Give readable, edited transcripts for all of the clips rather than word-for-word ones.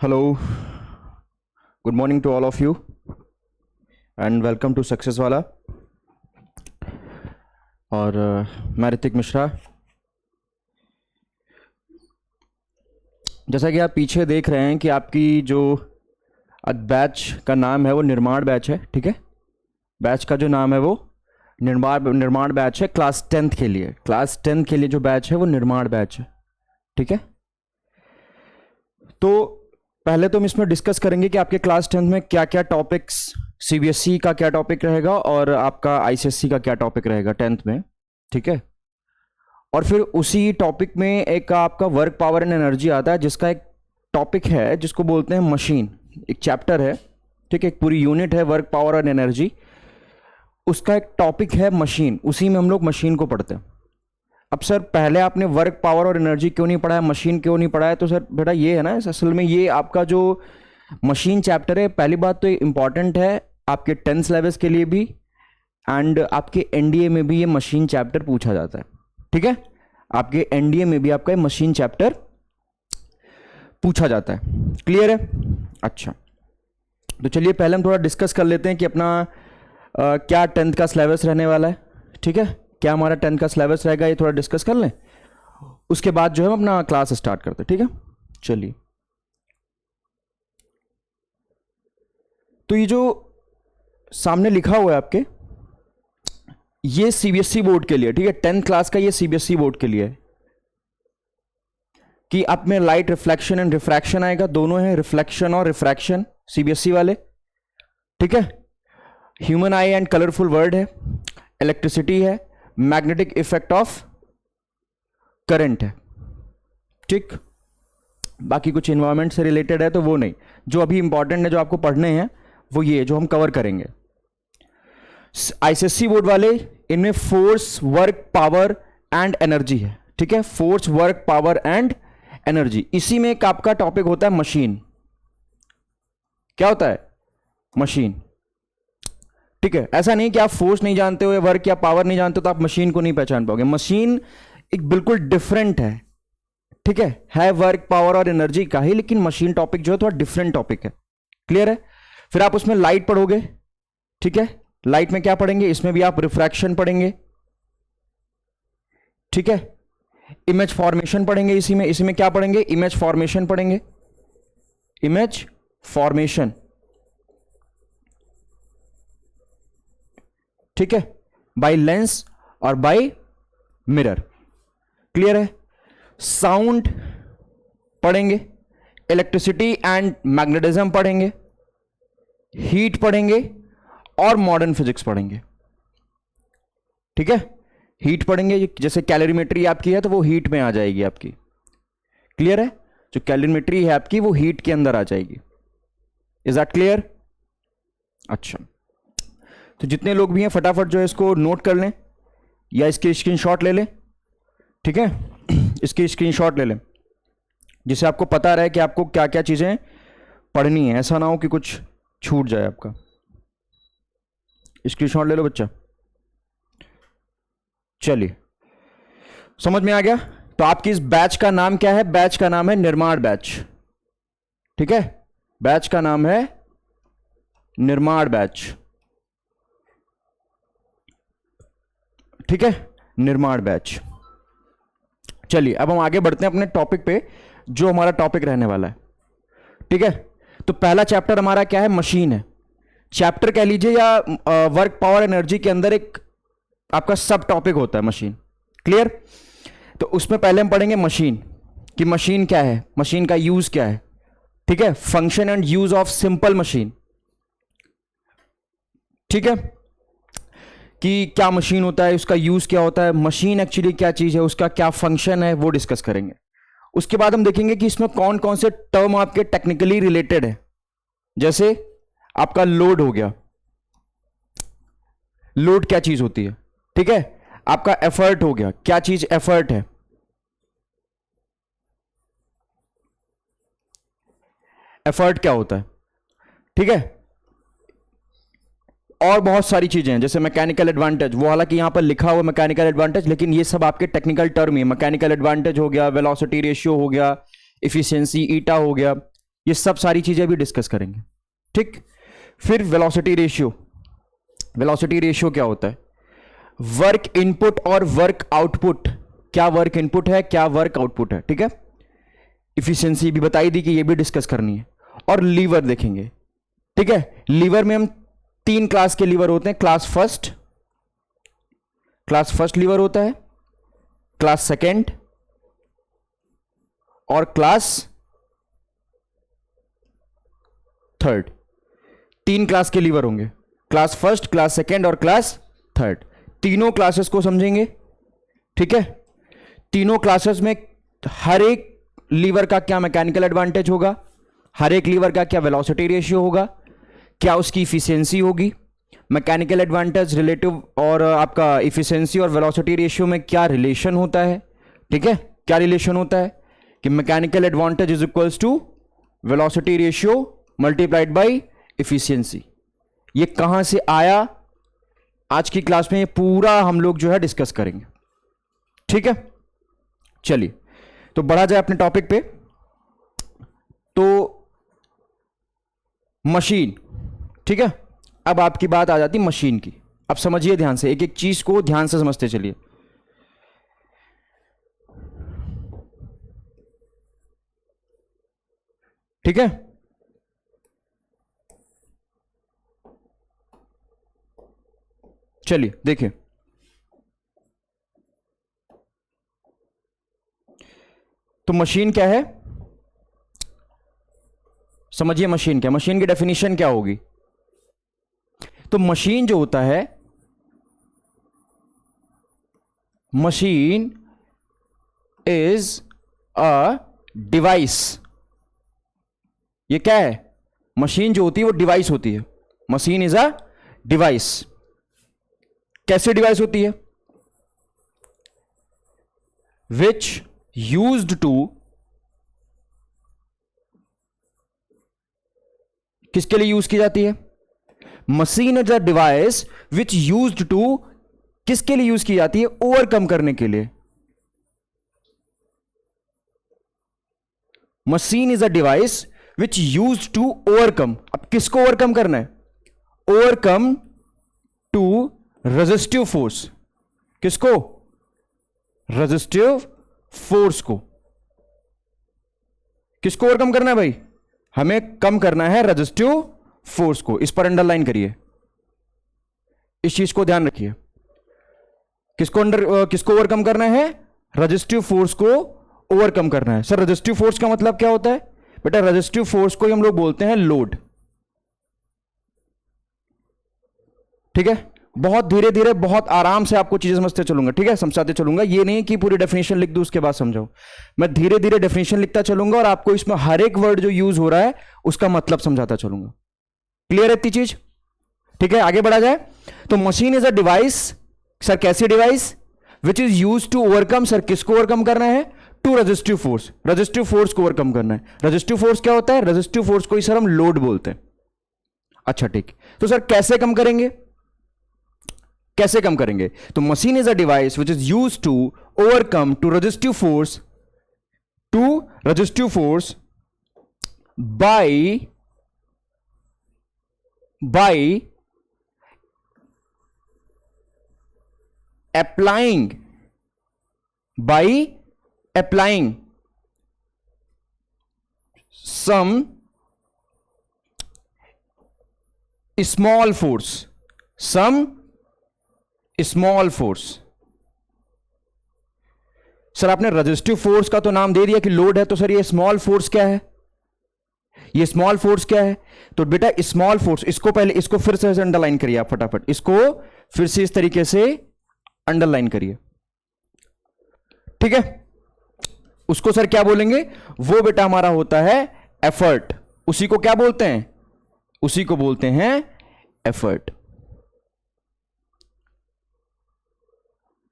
Hello, good morning to all of you and welcome to success वाला। और मैं ऋतिक मिश्रा। जैसा कि आप पीछे देख रहे हैं कि आपकी जो बैच का नाम है वो निर्माण बैच है, ठीक है। बैच का जो नाम है वो निर्माण बैच है। क्लास 10th के लिए जो बैच है वो निर्माण बैच है, ठीक है। तो पहले तो हम इसमें डिस्कस करेंगे कि आपके क्लास 10th में क्या क्या टॉपिक्स, सीबीएसई का क्या टॉपिक रहेगा और आपका आईसीएसई का क्या टॉपिक रहेगा 10th में, ठीक है। और फिर उसी टॉपिक में एक आपका वर्क पावर एंड एनर्जी आता है, जिसका एक टॉपिक है जिसको बोलते हैं मशीन। एक चैप्टर है, ठीक है, एक पूरी यूनिट है वर्क पावर एंड एनर्जी, उसका एक टॉपिक है मशीन। उसी में हम लोग मशीन को पढ़ते हैं। अब सर पहले आपने वर्क पावर और एनर्जी क्यों नहीं पढ़ा है, मशीन क्यों नहीं पढ़ा है? तो सर बेटा ये है ना, असल में ये आपका जो मशीन चैप्टर है, पहली बात तो ये इंपॉर्टेंट है आपके 10th सिलेबस के लिए भी, एंड आपके एनडीए में भी ये मशीन चैप्टर पूछा जाता है, ठीक है। आपके एनडीए में भी आपका ये मशीन चैप्टर पूछा जाता है। क्लियर है? अच्छा, तो चलिए पहले हम थोड़ा डिस्कस कर लेते हैं कि अपना क्या 10th का सिलेबस रहने वाला है, ठीक है। क्या हमारा 10th का सिलेबस रहेगा, ये थोड़ा डिस्कस कर लें, उसके बाद जो है हम अपना क्लास स्टार्ट करते हैं, ठीक है। चलिए, तो ये जो सामने लिखा हुआ है आपके, ये सीबीएसई बोर्ड के लिए, ठीक है। 10th क्लास का ये सीबीएसई बोर्ड के लिए है कि आप में लाइट रिफ्लेक्शन एंड रिफ्रैक्शन आएगा, दोनों है, रिफ्लेक्शन और रिफ्रैक्शन सीबीएसई वाले, ठीक है। Human I and colourful word है, इलेक्ट्रिसिटी है, मैग्नेटिक इफेक्ट ऑफ करंट है, ठीक। बाकी कुछ इन्वायरमेंट से रिलेटेड है तो वो नहीं, जो अभी इंपॉर्टेंट है जो आपको पढ़ने हैं वो ये जो हम कवर करेंगे। आईसीएसई बोर्ड वाले, इनमें force, work, power and energy है, ठीक है। Force, work, power and energy, इसी में एक आपका टॉपिक होता है मशीन। क्या होता है? मशीन, ठीक है। ऐसा नहीं कि आप फोर्स नहीं जानते हो या वर्क या पावर नहीं जानते हो तो आप मशीन को नहीं पहचान पाओगे। मशीन एक बिल्कुल डिफरेंट है, ठीक है वर्क, पावर और एनर्जी का ही, लेकिन मशीन टॉपिक जो है थोड़ा डिफरेंट टॉपिक है। क्लियर है? फिर आप उसमें लाइट पढ़ोगे, ठीक है। लाइट में क्या पढ़ेंगे? इसमें भी आप रिफ्रैक्शन पढ़ेंगे, ठीक है। इमेज फॉर्मेशन पढ़ेंगे, इसी में क्या पढ़ेंगे? इमेज फॉर्मेशन पढ़ेंगे, इमेज फॉर्मेशन, ठीक है, बाय लेंस और बाय मिरर। क्लियर है? साउंड पढ़ेंगे, इलेक्ट्रिसिटी एंड मैग्नेटिज्म पढ़ेंगे, हीट पढ़ेंगे और मॉडर्न फिजिक्स पढ़ेंगे, ठीक है। हीट पढ़ेंगे, जैसे कैलोरीमेट्री आपकी है तो वो हीट में आ जाएगी आपकी। क्लियर है? जो कैलोरीमेट्री है आपकी वो हीट के अंदर आ जाएगी। Is that clear? अच्छा, तो जितने लोग भी हैं फटाफट जो है इसको नोट कर लें या इसके स्क्रीनशॉट ले लें, ठीक है। इसकी स्क्रीनशॉट ले लें जिससे आपको पता रहे कि आपको क्या क्या चीज़ें पढ़नी है, ऐसा ना हो कि कुछ छूट जाए आपका। स्क्रीनशॉट ले लो बच्चा। चलिए, समझ में आ गया? तो आपकी इस बैच का नाम क्या है? बैच का नाम है निर्माण बैच, ठीक है। बैच का नाम है निर्माण बैच, ठीक है, निर्माण बैच। चलिए अब हम आगे बढ़ते हैं अपने टॉपिक पे, जो हमारा टॉपिक रहने वाला है, ठीक है। तो पहला चैप्टर हमारा क्या है? मशीन है। चैप्टर कह लीजिए या वर्क पावर एनर्जी के अंदर एक आपका सब टॉपिक होता है मशीन। क्लियर? तो उसमें पहले हम पढ़ेंगे मशीन, कि मशीन क्या है, मशीन का यूज क्या है, ठीक है। Function and use of simple machine, ठीक है, कि क्या मशीन होता है, उसका यूज क्या होता है, मशीन एक्चुअली क्या चीज है, उसका क्या फंक्शन है, वो डिस्कस करेंगे। उसके बाद हम देखेंगे कि इसमें कौन कौन से टर्म आपके टेक्निकली रिलेटेड है। जैसे आपका लोड हो गया, लोड क्या चीज होती है, ठीक है। आपका एफर्ट हो गया, क्या चीज एफर्ट है, एफर्ट क्या होता है, ठीक है। और बहुत सारी चीजें हैं जैसे मैकेनिकल एडवांटेज, वो हालांकि यहां पर लिखा हुआ मैकेनिकल एडवांटेज, लेकिन ये सब आपके टेक्निकल टर्म ही। मैकेनिकल एडवांटेज हो गया, वेलोसिटी रेशियो हो गया, इफिशिएंसी ईटा हो गया, ये सब सारी चीजें भी डिस्कस करेंगे, ठीक। फिर वेलोसिटी रेशियो। वेलोसिटी रेशियो क्या होता है? वर्क इनपुट और वर्क आउटपुट, क्या वर्क इनपुट है, क्या वर्क आउटपुट है, ठीक है। इफिशिएंसी भी बताई दी कि ये भी डिस्कस करनी है। और लीवर देखेंगे, ठीक है। लीवर में हम 3 क्लास के लीवर होते हैं। क्लास फर्स्ट लीवर होता है, क्लास सेकेंड और क्लास थर्ड। 3 क्लास के लीवर होंगे, क्लास फर्स्ट, क्लास सेकेंड और क्लास थर्ड। तीनों क्लासेस को समझेंगे, ठीक है। तीनों क्लासेस में हर एक लीवर का क्या मैकेनिकल एडवांटेज होगा, हर एक लीवर का क्या वेलोसिटी रेशियो होगा, क्या उसकी इफिशिएंसी होगी, मैकेनिकल एडवांटेज, रिलेटिव और आपका इफिशिएंसी और वेलोसिटी रेशियो में क्या रिलेशन होता है, ठीक है। क्या रिलेशन होता है कि mechanical advantage is equals to velocity ratio multiplied by efficiency. ये कहां से आया, आज की क्लास में ये पूरा हम लोग जो है डिस्कस करेंगे, ठीक है। चलिए तो बढ़ा जाए अपने टॉपिक पे। तो मशीन, ठीक है। अब आपकी बात आ जाती मशीन की। अब समझिए ध्यान से, एक एक चीज को ध्यान से समझते चलिए। ठीक है, चलिए देखिए। तो मशीन क्या है, समझिए मशीन क्या, मशीन की डेफिनेशन क्या होगी। तो मशीन जो होता है, मशीन इज अ डिवाइस। ये क्या है, मशीन जो होती है वो डिवाइस होती है। Machine is a device. कैसे डिवाइस होती है? विच यूज्ड टू, किसके लिए यूज की जाती है? Machine is a device which used to, किसके लिए यूज की जाती है? ओवरकम करने के लिए। Machine is a device which used to overcome. अब किसको ओवरकम करना है? Overcome to resistive force. किसको? रेजिस्टिव फोर्स को। किसको ओवरकम करना है भाई? हमें कम करना है रेजिस्टिव फोर्स को। इस पर अंडरलाइन करिए, इस चीज को ध्यान रखिए। किसको ओवरकम करना है? रेजिस्टिव फोर्स को ओवरकम करना है। सर रेजिस्टिव फोर्स का मतलब क्या होता है? बेटा रेजिस्टिव फोर्स को ही हम लोग बोलते हैं लोड, ठीक है। बहुत धीरे धीरे, बहुत आराम से आपको चीजें समझते चलूंगा, ठीक है, समझाते चलूंगा। ये नहीं कि पूरी डेफिनेशन लिख दूं उसके बाद समझाओ। मैं धीरे धीरे डेफिनेशन लिखता चलूंगा और आपको इसमें हर एक वर्ड जो यूज हो रहा है उसका मतलब समझाता चलूंगा। क्लियर है इतनी चीज? ठीक है, आगे बढ़ा जाए। तो machine is a device. Sir कैसी device? Which is use to overcome. Sir किसको ओवरकम करना है? To resistive force. Resistive force को ओवरकम करना है। रेजिस्टिव फोर्स क्या होता है? रेजिस्टिव फोर्स को ही सर हम लोड बोलते हैं। अच्छा ठीक, तो सर कैसे कम करेंगे? कैसे कम करेंगे? तो machine is a device which is use to overcome to resistive force, by applying some small force, sir आपने रेजिस्टिव फोर्स का तो नाम दे दिया कि लोड है, तो सर ये स्मॉल फोर्स क्या है? ये स्मॉल फोर्स क्या है? तो बेटा स्मॉल फोर्स, इसको पहले, इसको फिर से अंडरलाइन करिए आप फटाफट। इसको फिर से इस तरीके से अंडरलाइन करिए, ठीक है। उसको सर क्या बोलेंगे? वो बेटा हमारा होता है एफर्ट। उसी को क्या बोलते हैं? उसी को बोलते हैं effort.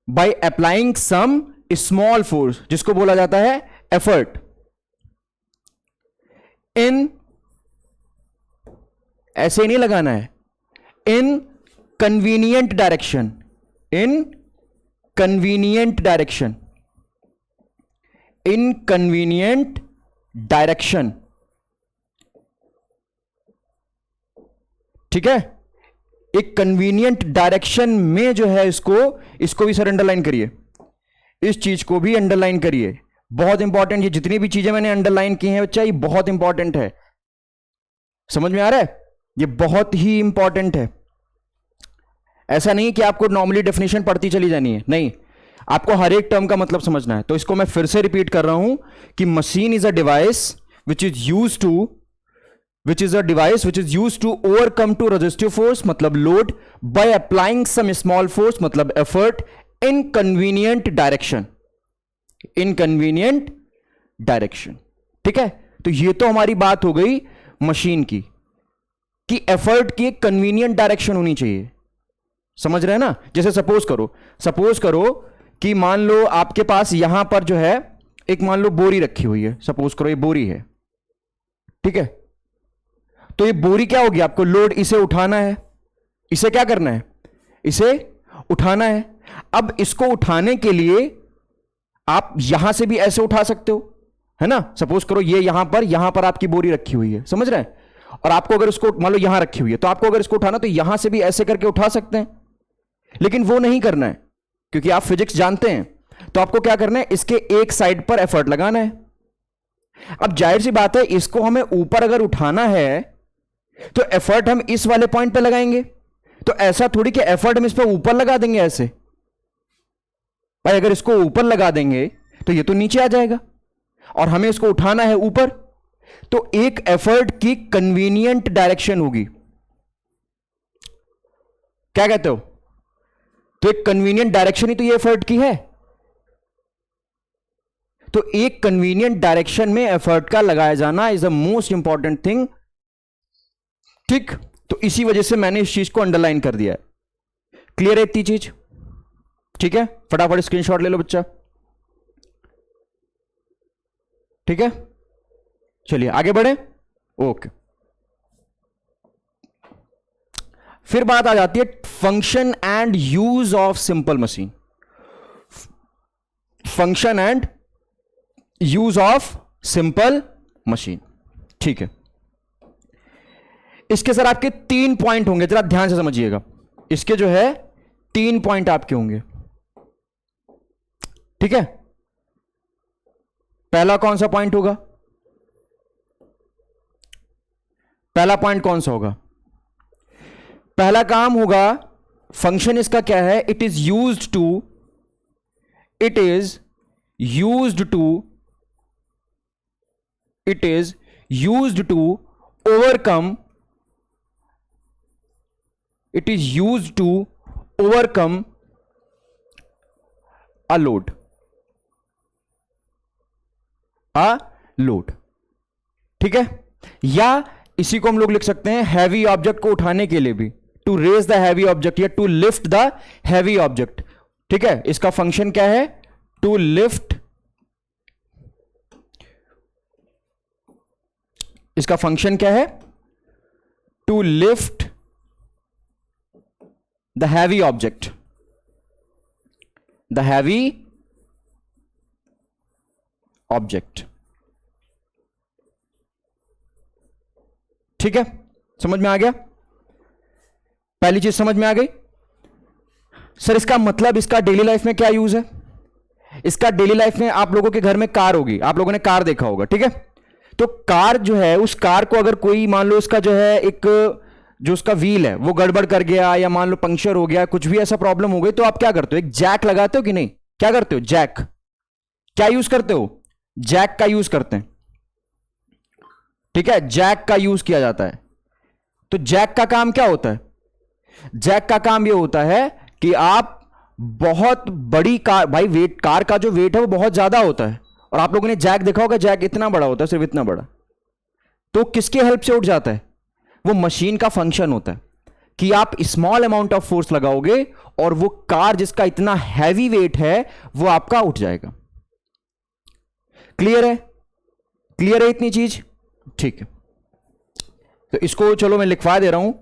By applying some small force, जिसको बोला जाता है एफर्ट, इन, ऐसे नहीं लगाना है, इन कन्वीनियंट डायरेक्शन, इनकन्वीनियंट डायरेक्शन, ठीक है, एक कन्वीनियंट डायरेक्शन में जो है इसको भी सर अंडरलाइन करिए, इस चीज को भी अंडरलाइन करिए, बहुत इंपॉर्टेंट। ये जितनी भी चीजें मैंने अंडरलाइन की हैं बच्चा, ये बहुत इंपॉर्टेंट है, समझ में आ रहा है, ये बहुत ही इंपॉर्टेंट है। ऐसा नहीं कि आपको नॉर्मली डेफिनेशन पढ़ती चली जानी है, नहीं, आपको हर एक टर्म का मतलब समझना है। तो इसको मैं फिर से रिपीट कर रहा हूं कि machine is a device which is use to overcome to resistive force मतलब load by applying some small force मतलब एफर्ट इन कन्वीनियंट डायरेक्शन। ठीक है, तो ये तो हमारी बात हो गई मशीन की कि एफर्ट की एक कन्वीनियंट डायरेक्शन होनी चाहिए, समझ रहे हैं ना। जैसे सपोज करो कि मान लो आपके पास यहां पर जो है एक मान लो बोरी रखी हुई है, सपोज करो ये बोरी है, ठीक है, तो ये बोरी क्या होगी, आपको लोड इसे उठाना है, इसे क्या करना है, इसे उठाना है। अब इसको उठाने के लिए आप यहां से भी ऐसे उठा सकते हो, है ना। सपोज करो ये यहां पर आपकी बोरी रखी हुई है, समझ रहे हैं, और आपको अगर इसको मान लो यहां रखी हुई है, तो आपको अगर इसको उठाना तो यहां से भी ऐसे करके उठा सकते हैं, लेकिन वो नहीं करना है क्योंकि आप फिजिक्स जानते हैं। तो आपको क्या करना है, इसके एक साइड पर एफर्ट लगाना है। अब जाहिर सी बात है, इसको हमें ऊपर अगर उठाना है तो एफर्ट हम इस वाले पॉइंट पे लगाएंगे, तो ऐसा थोड़ी कि एफर्ट हम इस पे ऊपर लगा देंगे ऐसे, भाई अगर इसको ऊपर लगा देंगे तो ये तो नीचे आ जाएगा और हमें इसको उठाना है ऊपर, तो एक एफर्ट की कन्वीनियंट डायरेक्शन होगी, क्या कहते हो, तो एक कन्वीनियंट डायरेक्शन ही तो ये एफर्ट की है, तो एक कन्वीनियंट डायरेक्शन में एफर्ट का लगाया जाना is the most important thing. ठीक, तो इसी वजह से मैंने इस चीज को अंडरलाइन कर दिया है। क्लियर है इतनी चीज, ठीक है, फटाफट स्क्रीनशॉट ले लो बच्चा, ठीक है, चलिए आगे बढ़े। ओके, फिर बात आ जाती है function and use of simple machine. Function and use of simple machine, ठीक है। इसके सर आपके 3 पॉइंट होंगे, जरा ध्यान से समझिएगा, इसके जो है 3 पॉइंट आपके होंगे, ठीक है। पहला कौन सा पॉइंट होगा, पहला पॉइंट कौन सा होगा, पहला काम होगा, फंक्शन इसका क्या है, it is used to overcome a load, ठीक है। या इसी को हम लोग लिख सकते हैं हैवी ऑब्जेक्ट को उठाने के लिए भी, to raise the heavy object या to lift the heavy object, ठीक है। इसका फंक्शन क्या है, टू लिफ्ट, इसका फंक्शन क्या है, to lift the heavy object, ठीक है, समझ में आ गया, पहली चीज समझ में आ गई। सर इसका मतलब, इसका डेली लाइफ में क्या यूज है, इसका डेली लाइफ में आप लोगों के घर में कार होगी, आप लोगों ने कार देखा होगा, ठीक है। तो कार जो है, उस कार को अगर कोई मान लो उसका जो है एक जो उसका व्हील है वो गड़बड़ कर गया, या मान लो पंक्चर हो गया, कुछ भी ऐसा प्रॉब्लम हो गई, तो आप क्या करते हो, एक जैक लगाते हो कि नहीं, क्या करते हो, जैक, क्या यूज करते हो, जैक का यूज करते हैं, ठीक है, जैक का यूज किया जाता है। तो जैक का काम क्या होता है, जैक का काम यह होता है कि आप बहुत बड़ी कार, भाई वेट, कार का जो वेट है वो बहुत ज्यादा होता है, और आप लोगों ने जैक देखा होगा, जैक इतना बड़ा होता है, सिर्फ इतना बड़ा, तो किसके हेल्प से उठ जाता है, वो मशीन का फंक्शन होता है कि आप स्मॉल अमाउंट ऑफ फोर्स लगाओगे और वो कार जिसका इतना हैवी वेट है वो आपका उठ जाएगा। क्लियर है, क्लियर है इतनी चीज, ठीक है। तो इसको चलो मैं लिखवा दे रहा हूं,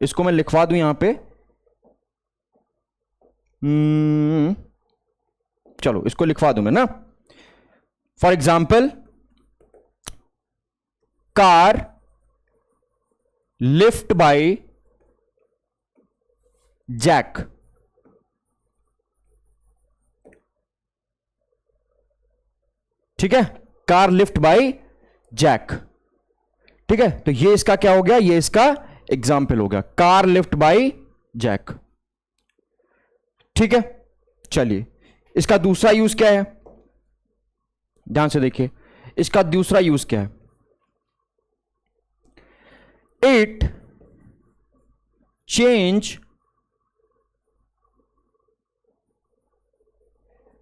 इसको मैं लिखवा दूं यहां पे, चलो इसको लिखवा दूं मैं ना। For example, car lift by jack. ठीक है, कार लिफ्ट बाय जैक। ठीक है, तो ये इसका क्या हो गया, ये इसका एग्जाम्पल हो गया, कार लिफ्ट बाय जैक। ठीक है, चलिए इसका दूसरा यूज क्या है, ध्यान से देखिए, इसका दूसरा यूज क्या है। It change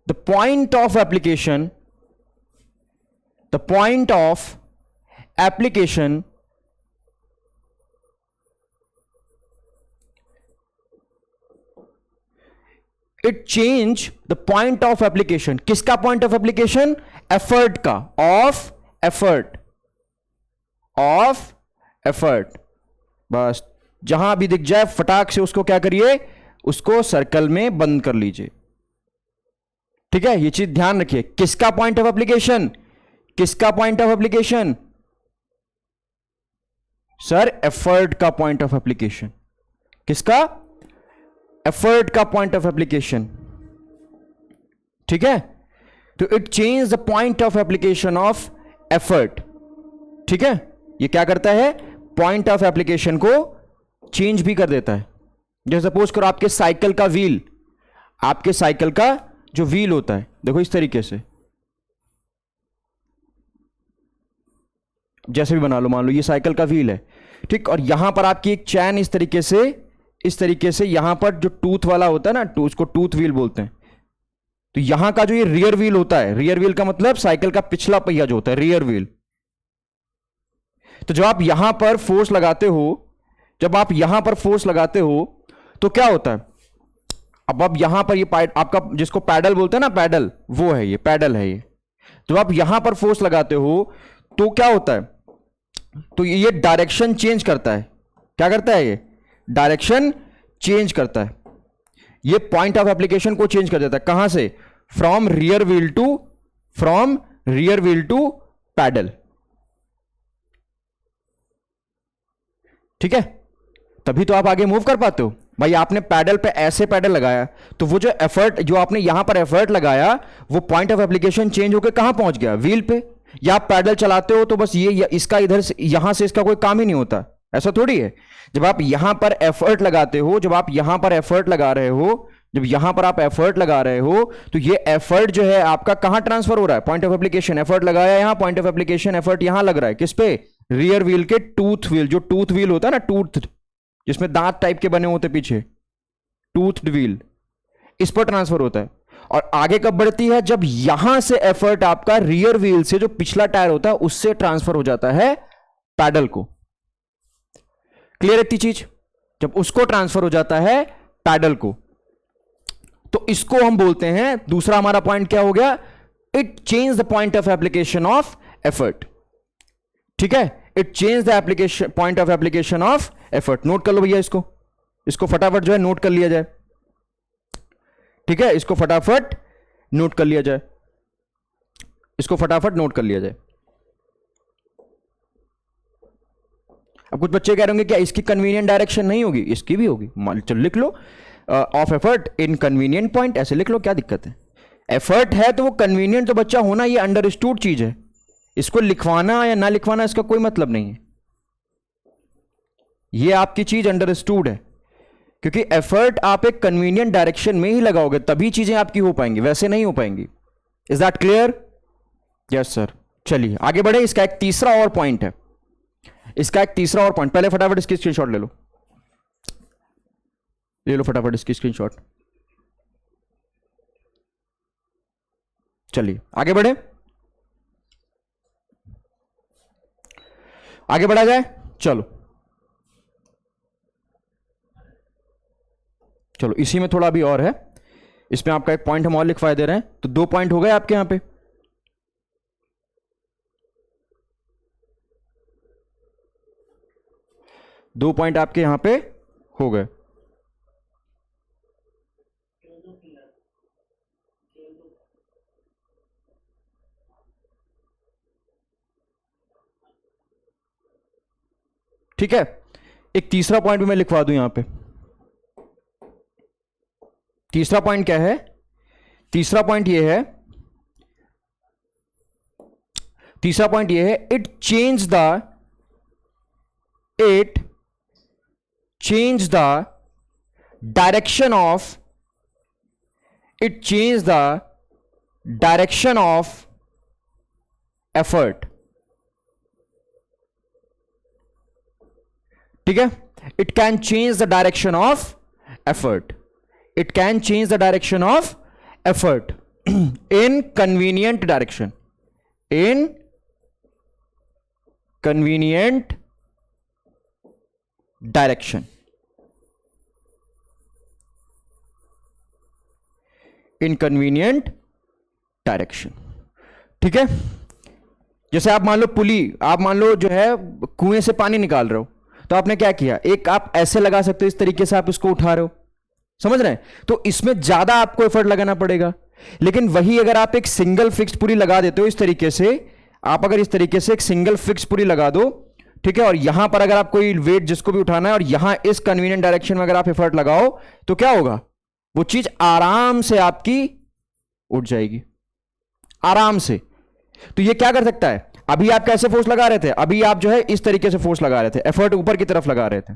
the point of application, the point of application it change the point of application. किसका पॉइंट ऑफ एप्लीकेशन, एफर्ट का, ऑफ एफर्ट, ऑफ एफर्ट। बस जहां भी दिख जाए फटाक से उसको क्या करिए, उसको सर्कल में बंद कर लीजिए। ठीक है, ये चीज ध्यान रखिए, किसका पॉइंट ऑफ एप्लीकेशन, किसका point of application sir, effort का पॉइंट ऑफ एप्लीकेशन। किसका, एफर्ट का पॉइंट ऑफ एप्लीकेशन। ठीक है, तो it change the point of application of effort. ठीक है, ये क्या करता है, पॉइंट ऑफ एप्लीकेशन को चेंज भी कर देता है। जैसे सपोज करो आपके साइकिल का व्हील, आपके साइकिल का जो व्हील होता है, देखो इस तरीके से, जैसे भी बना लो, मान लो ये साइकिल का व्हील है, ठीक, और यहां पर आपकी एक चैन इस तरीके से यहां पर जो टूथ वाला होता है ना, उसको टूथ व्हील बोलते हैं। तो यहां का जो ये रियर व्हील होता है, रियर व्हील का मतलब साइकिल का पिछला पहिया जो होता है, रियर व्हील। तो जब आप यहां पर फोर्स लगाते हो, जब आप यहां पर फोर्स लगाते हो तो क्या होता है, अब आप यहां पर ये आपका जिसको पैडल बोलते हैं ना, पैडल, वो है ये, पैडल है ये। जब आप यहां पर फोर्स लगाते हो तो क्या होता है, तो ये डायरेक्शन चेंज करता है। क्या करता है, ये डायरेक्शन चेंज करता है। ये पॉइंट ऑफ एप्लीकेशन को चेंज कर देता है। कहां से, from rear wheel to pedal. ठीक है, तभी तो आप आगे मूव कर पाते हो। भाई आपने पैडल पे ऐसे पैडल लगाया, तो वो जो एफर्ट, जो आपने यहां पर एफर्ट लगाया, वो पॉइंट ऑफ एप्लीकेशन चेंज होकर कहां पहुंच गया, व्हील पे। या आप पैडल चलाते हो तो बस ये इसका इधर से यहां से इसका कोई काम ही नहीं होता, ऐसा थोड़ी है। जब आप यहां पर एफर्ट लगाते हो, जब आप यहां पर एफर्ट लगा रहे हो, जब यहां पर आप एफर्ट लगा रहे हो, तो ये एफर्ट जो है आपका कहां ट्रांसफर हो रहा है, पॉइंट ऑफ एप्लीकेशन। एफर्ट लगाया यहां, पॉइंट ऑफ एप्लीकेशन एफर्ट यहां लग रहा है, किस पे, रियर व्हील के टूथ व्हील, जो टूथ व्हील होता है ना, टूथ जिसमें दांत टाइप के बने होते पीछे, टूथ व्हील, इस पर ट्रांसफर होता है। और आगे कब बढ़ती है, जब यहां से एफर्ट आपका रियर व्हील से, जो पिछला टायर होता है, उससे ट्रांसफर हो जाता है पैडल को। क्लियर इतनी चीज, जब उसको ट्रांसफर हो जाता है पैडल को, तो इसको हम बोलते हैं, दूसरा हमारा पॉइंट क्या हो गया, it change the point of application of effort. ठीक है, it change the application, point of application of effort. Note कर लो भैया, इसको फटाफट जो है नोट कर लिया जाए। ठीक है, इसको फटाफट नोट कर लिया जाए, इसको फटाफट नोट कर लिया जाए। अब कुछ बच्चे कह रहे होंगे क्या इसकी कन्वीनियंट डायरेक्शन नहीं होगी, इसकी भी होगी। चलो लिख लो, of effort in convenient point, ऐसे लिख लो, क्या दिक्कत है। एफर्ट है तो वो कन्वीनियंट तो बच्चा होना, ये अंडरस्टूड चीज है, इसको लिखवाना या ना लिखवाना इसका कोई मतलब नहीं है, ये आपकी चीज अंडरस्टूड है। क्योंकि एफर्ट आप एक कन्वीनियंट डायरेक्शन में ही लगाओगे तभी चीजें आपकी हो पाएंगी, वैसे नहीं हो पाएंगी। Is that clear, yes sir. चलिए आगे बढ़े, इसका एक तीसरा और पॉइंट है, इसका एक तीसरा और पॉइंट, पहले फटाफट इसकी स्क्रीनशॉट ले लो, ले लो फटाफट इसकी स्क्रीनशॉट। चलिए आगे बढ़े, आगे बढ़ा जाए, चलो चलो इसी में थोड़ा अभी और है, इसमें आपका एक पॉइंट हम और लिखवा दे रहे हैं, तो 2 पॉइंट हो गए आपके यहां पे। दो पॉइंट आपके यहां पे हो गए। ठीक है, एक तीसरा पॉइंट भी मैं लिखवा दूं यहां पे। तीसरा पॉइंट क्या है? तीसरा पॉइंट ये है, तीसरा पॉइंट ये है, it change the direction of, it change the direction of effort. ठीक है, it can change the direction of effort, it can change the direction of effort in convenient direction, in convenient direction, inconvenient direction. ठीक है, जैसे आप मान लो पुली, आप मान लो जो है कुएं से पानी निकाल रहे हो, तो आपने क्या किया, एक आप ऐसे लगा सकते हो, इस तरीके से आप इसको उठा रहे हो, समझ रहे हैं? तो इसमें ज्यादा आपको एफर्ट लगाना पड़ेगा। लेकिन वही अगर आप एक सिंगल फिक्स्ड पुली लगा देते हो इस तरीके से, आप अगर इस तरीके से एक सिंगल फिक्स्ड पुली लगा दो, ठीक है, और यहां पर अगर आप कोई वेट जिसको भी उठाना है और यहां इस कन्वीनियंट डायरेक्शन में अगर आप एफर्ट लगाओ, तो क्या होगा, वो चीज आराम से आपकी उठ जाएगी, आराम से। तो ये क्या कर सकता है, अभी आप कैसे फोर्स लगा रहे थे, अभी आप जो है इस तरीके से फोर्स लगा रहे थे, एफर्ट ऊपर की तरफ लगा रहे थे,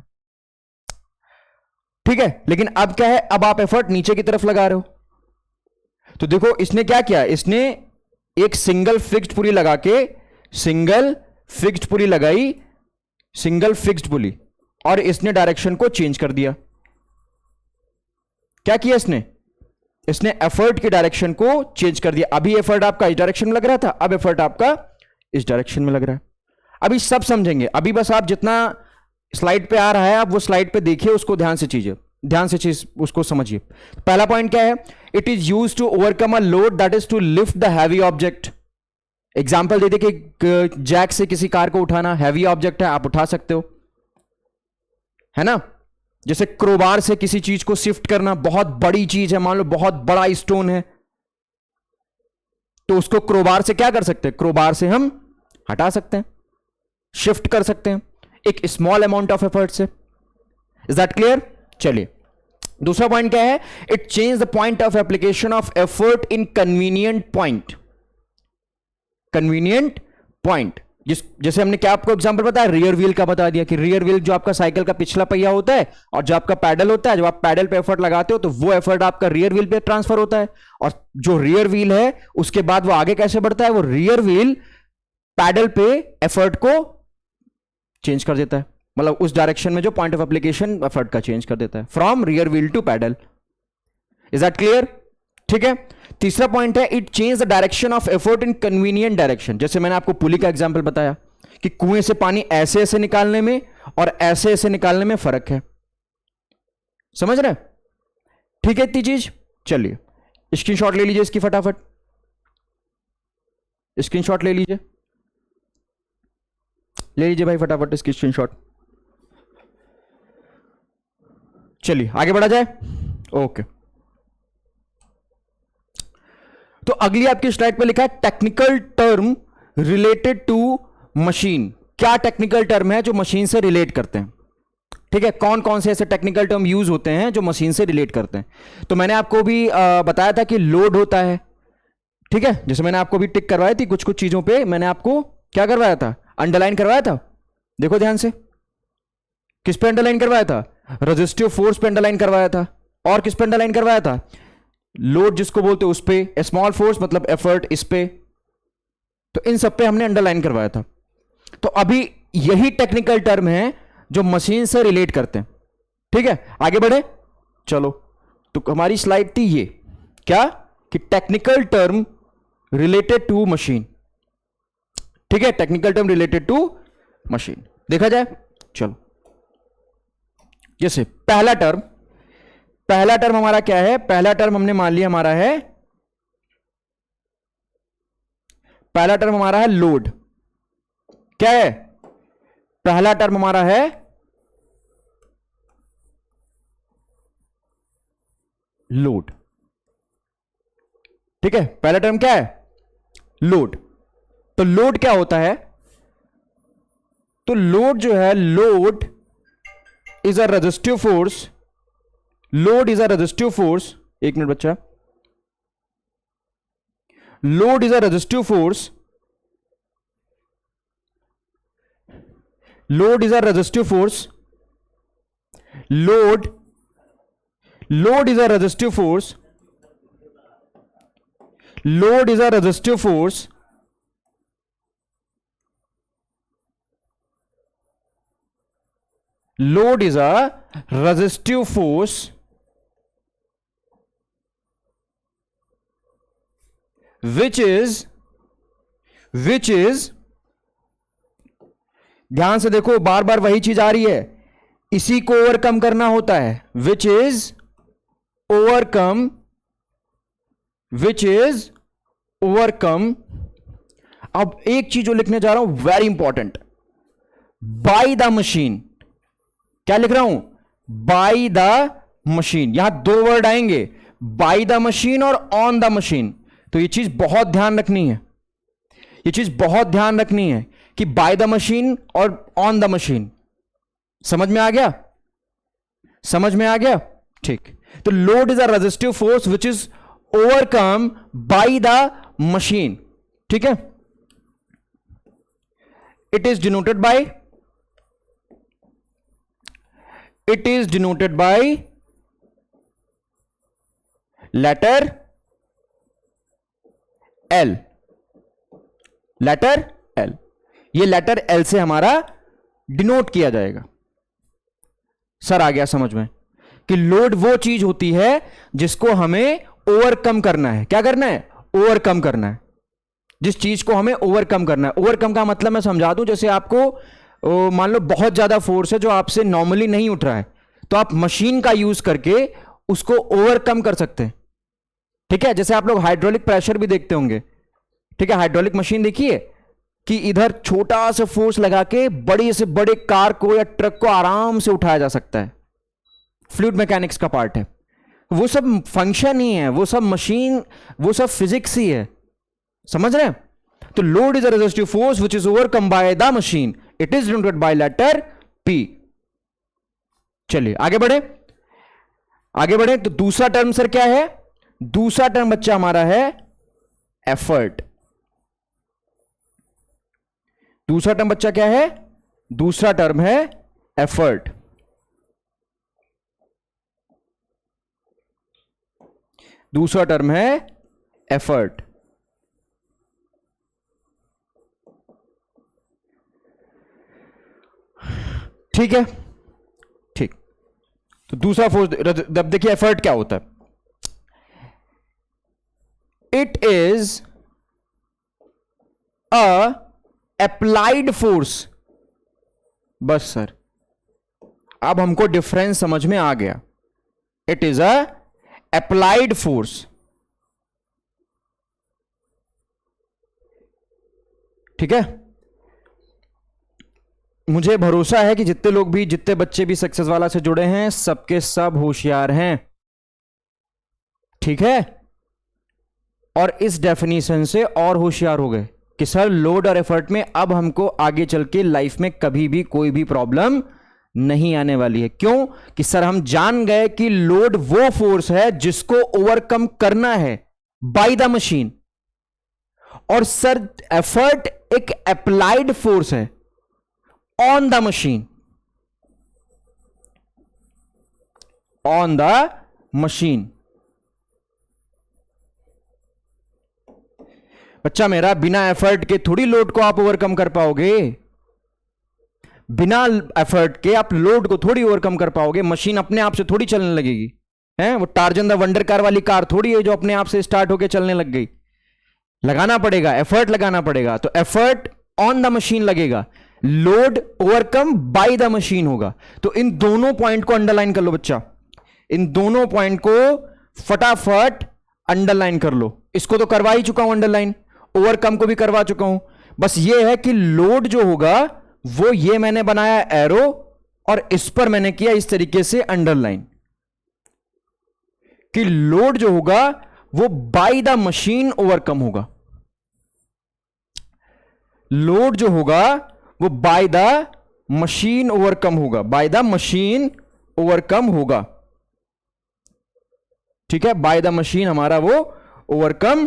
ठीक है, लेकिन अब क्या है, अब आप एफर्ट नीचे की तरफ लगा रहे हो। तो देखो इसने क्या किया, इसने एक सिंगल फिक्स्ड पुली लगा के, सिंगल फिक्स्ड पुली लगाई, सिंगल फिक्स्ड पुली, और इसने डायरेक्शन को चेंज कर दिया। क्या किया इसने, इसने एफर्ट की डायरेक्शन को चेंज कर दिया। अभी एफर्ट आपका इस डायरेक्शन में लग रहा था, अब एफर्ट आपका इस डायरेक्शन में लग रहा है। अभी सब समझेंगे, अभी बस आप जितना स्लाइड पे आ रहा है आप वो स्लाइड पे देखिए, उसको ध्यान से चीजें, ध्यान से चीज उसको समझिए। पहला पॉइंट क्या है, it is use to overcome a load that is to lift the heavy object. Example दे दे कि जैक से किसी कार को उठाना, हैवी ऑब्जेक्ट है, आप उठा सकते हो, है ना। जैसे क्रोबार से किसी चीज को शिफ्ट करना, बहुत बड़ी चीज है, मान लो बहुत बड़ा स्टोन है, तो उसको क्रोबार से क्या कर सकते हैं, क्रोबार से हम हटा सकते हैं, शिफ्ट कर सकते हैं एक स्मॉल अमाउंट ऑफ एफर्ट से। Is that clear? चलिए दूसरा पॉइंट क्या है, it change the point of application of effort in convenient point. Convenient point, जैसे हमने क्या आपको एग्जांपल बताया, रियर व्हील का बता दिया कि रियर व्हील जो आपका साइकिल का पिछला पहिया होता है और जो आपका पैडल होता है, जब आप पैडल पे एफर्ट लगाते हो तो वो एफर्ट आपका रियर व्हील पे ट्रांसफर होता है, और जो रियर व्हील है उसके बाद वो आगे कैसे बढ़ता है, वो रियर व्हील पैडल पे एफर्ट को चेंज कर देता है, मतलब उस डायरेक्शन में जो पॉइंट ऑफ एप्लीकेशन एफर्ट का चेंज कर देता है, from rear wheel to pedal. Is that clear? ठीक है। तीसरा पॉइंट है, it change the direction of effort in convenient direction. जैसे मैंने आपको पुली का एग्जांपल बताया कि कुएं से पानी ऐसे ऐसे निकालने में और ऐसे ऐसे निकालने में फर्क है, समझ रहे? ठीक है इतनी चीज। चलिए स्क्रीनशॉट ले लीजिए इसकी फटाफट, स्क्रीनशॉट ले लीजिए, ले लीजिए भाई फटाफट इसकी स्क्रीनशॉट। चलिए आगे बढ़ा जाए। ओके, तो अगली आपकी स्लाइड पे लिखा है technical term related to machine. क्या टेक्निकल टर्म है जो मशीन से रिलेट करते हैं? ठीक है, कौन कौन से ऐसे टेक्निकल टर्म यूज होते हैं जो मशीन से रिलेट करते हैं? तो मैंने आपको भी बताया था कि लोड होता है, ठीक है, जैसे मैंने आपको भी टिक करवाई थी, कुछ कुछ चीजों पे मैंने आपको क्या करवाया था, अंडरलाइन करवाया था। देखो ध्यान से, किस पे अंडरलाइन करवाया था, रेजिस्टिव फोर्स पे अंडरलाइन करवाया था, और किस पे अंडरलाइन करवाया था, लोड जिसको बोलते उस पे, स्मॉल फोर्स मतलब एफर्ट इस पे, तो इन सब पे हमने अंडरलाइन करवाया था। तो अभी यही टेक्निकल टर्म है जो मशीन से रिलेट करते हैं, ठीक है। आगे बढ़े, चलो, तो हमारी स्लाइड थी ये क्या, कि technical term related to machine, ठीक है, technical term related to machine देखा जाए। चलो, जैसे पहला टर्म हमारा क्या है, पहला टर्म हमने मान लिया हमारा है, पहला टर्म हमारा है लोड। क्या है पहला टर्म हमारा है लोड, ठीक है, पहला टर्म क्या है, लोड। तो लोड क्या होता है, तो लोड जो है, load is a resistive force, load is a resistive force, एक मिनट बच्चा, load is a resistive force, load is a resistive force, load is a resistive force, load is a resistive force, load is a resistive force which is ध्यान से देखो, बार बार वही चीज आ रही है, इसी को ओवरकम करना होता है, विच इज ओवरकम, अब एक चीज जो लिखने जा रहा हूं very important, bye the machine, क्या लिख रहा हूं, बाय द मशीन, यहां दो वर्ड आएंगे, बाय द मशीन और ऑन द मशीन, तो ये चीज बहुत ध्यान रखनी है, ये चीज बहुत ध्यान रखनी है कि बाय द मशीन और ऑन द मशीन, समझ में आ गया, समझ में आ गया, ठीक। तो load is a resistive force which is overcome by the machine, ठीक है। It is denoted by letter L, letter L, ये लेटर एल से हमारा डिनोट किया जाएगा। सर आ गया समझ में कि लोड वो चीज होती है जिसको हमें ओवरकम करना है, क्या करना है, ओवरकम करना है, जिस चीज को हमें ओवरकम करना है। ओवरकम का मतलब मैं समझा दूं, जैसे आपको मान लो बहुत ज्यादा फोर्स है जो आपसे नॉर्मली नहीं उठ रहा है, तो आप मशीन का यूज करके उसको ओवरकम कर सकते हैं, ठीक है। जैसे आप लोग हाइड्रोलिक प्रेशर भी देखते होंगे, ठीक है, हाइड्रोलिक मशीन देखिए कि इधर छोटा सा फोर्स लगा के बड़े से बड़े कार को या ट्रक को आराम से उठाया जा सकता है, फ्लूइड मैकेनिक्स का पार्ट है, वो सब फंक्शन ही है, वो सब मशीन, वो सब फिजिक्स ही है, समझ रहे हैं। तो load is a resistive force which is overcome by the machine, it is denoted by letter P. चलिए आगे बढ़े, आगे बढ़े। तो दूसरा टर्म सर क्या है, दूसरा टर्म बच्चा हमारा है एफर्ट। दूसरा टर्म बच्चा क्या है, दूसरा टर्म है एफर्ट। दूसरा टर्म है एफर्ट, ठीक है, ठीक। तो दूसरा फोर्स, अब देखिए एफर्ट क्या होता है, it is a applied force. बस सर अब हमको डिफरेंस समझ में आ गया, it is a applied force, ठीक है। मुझे भरोसा है कि जितने लोग भी, जितने बच्चे भी सक्सेस वाला से जुड़े हैं, सबके सब होशियार हैं, ठीक है। और इस डेफिनेशन से और होशियार हो गए कि सर लोड और एफर्ट में अब हमको आगे चल के लाइफ में कभी भी कोई भी प्रॉब्लम नहीं आने वाली है। क्यों कि सर हम जान गए कि लोड वो फोर्स है जिसको ओवरकम करना है बाय द मशीन, और सर एफर्ट एक अप्लाइड फोर्स है on the machine, on the machine. बच्चा मेरा, बिना एफर्ट के थोड़ी लोड को आप ओवरकम कर पाओगे, बिना एफर्ट के आप लोड को थोड़ी ओवरकम कर पाओगे। मशीन अपने आप से थोड़ी चलने लगेगी, हैं? वो टार्जन द वंडर कार वाली कार थोड़ी है जो अपने आप से स्टार्ट होकर चलने लग गई। लगाना पड़ेगा, एफर्ट लगाना पड़ेगा। तो एफर्ट ऑन द मशीन लगेगा, load overcome by the machine होगा। तो इन दोनों पॉइंट को अंडरलाइन कर लो बच्चा, इन दोनों पॉइंट को फटाफट अंडरलाइन कर लो। इसको तो करवा ही चुका हूं अंडरलाइन, ओवरकम को भी करवा चुका हूं। बस ये है कि लोड जो होगा वो ये मैंने बनाया एरो, और इस पर मैंने किया इस तरीके से अंडरलाइन कि लोड जो होगा वो बाय द मशीन ओवरकम होगा। लोड जो होगा वो बाय द मशीन ओवरकम होगा, बाय द मशीन ओवरकम होगा। ठीक है, बाय द मशीन हमारा वो ओवरकम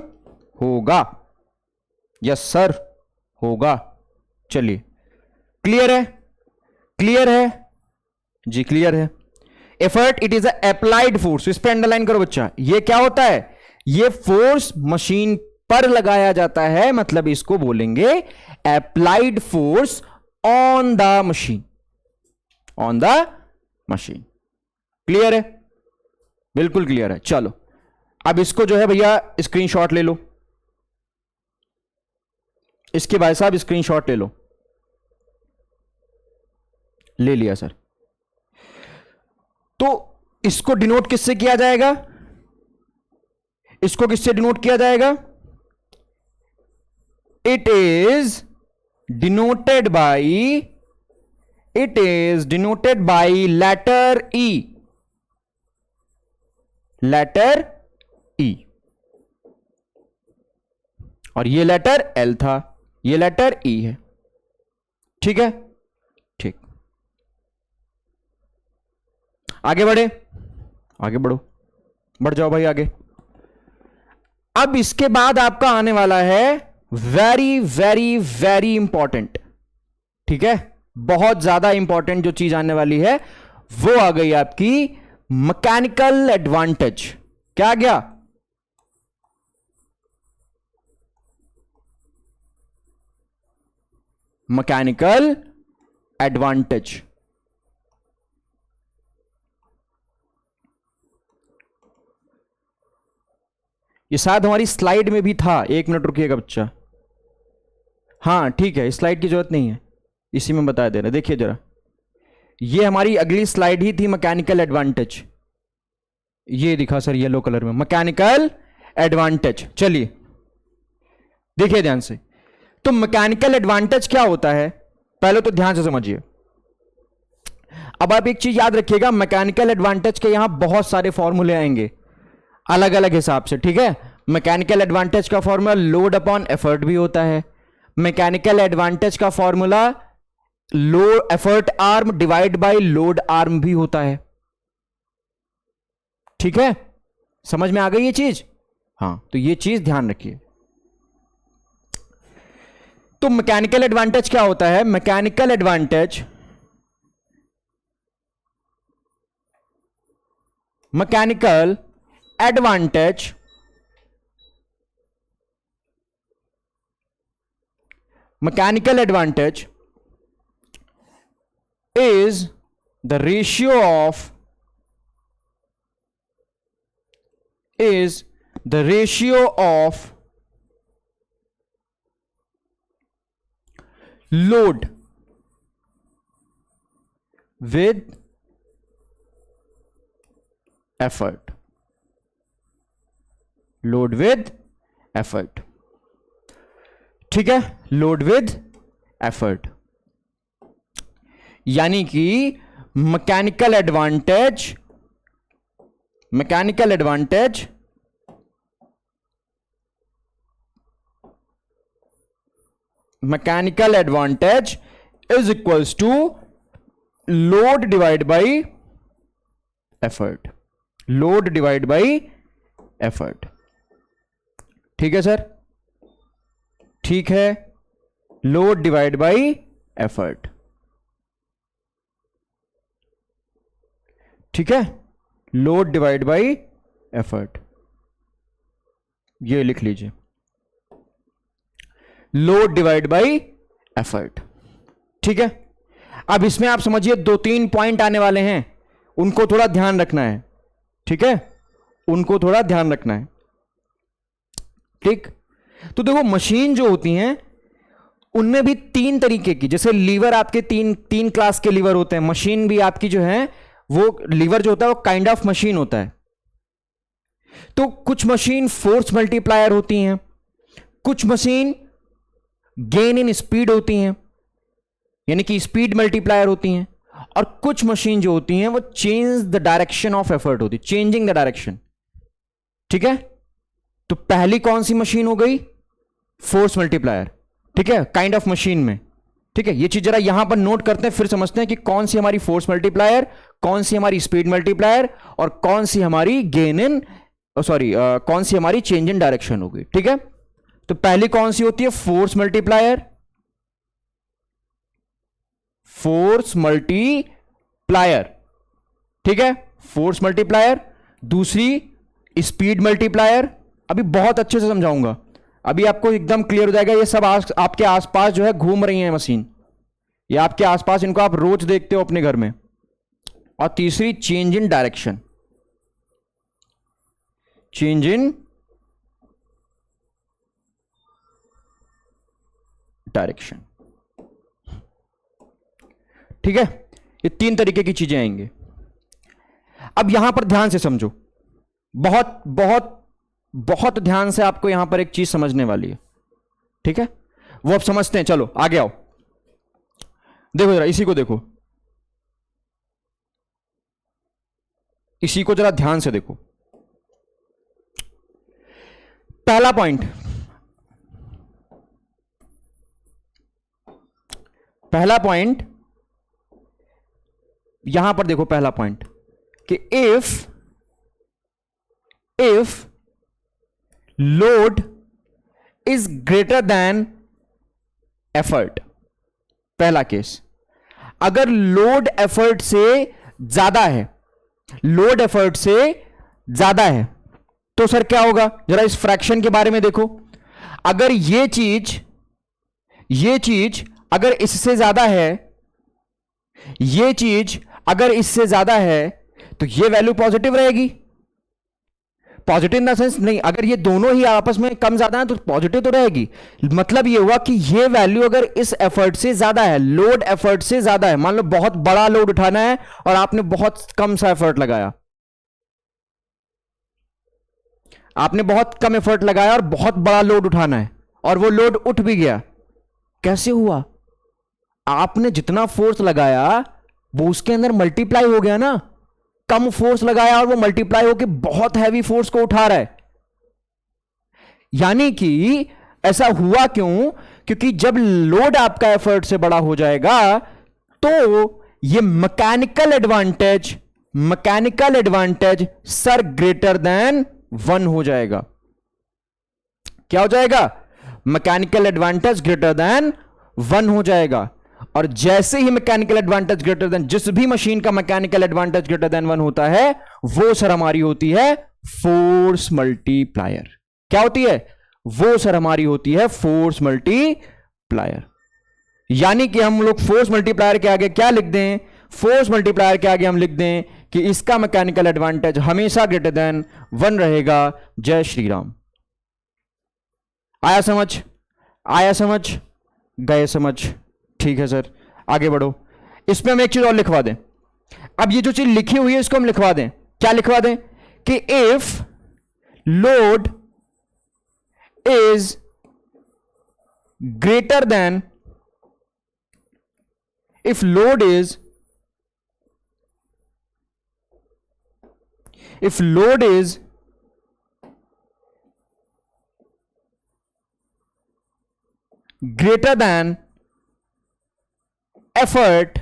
होगा। यस सर, होगा। चलिए, क्लियर है? क्लियर है जी, क्लियर है। Effort it is applied force, इस पे अंडरलाइन करो बच्चा। ये क्या होता है? ये फोर्स मशीन पर लगाया जाता है, मतलब इसको बोलेंगे applied force on the machine, on the machine. Clear है? बिल्कुल क्लियर है। चलो अब इसको जो है भैया स्क्रीनशॉट ले लो, इसके भाई साहब स्क्रीनशॉट ले लो। ले लिया सर। तो इसको डिनोट किससे किया जाएगा? इसको किससे डिनोट किया जाएगा? It is denoted by, it is denoted by letter E, letter E. और ये लेटर एल था, ये लेटर ई है। ठीक है, ठीक। आगे बढ़े, आगे बढ़ो, बढ़ जाओ भाई आगे। अब इसके बाद आपका आने वाला है वेरी वेरी वेरी इंपॉर्टेंट। ठीक है, बहुत ज्यादा इंपॉर्टेंट जो चीज आने वाली है वो आ गई आपकी मैकेनिकल एडवांटेज। क्या आ गया? Mechanical advantage. ये शायद हमारी स्लाइड में भी था, एक मिनट रुकिएगा बच्चा। हाँ ठीक है, स्लाइड की जरूरत नहीं है, इसी में बता दे रहे। देखिए जरा, ये हमारी अगली स्लाइड ही थी, मैकेनिकल एडवांटेज। ये दिखा सर येलो कलर में, मैकेनिकल एडवांटेज। चलिए देखिए ध्यान से। तो मैकेनिकल एडवांटेज क्या होता है, पहले तो ध्यान से समझिए। अब आप एक चीज याद रखिएगा, मैकेनिकल एडवांटेज के यहां बहुत सारे फॉर्मूले आएंगे अलग अलग हिसाब से। ठीक है, मैकेनिकल एडवांटेज का फॉर्मूला लोड अपॉन एफर्ट भी होता है। मैकेनिकल एडवांटेज का formula load effort arm divide by load arm भी होता है। ठीक है, समझ में आ गई ये चीज? हाँ, तो ये चीज ध्यान रखिए। तो मैकेनिकल एडवांटेज क्या होता है? Mechanical advantage, mechanical advantage mechanical advantage is the ratio of, is the ratio of load with effort, load with effort। ठीक है, लोड विद एफर्ट, यानी कि mechanical advantage, mechanical advantage mechanical advantage is equals to load divide by effort, load divide by effort. ठीक है sir, ठीक है, load divide by effort. ठीक है, लोड डिवाइड बाई एफर्ट, ये लिख लीजिए, लोड डिवाइड बाई एफर्ट। ठीक है, अब इसमें आप समझिए दो तीन पॉइंट आने वाले हैं, उनको थोड़ा ध्यान रखना है। ठीक है, उनको थोड़ा ध्यान रखना है। ठीक, तो देखो मशीन जो होती हैं उनमें भी तीन तरीके की, जैसे लीवर आपके तीन क्लास के लीवर होते हैं। मशीन भी आपकी जो है वो लीवर जो होता है वो काइंड ऑफ मशीन होता है। तो कुछ मशीन फोर्स मल्टीप्लायर होती हैं, कुछ मशीन गेन इन स्पीड होती हैं, यानी कि स्पीड मल्टीप्लायर होती हैं, और कुछ मशीन जो होती हैं वो change the direction of effort होती है, चेंजिंग द डायरेक्शन। ठीक है, तो पहली कौन सी मशीन हो गई? Force multiplier. ठीक है, काइंड ऑफ मशीन में। ठीक है, ये चीज जरा यहां पर नोट करते हैं, फिर समझते हैं कि कौन सी हमारी फोर्स मल्टीप्लायर, कौन सी हमारी स्पीड मल्टीप्लायर और कौन सी हमारी गेन इन सॉरी कौन सी हमारी चेंज इन डायरेक्शन होगी। ठीक है, तो पहली कौन सी होती है? Force multiplier, force multiplier. ठीक है, फोर्स मल्टीप्लायर। दूसरी स्पीड मल्टीप्लायर, अभी बहुत अच्छे से समझाऊंगा, अभी आपको एकदम क्लियर हो जाएगा। ये सब आपके आसपास जो है घूम रही है मशीन, ये आपके आसपास, इनको आप रोज देखते हो अपने घर में। और तीसरी change in direction, change in direction. ठीक है, ये तीन तरीके की चीजें आएंगी। अब यहां पर ध्यान से समझो, बहुत बहुत बहुत ध्यान से आपको यहां पर एक चीज समझने वाली है। ठीक है, वो अब समझते हैं। चलो आगे आओ, देखो जरा इसी को देखो, इसी को जरा ध्यान से देखो। पहला पॉइंट, पहला पॉइंट यहां पर देखो, पहला पॉइंट कि if load is greater than effort. पहला केस, अगर लोड एफर्ट से ज्यादा है, लोड एफर्ट से ज्यादा है, तो सर क्या होगा? जरा इस फ्रैक्शन के बारे में देखो। अगर ये चीज अगर इससे ज्यादा है, ये चीज अगर इससे ज्यादा है, तो ये वैल्यू पॉजिटिव रहेगी। पॉजिटिव इन द सेंस नहीं, अगर ये दोनों ही आपस में कम ज्यादा है तो पॉजिटिव तो रहेगी। मतलब ये हुआ कि ये वैल्यू अगर इस एफर्ट से ज्यादा है, लोड एफर्ट से ज्यादा है, मान लो बहुत बड़ा लोड उठाना है और आपने बहुत कम सा एफर्ट लगाया, आपने बहुत कम एफर्ट लगाया और बहुत बड़ा लोड उठाना है और वो लोड उठ भी गया। कैसे हुआ? आपने जितना फोर्स लगाया वो उसके अंदर मल्टीप्लाई हो गया ना। कम फोर्स लगाया और वो मल्टीप्लाई होकर बहुत हैवी फोर्स को उठा रहा है। यानी कि ऐसा हुआ क्यों? क्योंकि जब लोड आपका एफर्ट से बड़ा हो जाएगा तो ये mechanical advantage sir greater than 1 हो जाएगा। क्या हो जाएगा? मैकेनिकल एडवांटेज ग्रेटर देन 1 हो जाएगा। और जैसे ही मैकेनिकल एडवांटेज ग्रेटर देन, जिस भी मशीन का मैकेनिकल एडवांटेज ग्रेटर देन 1 होता है, वो सर हमारी होती है फोर्स मल्टीप्लायर। क्या होती है? वो सर हमारी होती है फोर्स मल्टीप्लायर। यानी कि हम लोग फोर्स मल्टीप्लायर के आगे क्या लिख दें? फोर्स मल्टीप्लायर के आगे हम लिख दें कि इसका मैकेनिकल एडवांटेज हमेशा ग्रेटर देन 1 रहेगा। जय श्री राम। आया समझ? आया समझ? गए समझ? ठीक है सर, आगे बढ़ो। इसमें हम एक चीज और लिखवा दें। अब ये जो चीज लिखी हुई है इसको हम लिखवा दें। क्या लिखवा दें? कि if load is greater than, if load is greater than effort,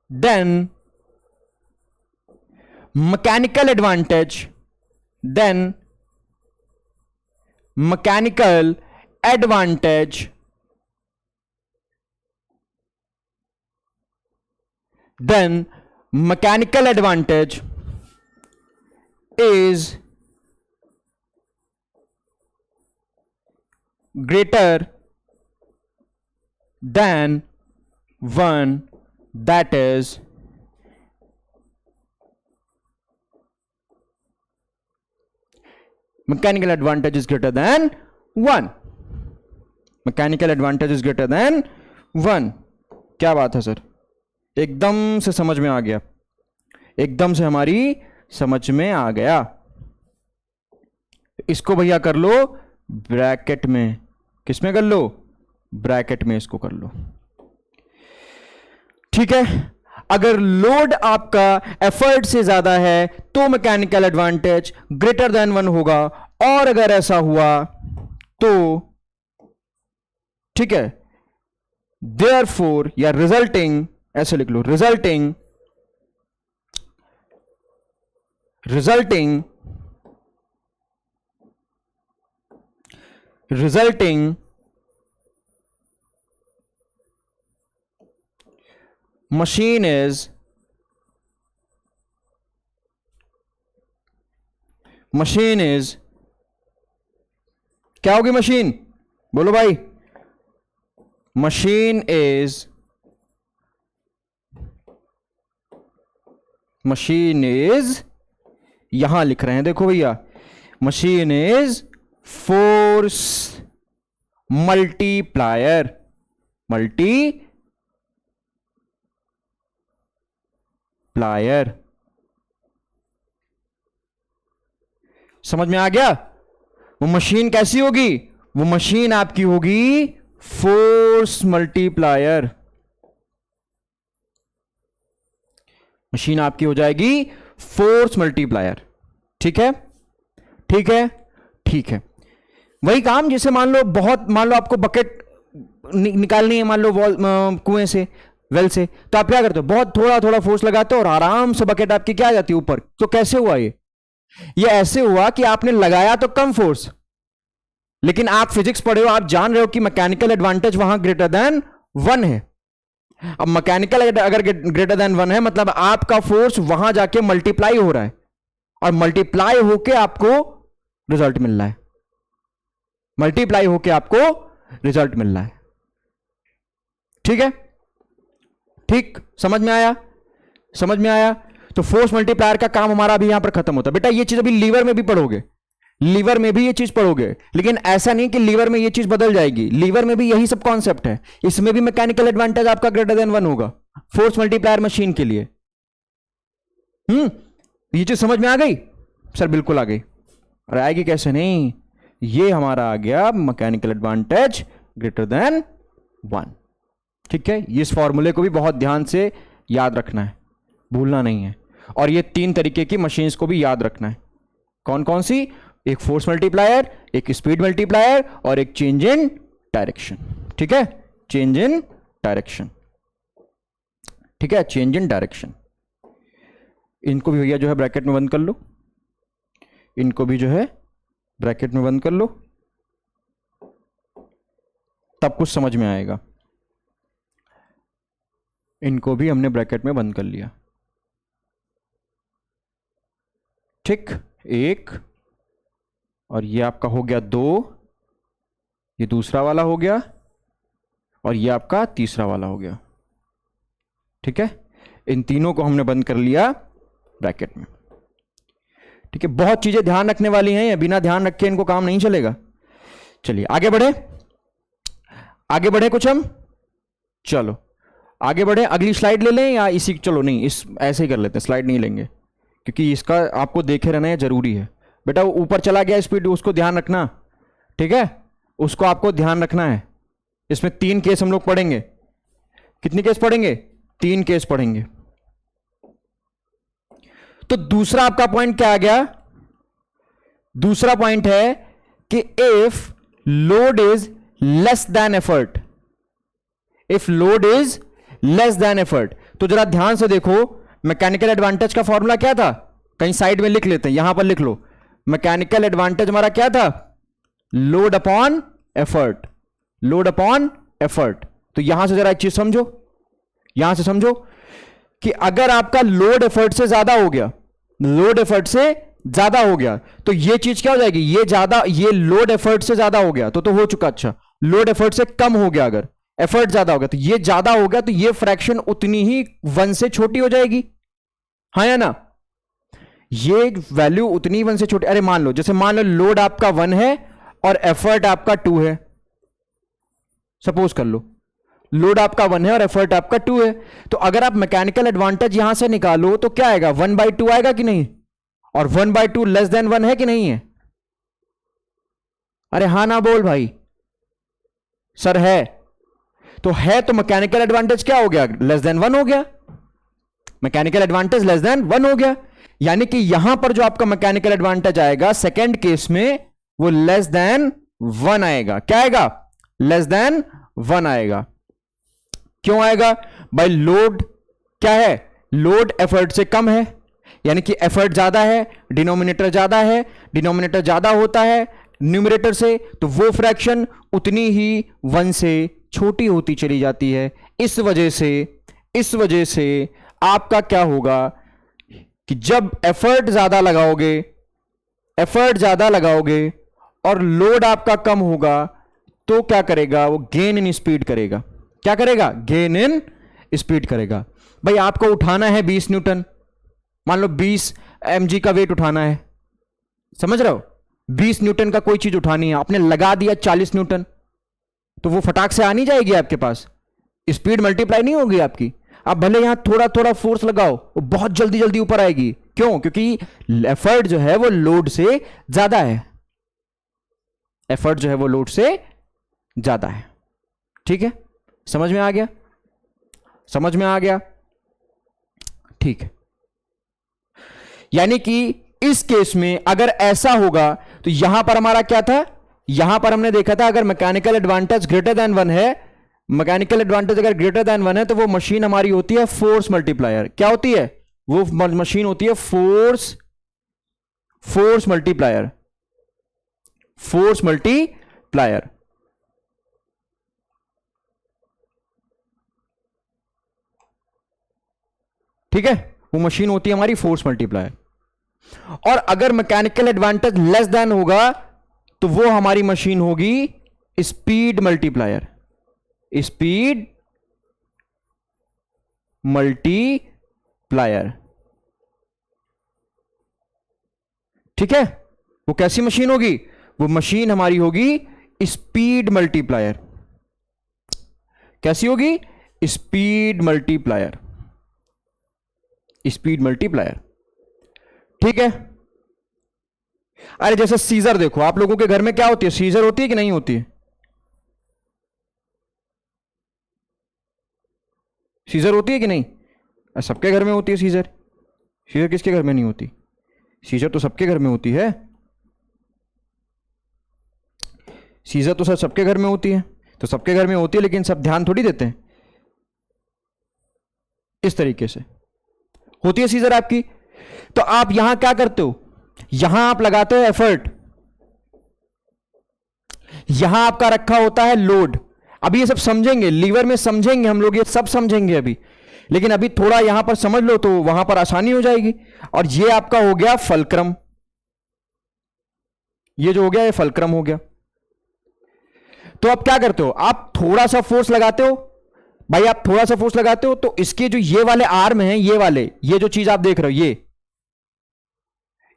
then mechanical advantage is greater than 1, that is mechanical advantage is greater than 1। mechanical advantage is greater than 1। क्या बात है सर, एकदम से समझ में आ गया, एकदम से हमारी समझ में आ गया। इसको भैया कर लो ब्रैकेट में। किसमें कर लो? ब्रैकेट में इसको कर लो। ठीक है, अगर लोड आपका एफर्ट से ज्यादा है तो मैकेनिकल एडवांटेज ग्रेटर देन 1 होगा, और अगर ऐसा हुआ तो ठीक है, देयरफॉर या रिजल्टिंग, ऐसे लिख लो, रिजल्टिंग machine is क्या होगी मशीन? बोलो भाई, मशीन इज यहां लिख रहे हैं, देखो भैया, मशीन इज फोर्स मल्टीप्लायर। समझ में आ गया? वो मशीन कैसी होगी? वो मशीन आपकी होगी फोर्स मल्टीप्लायर। मशीन आपकी हो जाएगी फोर्स मल्टीप्लायर। ठीक है, ठीक है, ठीक है। वही काम जैसे मान लो आपको बकेट निकालनी है, मान लो कुएं से, वेल से, तो आप क्या करते हो? बहुत थोड़ा थोड़ा फोर्स लगाते हो और आराम से बकेट आपकी क्या आ जाती है ऊपर। तो कैसे हुआ ये ऐसे हुआ कि आपने लगाया तो कम फोर्स, लेकिन आप फिजिक्स पढ़े हो, आप जान रहे हो कि मैकेनिकल एडवांटेज वहां ग्रेटर देन 1 है। अब मैकेनिकल अगर ग्रेटर देन 1 है, मतलब आपका फोर्स वहां जाके मल्टीप्लाई हो रहा है, और मल्टीप्लाई होके आपको रिजल्ट मिल रहा है। मल्टीप्लाई होके आपको रिजल्ट मिल रहा है। ठीक है, ठीक, समझ में आया? समझ में आया? तो फोर्स मल्टीप्लायर का काम हमारा अभी यहां पर खत्म होता है। बेटा ये चीज अभी लीवर में भी पढ़ोगे, लीवर में भी ये चीज पढ़ोगे, लेकिन ऐसा नहीं कि लीवर में ये चीज बदल जाएगी। लीवर में भी यही सब कॉन्सेप्ट है, इसमें भी मैकेनिकल एडवांटेज आपका ग्रेटर देन 1 होगा फोर्स मल्टीप्लायर मशीन के लिए। ये चीज समझ में आ गई? सर बिल्कुल आ गई। और आएगी कैसे नहीं? ये हमारा आ गया मैकेनिकल एडवांटेज ग्रेटर देन 1। ठीक है, इस फॉर्मूले को भी बहुत ध्यान से याद रखना है, भूलना नहीं है। और ये 3 तरीके की मशीन्स को भी याद रखना है। कौन कौन सी? एक फोर्स मल्टीप्लायर, एक स्पीड मल्टीप्लायर, और एक चेंज इन डायरेक्शन। ठीक है, चेंज इन डायरेक्शन। ठीक है, चेंज इन डायरेक्शन। इनको भी भैया जो है ब्रैकेट में बंद कर लो, इनको भी जो है ब्रैकेट में बंद कर लो, तब कुछ समझ में आएगा। इनको भी हमने ब्रैकेट में बंद कर लिया। ठीक, 1, और ये आपका हो गया 2, ये दूसरा वाला हो गया, और ये आपका तीसरा वाला हो गया। ठीक है, इन तीनों को हमने बंद कर लिया ब्रैकेट में। ठीक है, बहुत चीजें ध्यान रखने वाली हैं, बिना ध्यान रखे इनको काम नहीं चलेगा। चलिए आगे बढ़े, आगे बढ़े कुछ हम, चलो आगे बढ़े। अगली स्लाइड ले लें या इसी, चलो नहीं, इस ऐसे ही कर लेते हैं, स्लाइड नहीं लेंगे क्योंकि इसका आपको देखे रहना है, जरूरी है। बेटा वो ऊपर चला गया स्पीड, उसको ध्यान रखना। ठीक है, उसको आपको ध्यान रखना है। इसमें 3 केस हम लोग पढ़ेंगे। कितने केस पढ़ेंगे? 3 केस पढ़ेंगे। तो दूसरा आपका पॉइंट क्या आ गया? दूसरा पॉइंट है कि if load is less than effort, if load is less than effort. तो जरा ध्यान से देखो, मैकेनिकल एडवांटेज का फॉर्मूला क्या था? कहीं साइड में लिख लेते हैं, यहां पर लिख लो। मैकेनिकल एडवांटेज हमारा क्या था? Load upon effort, load upon effort. तो यहां से जरा एक चीज समझो, यहां से समझो कि अगर आपका लोड एफर्ट से ज्यादा हो गया, लोड एफर्ट से ज्यादा हो गया, तो ये चीज क्या हो जाएगी? ये ज्यादा, ये लोड एफर्ट से ज्यादा हो गया तो हो चुका। अच्छा, लोड एफर्ट से कम हो गया, अगर एफर्ट ज्यादा हो गया, तो ये ज्यादा हो गया, तो ये फ्रैक्शन उतनी ही 1 से छोटी हो जाएगी, हाँ या ना? ये वैल्यू उतनी 1 से छोटी। अरे मान लो, जैसे मान लो लोड आपका 1 है और एफर्ट आपका 2 है, सपोज कर लो लोड आपका 1 है और एफर्ट आपका 2 है। तो अगर आप मैकेनिकल एडवांटेज यहां से निकालो तो क्या आएगा? 1/2 आएगा कि नहीं? और 1/2 लेस देन 1 है कि नहीं है? अरे हां ना बोल भाई, सर है। तो है, तो मैकेनिकल एडवांटेज क्या हो गया? लेस देन 1 हो गया। मैकेनिकल एडवांटेज लेस देन 1 हो गया, यानी कि यहां पर जो आपका मैकेनिकल एडवांटेज आएगा सेकेंड केस में, वो लेस देन 1 आएगा। क्या आएगा? लेस देन 1 आएगा। क्यों आएगा भाई? लोड क्या है? लोड एफर्ट से कम है, यानी कि एफर्ट ज्यादा है, डिनोमिनेटर ज्यादा है, डिनोमिनेटर ज्यादा होता है न्यूमरेटर से, तो वो फ्रैक्शन उतनी ही 1 से छोटी होती चली जाती है। इस वजह से आपका क्या होगा कि जब एफर्ट ज्यादा लगाओगे और लोड आपका कम होगा तो क्या करेगा? वो गेन इन स्पीड करेगा। क्या करेगा? गेन इन स्पीड करेगा। भाई आपको उठाना है 20 न्यूटन, मान लो 20 mg का वेट उठाना है, समझ रहे हो? 20 न्यूटन का कोई चीज उठानी है, आपने लगा दिया 40 न्यूटन, तो वो फटाक से आ नहीं जाएगी आपके पास, स्पीड मल्टीप्लाई नहीं होगी आपकी। आप भले यहां थोड़ा थोड़ा फोर्स लगाओ, वो बहुत जल्दी जल्दी ऊपर आएगी। क्यों? क्योंकि एफर्ट जो है वो लोड से ज्यादा है, एफर्ट जो है वो लोड से ज्यादा है। ठीक है, समझ में आ गया? समझ में आ गया? ठीक है, यानी कि इस केस में अगर ऐसा होगा तो यहां पर हमारा क्या था? यहां पर हमने देखा था अगर मैकेनिकल एडवांटेज ग्रेटर देन 1 है, मैकेनिकल एडवांटेज अगर ग्रेटर देन 1 है तो वो मशीन हमारी होती है फोर्स मल्टीप्लायर। क्या होती है? वो मशीन होती है फोर्स मल्टीप्लायर। Force multiplier. ठीक है, वो मशीन होती है हमारी फोर्स मल्टीप्लायर। और अगर मैकेनिकल एडवांटेज लेस देन होगा तो वो हमारी मशीन होगी स्पीड मल्टीप्लायर। Speed multiplier. ठीक है, वो कैसी मशीन होगी? वो मशीन हमारी होगी स्पीड मल्टीप्लायर। कैसी होगी? Speed multiplier. Speed multiplier. ठीक है। अरे जैसे सीजर देखो, आप लोगों के घर में क्या होती है? सीजर होती है कि नहीं होती है? सीजर होती है कि नहीं? सबके घर में होती है सीजर। सीजर किसके घर में नहीं होती? सीजर तो सबके घर में होती है। सीजर तो सर सबके घर में होती है। तो सबके घर में होती है, लेकिन सब ध्यान थोड़ी देते हैं। इस तरीके से होती है सीजर आपकी। तो आप यहां क्या करते हो? यहां आप लगाते हो एफर्ट, यहां आपका रखा होता है लोड। अभी ये सब समझेंगे, लीवर में समझेंगे हम लोग, ये सब समझेंगे अभी, लेकिन अभी थोड़ा यहां पर समझ लो तो वहां पर आसानी हो जाएगी। और ये आपका हो गया फलक्रम। ये जो हो गया ये फलक्रम हो गया। तो आप क्या करते हो? आप थोड़ा सा फोर्स लगाते हो भाई, आप थोड़ा सा फोर्स लगाते हो तो इसके जो ये वाले आर्म हैं, ये वाले, ये जो चीज आप देख रहे हो,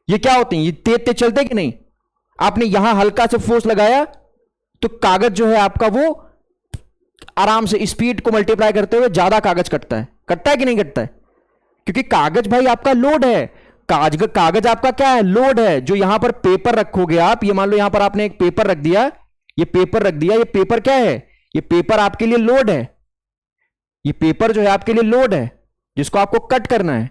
ये क्या होते हैं? ये तेज तेज चलते कि नहीं? आपने यहां हल्का सा फोर्स लगाया तो कागज जो है आपका वो आराम से स्पीड को मल्टीप्लाई करते हुए ज्यादा कागज कटता है। कटता है कि नहीं कटता है? क्योंकि कागज भाई आपका लोड है। कागज आपका क्या है? लोड है। जो यहां पर पेपर रखोगे आप, ये मान लो यहां पर आपने एक पेपर रख दिया, ये पेपर रख दिया, ये पेपर क्या है? ये पेपर आपके लिए लोड है। ये पेपर जो है आपके लिए लोड है जिसको आपको कट करना है।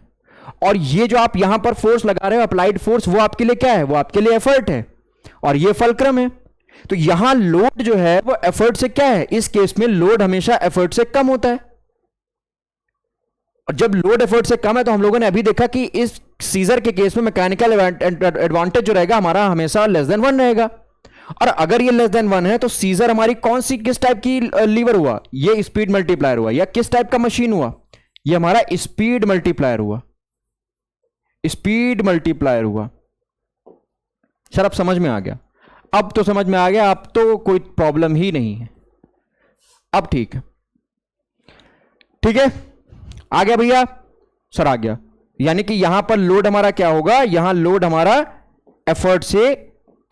और ये जो आप यहां पर फोर्स लगा रहे हो, अप्लाइड फोर्स, वो आपके लिए क्या है? वो आपके लिए एफर्ट है। और ये फलक्रम है। तो यहां लोड जो है वो एफर्ट से क्या है? इस केस में लोड हमेशा एफर्ट से कम होता है। और जब लोड एफर्ट से कम है तो हम लोगों ने अभी देखा कि इस सीजर के केस में मैकेनिकल एडवांटेज जो रहेगा हमारा हमेशा लेस देन 1 रहेगा। और अगर ये लेस देन 1 है तो सीजर हमारी कौन सी, किस टाइप की लीवर हुआ? ये स्पीड मल्टीप्लायर हुआ। या किस टाइप का मशीन हुआ? ये हमारा स्पीड मल्टीप्लायर हुआ। स्पीड मल्टीप्लायर हुआ। सर अब समझ में आ गया? अब तो समझ में आ गया, अब तो कोई प्रॉब्लम ही नहीं है। अब ठीक है, ठीक है, आ गया भैया? सर आ गया। यानी कि यहां पर लोड हमारा क्या होगा? यहां लोड हमारा एफर्ट से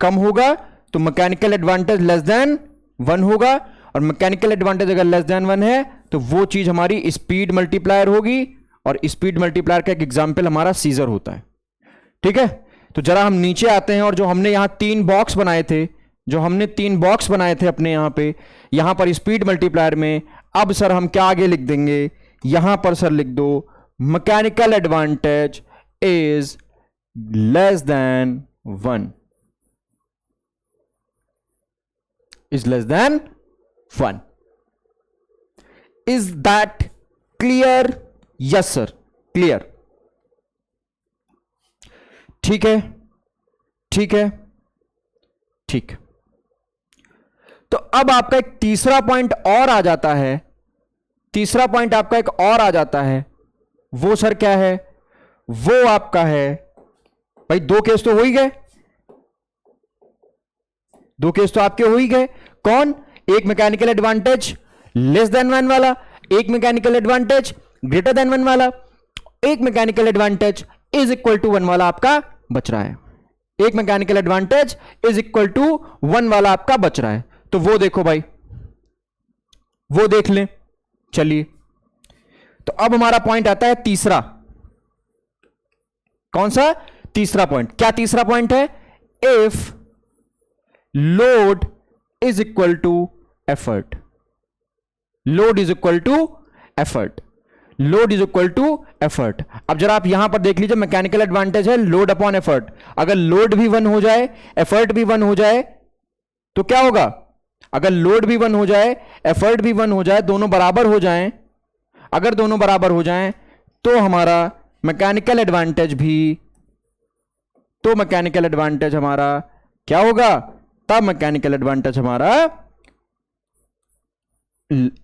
कम होगा, तो मैकेनिकल एडवांटेज लेस देन 1 होगा। और मैकेनिकल एडवांटेज अगर लेस देन 1 है तो वो चीज हमारी स्पीड मल्टीप्लायर होगी। और स्पीड मल्टीप्लायर का एक एग्जांपल हमारा सीजर होता है। ठीक है, तो जरा हम नीचे आते हैं और जो हमने यहां 3 बॉक्स बनाए थे, जो हमने 3 बॉक्स बनाए थे अपने यहां पे, यहां पर स्पीड मल्टीप्लायर में, अब सर हम क्या आगे लिख देंगे? यहां पर सर लिख दो mechanical advantage is less than 1। Is less than 1। Is that clear? Yes sir, clear. ठीक है, ठीक है, ठीक। तो अब आपका एक तीसरा पॉइंट और आ जाता है, तीसरा पॉइंट आपका एक और आ जाता है। वो सर क्या है? वो आपका है, भाई दो केस तो हो ही गए, दो केस तो आपके हो ही गए। कौन? एक mechanical advantage less than one वाला, एक mechanical advantage greater than one वाला, एक mechanical advantage is equal to one वाला आपका बच रहा है। एक mechanical advantage is equal to one वाला आपका बच रहा है। तो वो देखो भाई, वो देख लें। चलिए, तो अब हमारा पॉइंट आता है तीसरा। कौन सा? तीसरा पॉइंट। क्या तीसरा पॉइंट है? If load is equal to effort, load is equal to effort, load is equal to effort. अब जरा आप यहां पर देख लीजिए, मैकेनिकल एडवांटेज है लोड अपॉन एफर्ट। अगर लोड भी वन हो जाए, एफर्ट भी वन हो जाए, तो क्या होगा? अगर लोड भी वन हो जाए, एफर्ट भी वन हो जाए, दोनों बराबर हो जाएं, अगर दोनों बराबर हो जाएं, तो हमारा मैकेनिकल एडवांटेज भी, तो मैकेनिकल एडवांटेज हमारा क्या होगा? तब मैकेनिकल एडवांटेज हमारा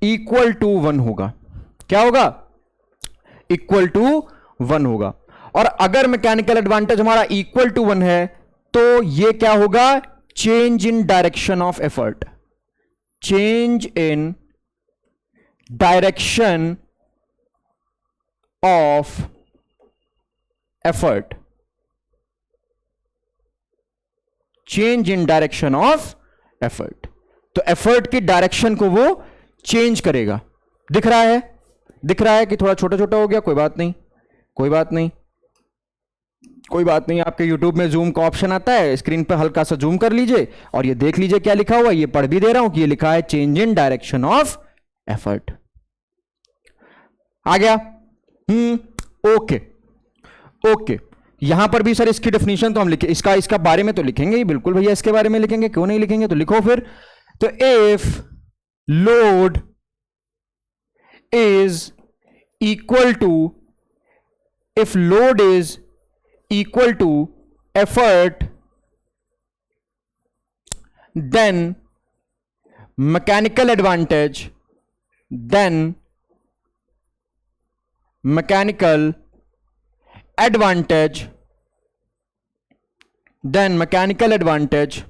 इक्वल टू वन होगा। क्या होगा? इक्वल टू वन होगा। और अगर मैकेनिकल एडवांटेज हमारा इक्वल टू वन है, तो ये क्या होगा? Change in direction of effort, change in direction of effort, change in direction of effort. तो एफर्ट की डायरेक्शन को वो चेंज करेगा। दिख रहा है? दिख रहा है कि थोड़ा छोटा छोटा हो गया? कोई बात नहीं, कोई बात नहीं, कोई बात नहीं। आपके YouTube में जूम का ऑप्शन आता है, स्क्रीन पर हल्का सा जूम कर लीजिए और ये देख लीजिए क्या लिखा हुआ है। ये पढ़ भी दे रहा हूं कि ये लिखा है change in direction of effort. आ गया? Okay, okay. यहां पर भी सर इसकी डेफिनेशन तो हम लिखे, इसका बारे में तो लिखेंगे ही, बिल्कुल भैया इसके बारे में लिखेंगे, क्यों नहीं लिखेंगे? तो लिखो फिर। तो if load is equal to, if load is equal to effort, then mechanical advantage, then mechanical advantage, then mechanical advantage,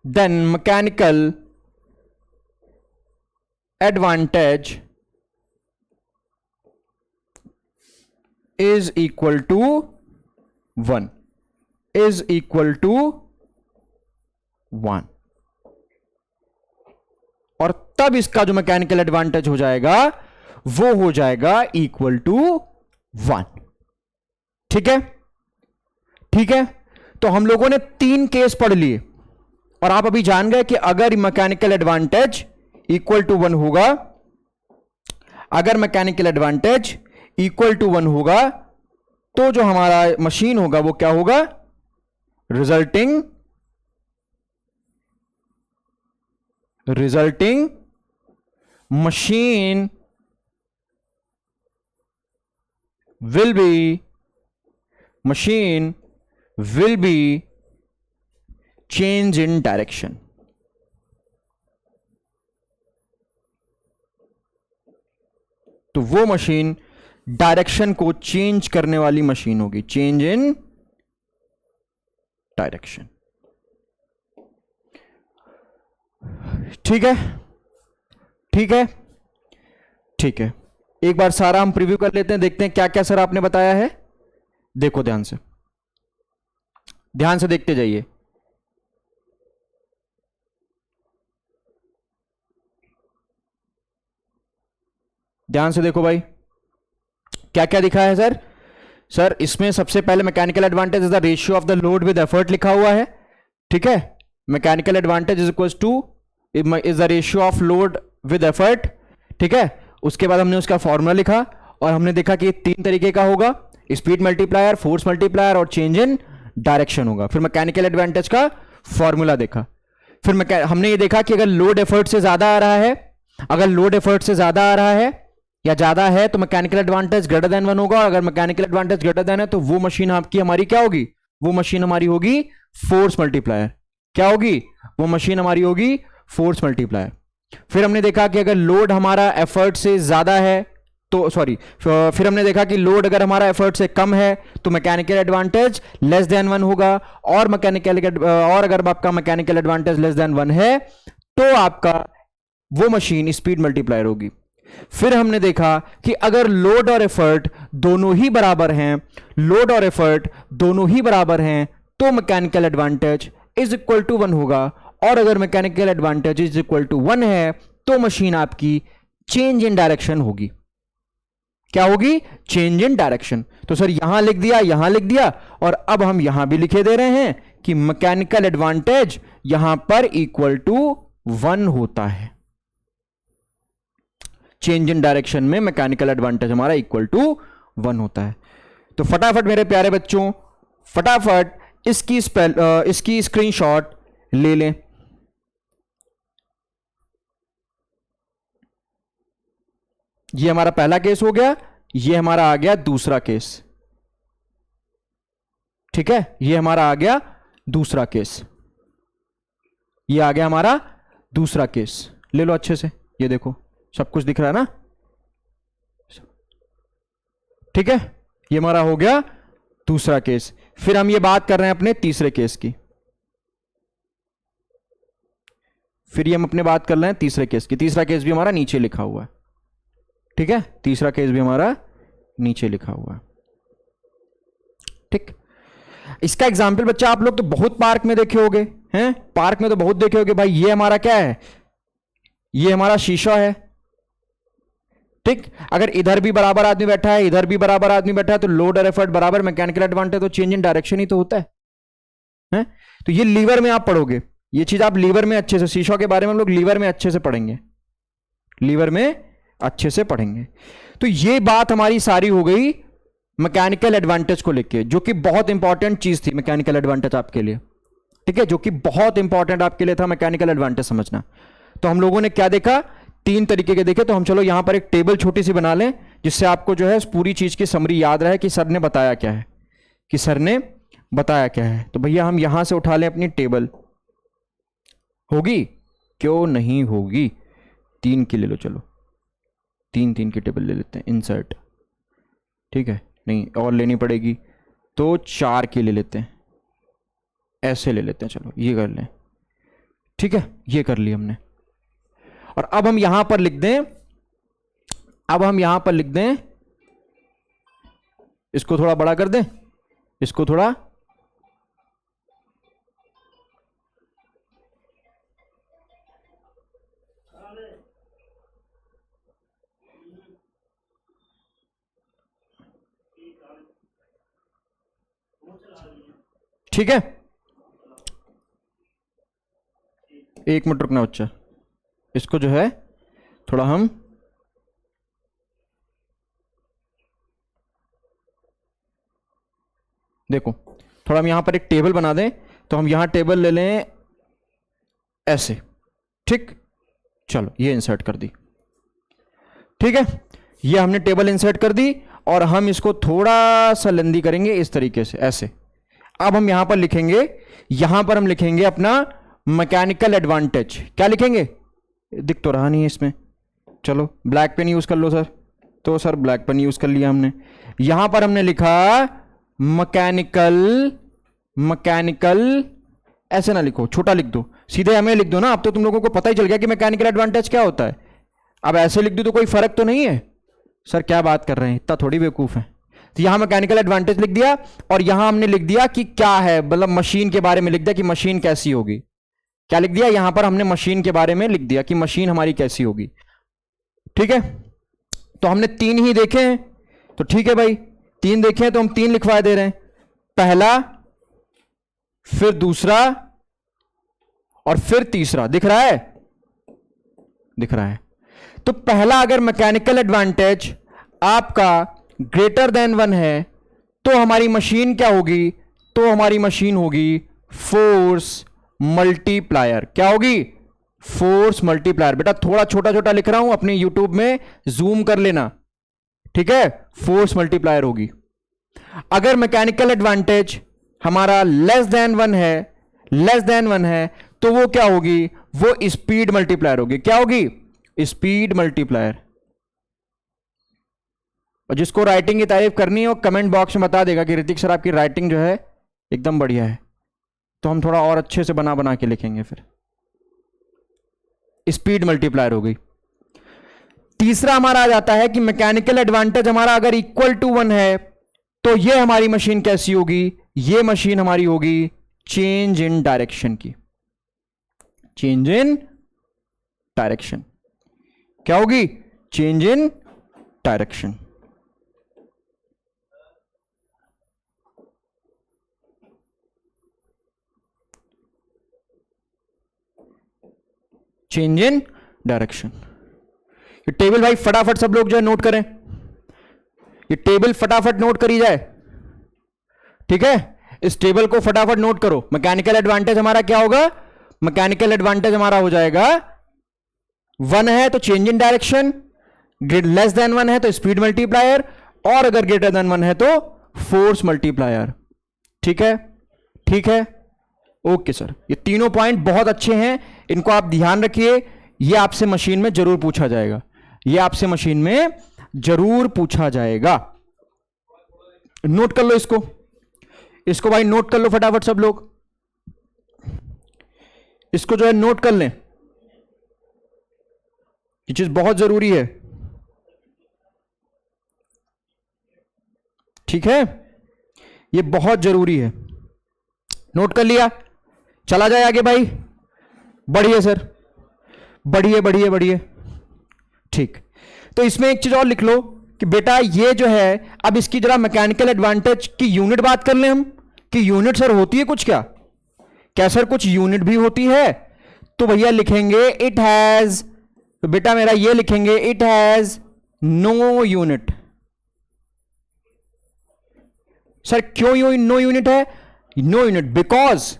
then mechanical advantage is equal to 1, is equal to 1। और तब इसका जो मैकेनिकल एडवांटेज हो जाएगा वो हो जाएगा equal to 1। ठीक है, ठीक है। तो हम लोगों ने 3 केस पढ़ लिए और आप अभी जान गए कि अगर मैकेनिकल एडवांटेज इक्वल टू 1 होगा, अगर मैकेनिकल एडवांटेज इक्वल टू 1 होगा, तो जो हमारा मशीन होगा वो क्या होगा? Resulting machine will be change in direction। तो वो मशीन डायरेक्शन को चेंज करने वाली मशीन होगी, चेंज इन डायरेक्शन। ठीक है, ठीक है, ठीक है। एक बार सारा हम प्रीव्यू कर लेते हैं, देखते हैं क्या क्या सर आपने बताया है। देखो ध्यान से, ध्यान से देखते जाइए। ध्यान से देखो भाई, क्या क्या दिखा है सर। सर इसमें सबसे पहले mechanical advantage is the ratio of the load with effort लिखा हुआ है। ठीक है, mechanical advantage is equal two is the ratio of load with effort. ठीक है, उसके बाद हमने उसका फॉर्मूला लिखा और हमने देखा कि 3 तरीके का होगा, स्पीड मल्टीप्लायर, फोर्स मल्टीप्लायर और चेंज इन डायरेक्शन होगा। फिर मैकेनिकल एडवांटेज का फॉर्मूला देखा, फिर हमने ये देखा कि अगर लोड एफर्ट से ज्यादा आ रहा है, अगर लोड एफर्ट से ज्यादा आ रहा है या ज्यादा है तो मैकेनिकल एडवांटेज ग्रेटर देन 1 होगा, और अगर मैकेनिकल एडवांटेज ग्रेटर देन है तो वो मशीन आपकी हमारी क्या होगी, वो मशीन हमारी होगी फोर्स मल्टीप्लायर। क्या होगी वो मशीन हमारी होगी फोर्स मल्टीप्लायर। फिर हमने देखा कि अगर लोड हमारा एफर्ट से ज्यादा है तो फिर हमने देखा कि लोड अगर हमारा एफर्ट से कम है तो मैकेनिकल एडवांटेज लेस देन 1 होगा, और अगर आपका मैकेनिकल एडवांटेज लेस देन 1 है तो आपका वो मशीन स्पीड मल्टीप्लायर होगी। फिर हमने देखा कि अगर लोड और एफर्ट दोनों ही बराबर हैं, लोड और एफर्ट दोनों ही बराबर हैं तो mechanical advantage is equal to 1 होगा, और अगर mechanical advantage is equal to 1 है तो मशीन आपकी चेंज इन डायरेक्शन होगी। क्या होगी, चेंज इन डायरेक्शन। तो सर यहां लिख दिया, यहां लिख दिया, और अब हम यहां भी लिखे दे रहे हैं कि मैकेनिकल एडवांटेज यहां पर इक्वल टू 1 होता है। चेंज इन डायरेक्शन में मैकेनिकल एडवांटेज हमारा इक्वल टू 1 होता है। तो फटाफट मेरे प्यारे बच्चों, फटाफट इसकी स्क्रीनशॉट ले लें। ये हमारा पहला केस हो गया, ये हमारा आ गया दूसरा केस। ठीक है, ये हमारा आ गया दूसरा केस, ये आ गया हमारा दूसरा केस। ले लो अच्छे से, ये देखो सब कुछ दिख रहा है ना। ठीक है, ये हमारा हो गया दूसरा केस। फिर हम ये बात कर रहे हैं अपने तीसरे केस की। फिर ये हम अपने बात कर रहे हैं तीसरे केस की। तीसरा केस भी हमारा नीचे लिखा हुआ है। ठीक है, तीसरा केस भी हमारा नीचे लिखा हुआ है। ठीक, इसका एग्जाम्पल बच्चा आप लोग तो बहुत पार्क में देखे होंगे, हैं पार्क में तो बहुत देखे होंगे भाई। ये हमारा क्या है, ये हमारा शीशा है। ठीक, अगर इधर भी बराबर आदमी बैठा है, इधर भी बराबर आदमी बैठा है तो लोड और एफर्ट बराबर, मैकेनिकल एडवांटेज तो चेंज इन डायरेक्शन ही तो होता है। तो ये लीवर में आप पढ़ोगे, ये चीज आप लीवर में अच्छे से, शीशा के बारे में हम लोग लीवर में अच्छे से पढ़ेंगे, लीवर में अच्छे से पढ़ेंगे। तो ये बात हमारी सारी हो गई मैकेनिकल एडवांटेज को लेके, जो कि बहुत इंपॉर्टेंट चीज थी मैकेनिकल एडवांटेज आपके लिए। ठीक है, जो कि बहुत इंपॉर्टेंट आपके लिए था मैकेनिकल एडवांटेज समझना। तो हम लोगों ने क्या देखा, 3 तरीके के देखे। तो हम चलो यहां पर एक टेबल छोटी सी बना लें, जिससे आपको जो है पूरी चीज की समरी याद रहे कि सर ने बताया क्या है, कि सर ने बताया क्या है। तो भैया हम यहां से उठा लें अपनी टेबल, होगी क्यों नहीं होगी, 3 की ले लो, चलो 3 की टेबल ले लेते हैं, इंसर्ट। ठीक है, नहीं और लेनी पड़ेगी तो 4 की ले लेते हैं, ऐसे ले लेते हैं, चलो ये कर लें। ठीक है, ये कर ली हमने। और अब हम यहां पर लिख दें, अब हम यहां पर लिख दें, इसको थोड़ा बड़ा कर दें, इसको थोड़ा, ठीक है। 1 मिनट रुकना बच्चा, इसको जो है थोड़ा हम देखो, थोड़ा हम यहां पर एक टेबल बना दें। तो हम यहां टेबल ले लें ऐसे। ठीक, चलो ये इंसर्ट कर दी। ठीक है, ये हमने टेबल इंसर्ट कर दी, और हम इसको थोड़ा सा लंदी करेंगे इस तरीके से, ऐसे। अब हम यहां पर लिखेंगे, यहां पर हम लिखेंगे अपना मैकेनिकल एडवांटेज। क्या लिखेंगे, दिख तो रहा नहीं है इसमें, चलो ब्लैक पेन यूज कर लो सर। तो सर ब्लैक पेन यूज कर लिया हमने। यहां पर हमने लिखा मैकेनिकल, ऐसे ना लिखो, छोटा लिख दो, सीधे हमें लिख दो ना। अब तो तुम लोगों को पता ही चल गया कि मैकेनिकल एडवांटेज क्या होता है। अब ऐसे लिख दो तो कोई फर्क तो नहीं है। सर क्या बात कर रहे हैं, इतना थोड़ी बेवकूफ है। तो यहां मैकेनिकल एडवांटेज लिख दिया, और यहां हमने लिख दिया कि क्या है, मतलब मशीन के बारे में लिख दिया कि मशीन कैसी होगी। क्या लिख दिया, यहां पर हमने मशीन के बारे में लिख दिया कि मशीन हमारी कैसी होगी। ठीक है, तो हमने 3 ही देखे हैं, तो ठीक है भाई, 3 देखे हैं तो हम 3 लिखवा दे रहे हैं। पहला, फिर दूसरा, और फिर तीसरा। दिख रहा है, दिख रहा है। तो पहला, अगर मैकेनिकल एडवांटेज आपका ग्रेटर देन 1 है तो हमारी मशीन क्या होगी, तो हमारी मशीन होगी फोर्स मल्टीप्लायर। क्या होगी? Force multiplier. बेटा थोड़ा छोटा छोटा लिख रहा हूं, अपने यूट्यूब में जूम कर लेना, ठीक है? फोर्स मल्टीप्लायर होगी। अगर मैकेनिकल एडवांटेज हमारा लेस देन 1 है, लेस देन 1 है, तो वो क्या होगी? वो स्पीड मल्टीप्लायर होगी। क्या होगी? Speed multiplier. और जिसको राइटिंग की तारीफ करनी है वो कमेंट बॉक्स में बता देगा कि ऋतिक सर आपकी राइटिंग जो है एकदम बढ़िया है, तो हम थोड़ा और अच्छे से बना बना के लिखेंगे। फिर स्पीड मल्टीप्लायर हो गई। तीसरा हमारा आ जाता है कि मैकेनिकल एडवांटेज हमारा अगर इक्वल टू 1 है तो ये हमारी मशीन कैसी होगी? ये मशीन हमारी होगी चेंज इन डायरेक्शन की। Change in direction. क्या होगी? Change in direction. Change in direction. ये टेबल भाई फटाफट सब लोग जो है नोट करें, ये टेबल फटाफट नोट करी जाए, ठीक है? इस टेबल को फटाफट नोट करो। मैकेनिकल एडवांटेज हमारा क्या होगा? मैकेनिकल एडवांटेज हमारा हो जाएगा 1 है तो change in direction, less than 1 है तो स्पीड मल्टीप्लायर, और अगर ग्रेटर देन 1 है तो फोर्स मल्टीप्लायर। ठीक है? ठीक है, ओके सर। ये तीनों पॉइंट बहुत अच्छे हैं, इनको आप ध्यान रखिए। ये आपसे मशीन में जरूर पूछा जाएगा, ये आपसे मशीन में जरूर पूछा जाएगा। नोट कर लो इसको, इसको भाई नोट कर लो फटाफट सब लोग, इसको जो है नोट कर लें, ये चीज बहुत जरूरी है। ठीक है, ये बहुत जरूरी है। नोट कर लिया? चला जाए आगे भाई। बढ़िया सर, बढ़िया बढ़िया बढ़िया। ठीक, तो इसमें एक चीज और लिख लो कि बेटा ये जो है, अब इसकी जरा मैकेनिकल एडवांटेज की यूनिट बात कर लें हम, कि यूनिट सर होती है कुछ क्या? क्या सर कुछ यूनिट भी होती है? तो भैया लिखेंगे इट हैज, तो बेटा मेरा ये लिखेंगे it has no unit. Sir क्यों नो यूनिट है? नो यूनिट बिकॉज,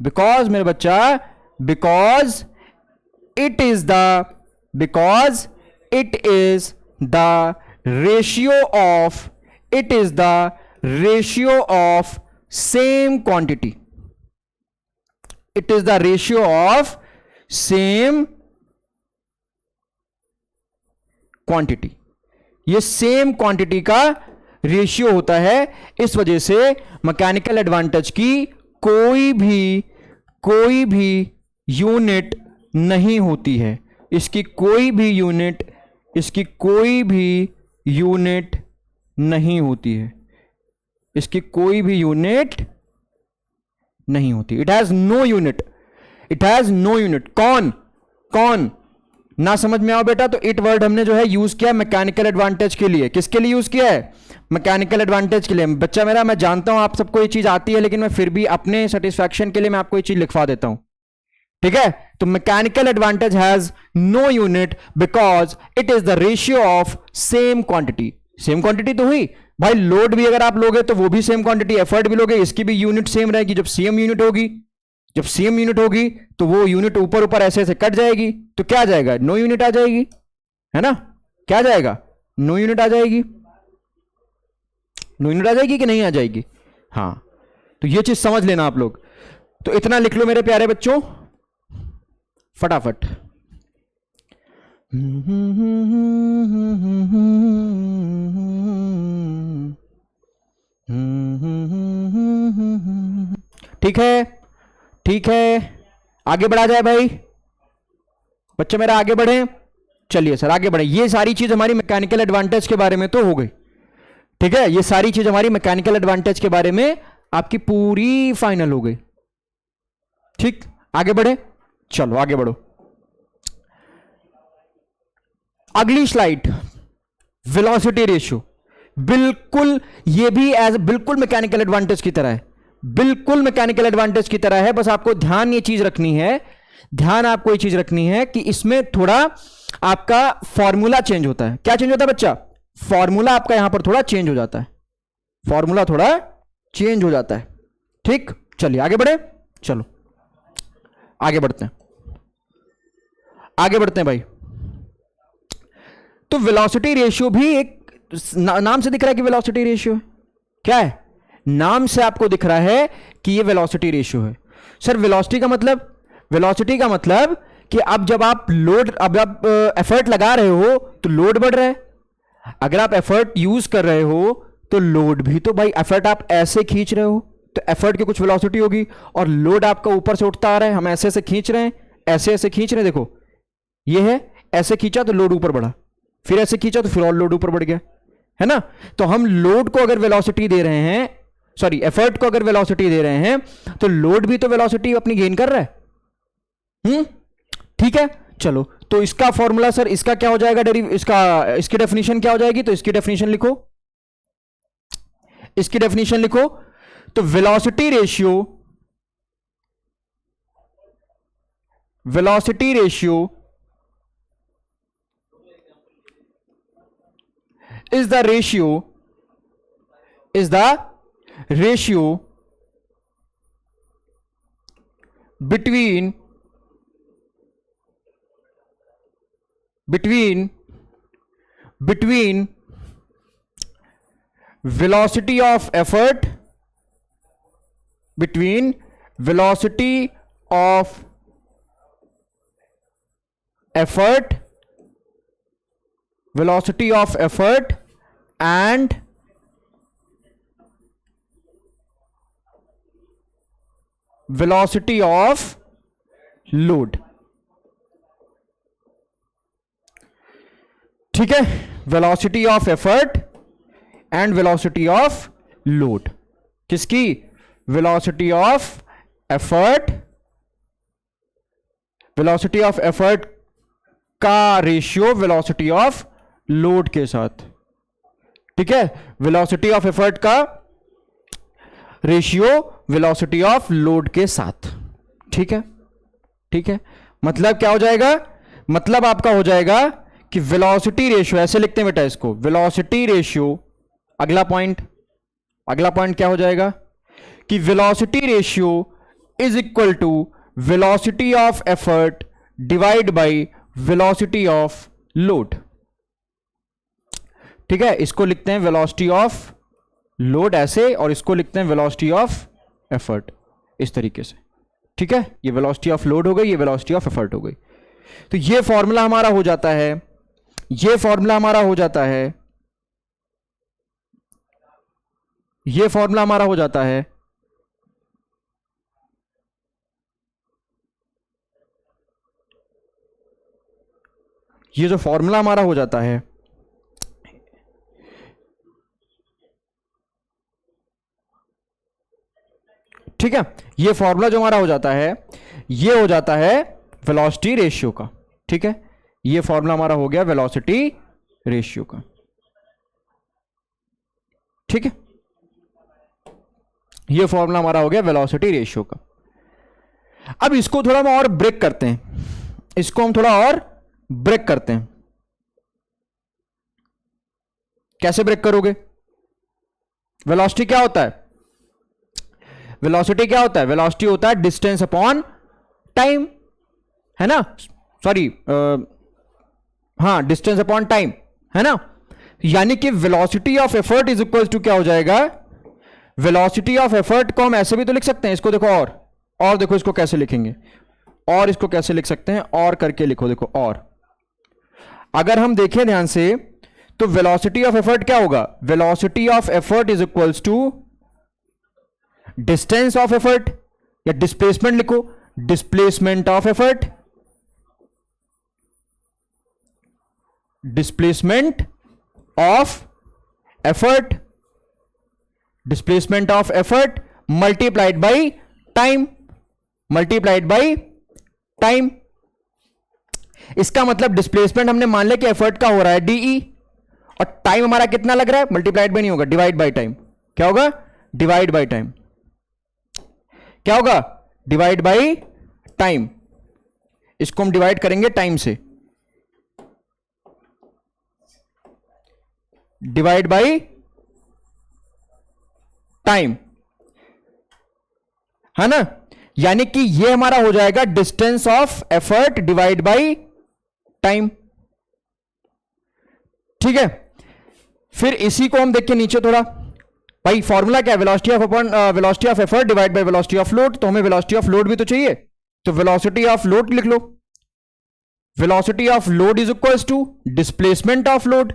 बिकॉज मेरे बच्चा, because it is the, because it is the ratio of, it is the ratio of same quantity, it is the ratio of same quantity. ये same quantity का ratio होता है, इस वजह से mechanical advantage की कोई भी यूनिट नहीं होती है। इसकी कोई भी यूनिट, इसकी कोई भी यूनिट नहीं होती है, इसकी कोई भी यूनिट नहीं होती। It has no unit, it has no unit. कौन कौन ना समझ में आओ बेटा, तो इट वर्ड हमने जो है यूज किया मैकेनिकल एडवांटेज के लिए। किसके लिए यूज किया है? मैकेनिकल एडवांटेज के लिए। बच्चा मेरा, मैं जानता हूं आप सबको ये चीज आती है, लेकिन मैं फिर भी अपने सेटिस्फैक्शन के लिए मैं आपको ये चीज लिखवा देता हूं, ठीक है? तो mechanical advantage has no unit because it is the ratio of same quantity. Same quantity तो हुई भाई, लोड भी अगर आप लोगे तो वो भी सेम क्वांटिटी, एफर्ट भी लोगे इसकी भी यूनिट सेम रहेगी। जब सेम यूनिट होगी, जब सेम यूनिट होगी तो वो यूनिट ऊपर ऊपर ऐसे ऐसे कट जाएगी, तो क्या आ जाएगा? नो यूनिट आ जाएगी, है ना? क्या आ जाएगा? नो यूनिट आ जाएगी। नो यूनिट आ जाएगी कि नहीं आ जाएगी? हाँ, तो ये चीज समझ लेना आप लोग। तो इतना लिख लो मेरे प्यारे बच्चों फटाफट। ठीक है, ठीक है, आगे बढ़ा जाए भाई। बच्चे मेरा आगे बढ़े, चलिए सर आगे बढ़े। ये सारी चीज हमारी मैकेनिकल एडवांटेज के बारे में तो हो गई, ठीक है? ये सारी चीज हमारी मैकेनिकल एडवांटेज के बारे में आपकी पूरी फाइनल हो गई। ठीक, आगे बढ़े, चलो आगे बढ़ो। अगली स्लाइड, वेलोसिटी रेशियो। बिल्कुल ये भी एज बिल्कुल मैकेनिकल एडवांटेज की तरह है, बिल्कुल मैकेनिकल एडवांटेज की तरह है। बस आपको ध्यान ये चीज रखनी है, ध्यान आपको ये चीज रखनी है कि इसमें थोड़ा आपका फॉर्मूला चेंज होता है। क्या चेंज होता है बच्चा? फॉर्मूला आपका यहां पर थोड़ा चेंज हो जाता है, फॉर्मूला थोड़ा चेंज हो जाता है। ठीक, चलिए आगे बढ़े, चलो आगे बढ़ते हैं, आगे बढ़ते हैं भाई। तो वेलोसिटी रेशियो भी एक नाम से दिख रहा है कि वेलोसिटी रेशियो है। क्या है? नाम से आपको दिख रहा है कि ये वेलोसिटी रेशियो है। सर वेलोसिटी का मतलब, वेलोसिटी का मतलब कि अब जब आप लोड, अब आप एफर्ट लगा रहे हो तो लोड बढ़ रहा है। अगर आप एफर्ट यूज कर रहे हो तो लोड भी, तो भाई एफर्ट आप ऐसे खींच रहे हो तो एफर्ट की कुछ वेलोसिटी होगी, और लोड आपका ऊपर से उठता आ रहा है, हम ऐसे ऐसे खींच रहे हैं, ऐसे ऐसे खींच रहे हैं, देखो ये है, ऐसे खींचा तो लोड ऊपर बढ़ा, फिर ऐसे खींचा तो फिर और लोड ऊपर बढ़ गया, है ना। तो हम लोड को अगर वेलोसिटी दे रहे हैं, सॉरी एफर्ट को अगर वेलोसिटी दे रहे हैं, तो लोड भी तो वेलोसिटी अपनी गेन कर रहा है। ठीक है, चलो तो इसका फॉर्मूला सर, इसका क्या हो जाएगा, इसकी डेफिनेशन क्या हो जाएगी, तो इसकी डेफिनेशन लिखो, इसकी डेफिनेशन लिखो। तो velocity ratio, velocity ratio is the ratio, is the ratio between velocity of effort, between velocity of effort, velocity of effort and velocity of load। ठीक है, velocity of effort and velocity of load. किसकी? Velocity of effort, velocity of effort का ratio velocity of load के साथ। ठीक है, velocity of effort का ratio velocity of load के साथ। ठीक है, ठीक है, मतलब क्या हो जाएगा, मतलब आपका हो जाएगा कि वेलोसिटी रेशियो, ऐसे लिखते हैं बेटा इसको, वेलोसिटी रेशियो, अगला पॉइंट, अगला पॉइंट क्या हो जाएगा कि velocity ratio is equal to velocity of effort divide by velocity of load. ठीक है, इसको लिखते हैं वेलोसिटी ऑफ लोड ऐसे, और इसको लिखते हैं वेलोसिटी ऑफ एफर्ट इस तरीके से। ठीक है, ये वेलोसिटी ऑफ लोड हो गई, ये वेलोसिटी ऑफ एफर्ट हो गई। तो ये फॉर्मूला हमारा हो जाता है, ये फॉर्मूला हमारा हो जाता है, ये फॉर्मूला हमारा हो जाता है ये जो फॉर्मूला हमारा हो जाता है, ठीक है, ये फॉर्मूला जो हमारा हो जाता है, ये हो जाता है वेलोसिटी रेशियो का। ठीक है, ये फॉर्मूला हमारा हो गया वेलोसिटी रेशियो का। ठीक है, ये फॉर्मूला हमारा हो गया वेलोसिटी रेशियो का। अब इसको थोड़ा हम और ब्रेक करते हैं, इसको हम थोड़ा और ब्रेक करते हैं। कैसे ब्रेक करोगे? वेलोसिटी क्या होता है? वेलोसिटी क्या होता है? वेलोसिटी होता है डिस्टेंस अपॉन टाइम, है ना, सॉरी हाँ, डिस्टेंस अपॉन टाइम, है ना। यानी कि velocity of effort is equal to क्या हो जाएगा, वेलोसिटी ऑफ एफर्ट को हम ऐसे भी तो लिख सकते हैं, इसको देखो और देखो इसको कैसे लिखेंगे, और इसको कैसे लिख सकते हैं, और करके लिखो, देखो और। अगर हम देखें ध्यान से तो वेलोसिटी ऑफ एफर्ट क्या होगा, velocity of effort is equals to distance of effort, या डिस्प्लेसमेंट लिखो, displacement of effort, displacement of effort, displacement of effort multiplied by time, multiplied by time. इसका मतलब डिस्प्लेसमेंट हमने मान लिया कि एफर्ट का हो रहा है डीई, और टाइम हमारा कितना लग रहा है, मल्टीप्लाइड बाय नहीं होगा, डिवाइड बाय टाइम। क्या होगा? Divide by time. क्या होगा? Divide by time. इसको हम डिवाइड करेंगे टाइम से, डिवाइड बाय टाइम, है ना। यानी कि ये हमारा हो जाएगा distance of effort divide by time. ठीक है, फिर इसी को हम देख के नीचे थोड़ा, भाई फॉर्मूला क्या है, velocity of upon velocity of effort divide by velocity of load, तो हमें वेलोसिटी ऑफ लोड भी तो चाहिए, तो वेलोसिटी ऑफ लोड लिख लो। Velocity of load is equals to displacement of load,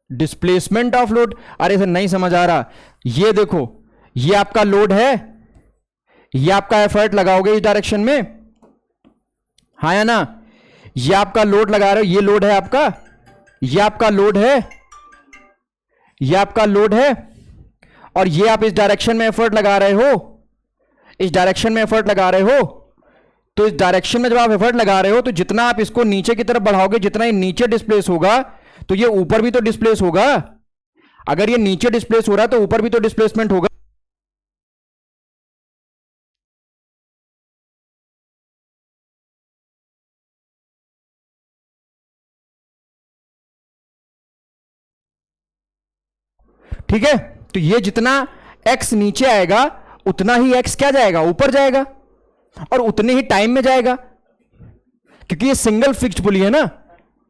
displacement of load. अरे सर नहीं समझ आ रहा, ये देखो ये आपका लोड है, ये आपका एफर्ट लगाओगे इस डायरेक्शन में, हाँ या ना, ये आपका लोड लगा रहे हो, ये लोड है आपका, ये आपका लोड है, ये आपका लोड है, और ये आप इस डायरेक्शन में एफर्ट लगा रहे हो, इस डायरेक्शन में एफर्ट लगा रहे हो। तो इस डायरेक्शन में जब आप एफर्ट लगा रहे हो तो जितना आप इसको नीचे की तरफ बढ़ाओगे, जितना ये नीचे डिस्प्लेस होगा तो ये ऊपर भी तो डिस्प्लेस होगा। अगर ये नीचे डिस्प्लेस हो रहा है तो ऊपर भी तो डिस्प्लेसमेंट होगा। ठीक है, तो ये जितना x नीचे आएगा उतना ही x क्या जाएगा, ऊपर जाएगा, और उतने ही टाइम में जाएगा, क्योंकि ये सिंगल फिक्स्ड पुली है ना,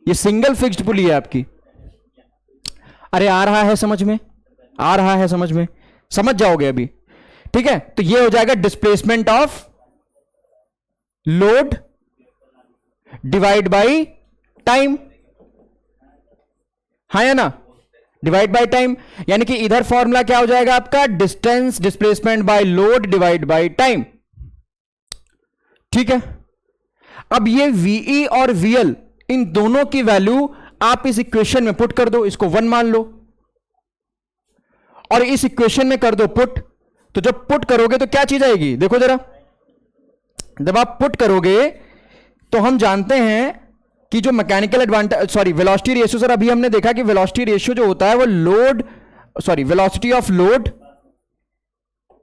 ये सिंगल फिक्स्ड पुली है आपकी। अरे आ रहा है समझ में, आ रहा है समझ में, समझ जाओगे अभी। ठीक है, तो ये हो जाएगा displacement of load divide by time, हाँ या ना, डिवाइड बाय टाइम। यानी कि इधर फॉर्मूला क्या हो जाएगा आपका, distance displacement by load divide by time. ठीक है, अब ये VE और VL इन दोनों की वैल्यू आप इस इक्वेशन में पुट कर दो, इसको 1 मान लो, और इस इक्वेशन में कर दो पुट। तो जब पुट करोगे तो क्या चीज आएगी, देखो जरा, जब आप पुट करोगे तो हम जानते हैं कि जो mechanical advantage, sorry velocity ratio, sir अभी हमने देखा कि वेलोसिटी रेशियो जो होता है वो load, sorry velocity of load,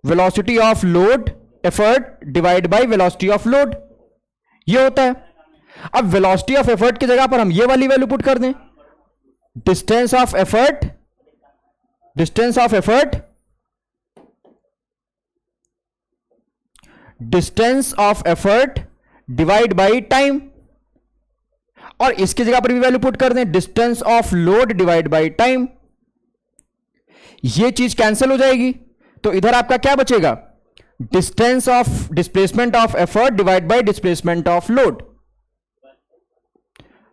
velocity of load effort divide by velocity of load, ये होता है। अब वेलोसिटी ऑफ एफर्ट की जगह पर हम ये वाली वैल्यू पुट कर दें, distance of effort, distance of effort, distance of effort divide by time, और इसकी जगह पर भी वैल्यू पुट कर दें, distance of load divide by time. ये चीज कैंसिल हो जाएगी, तो इधर आपका क्या बचेगा, distance of displacement of effort divide bye displacement of load,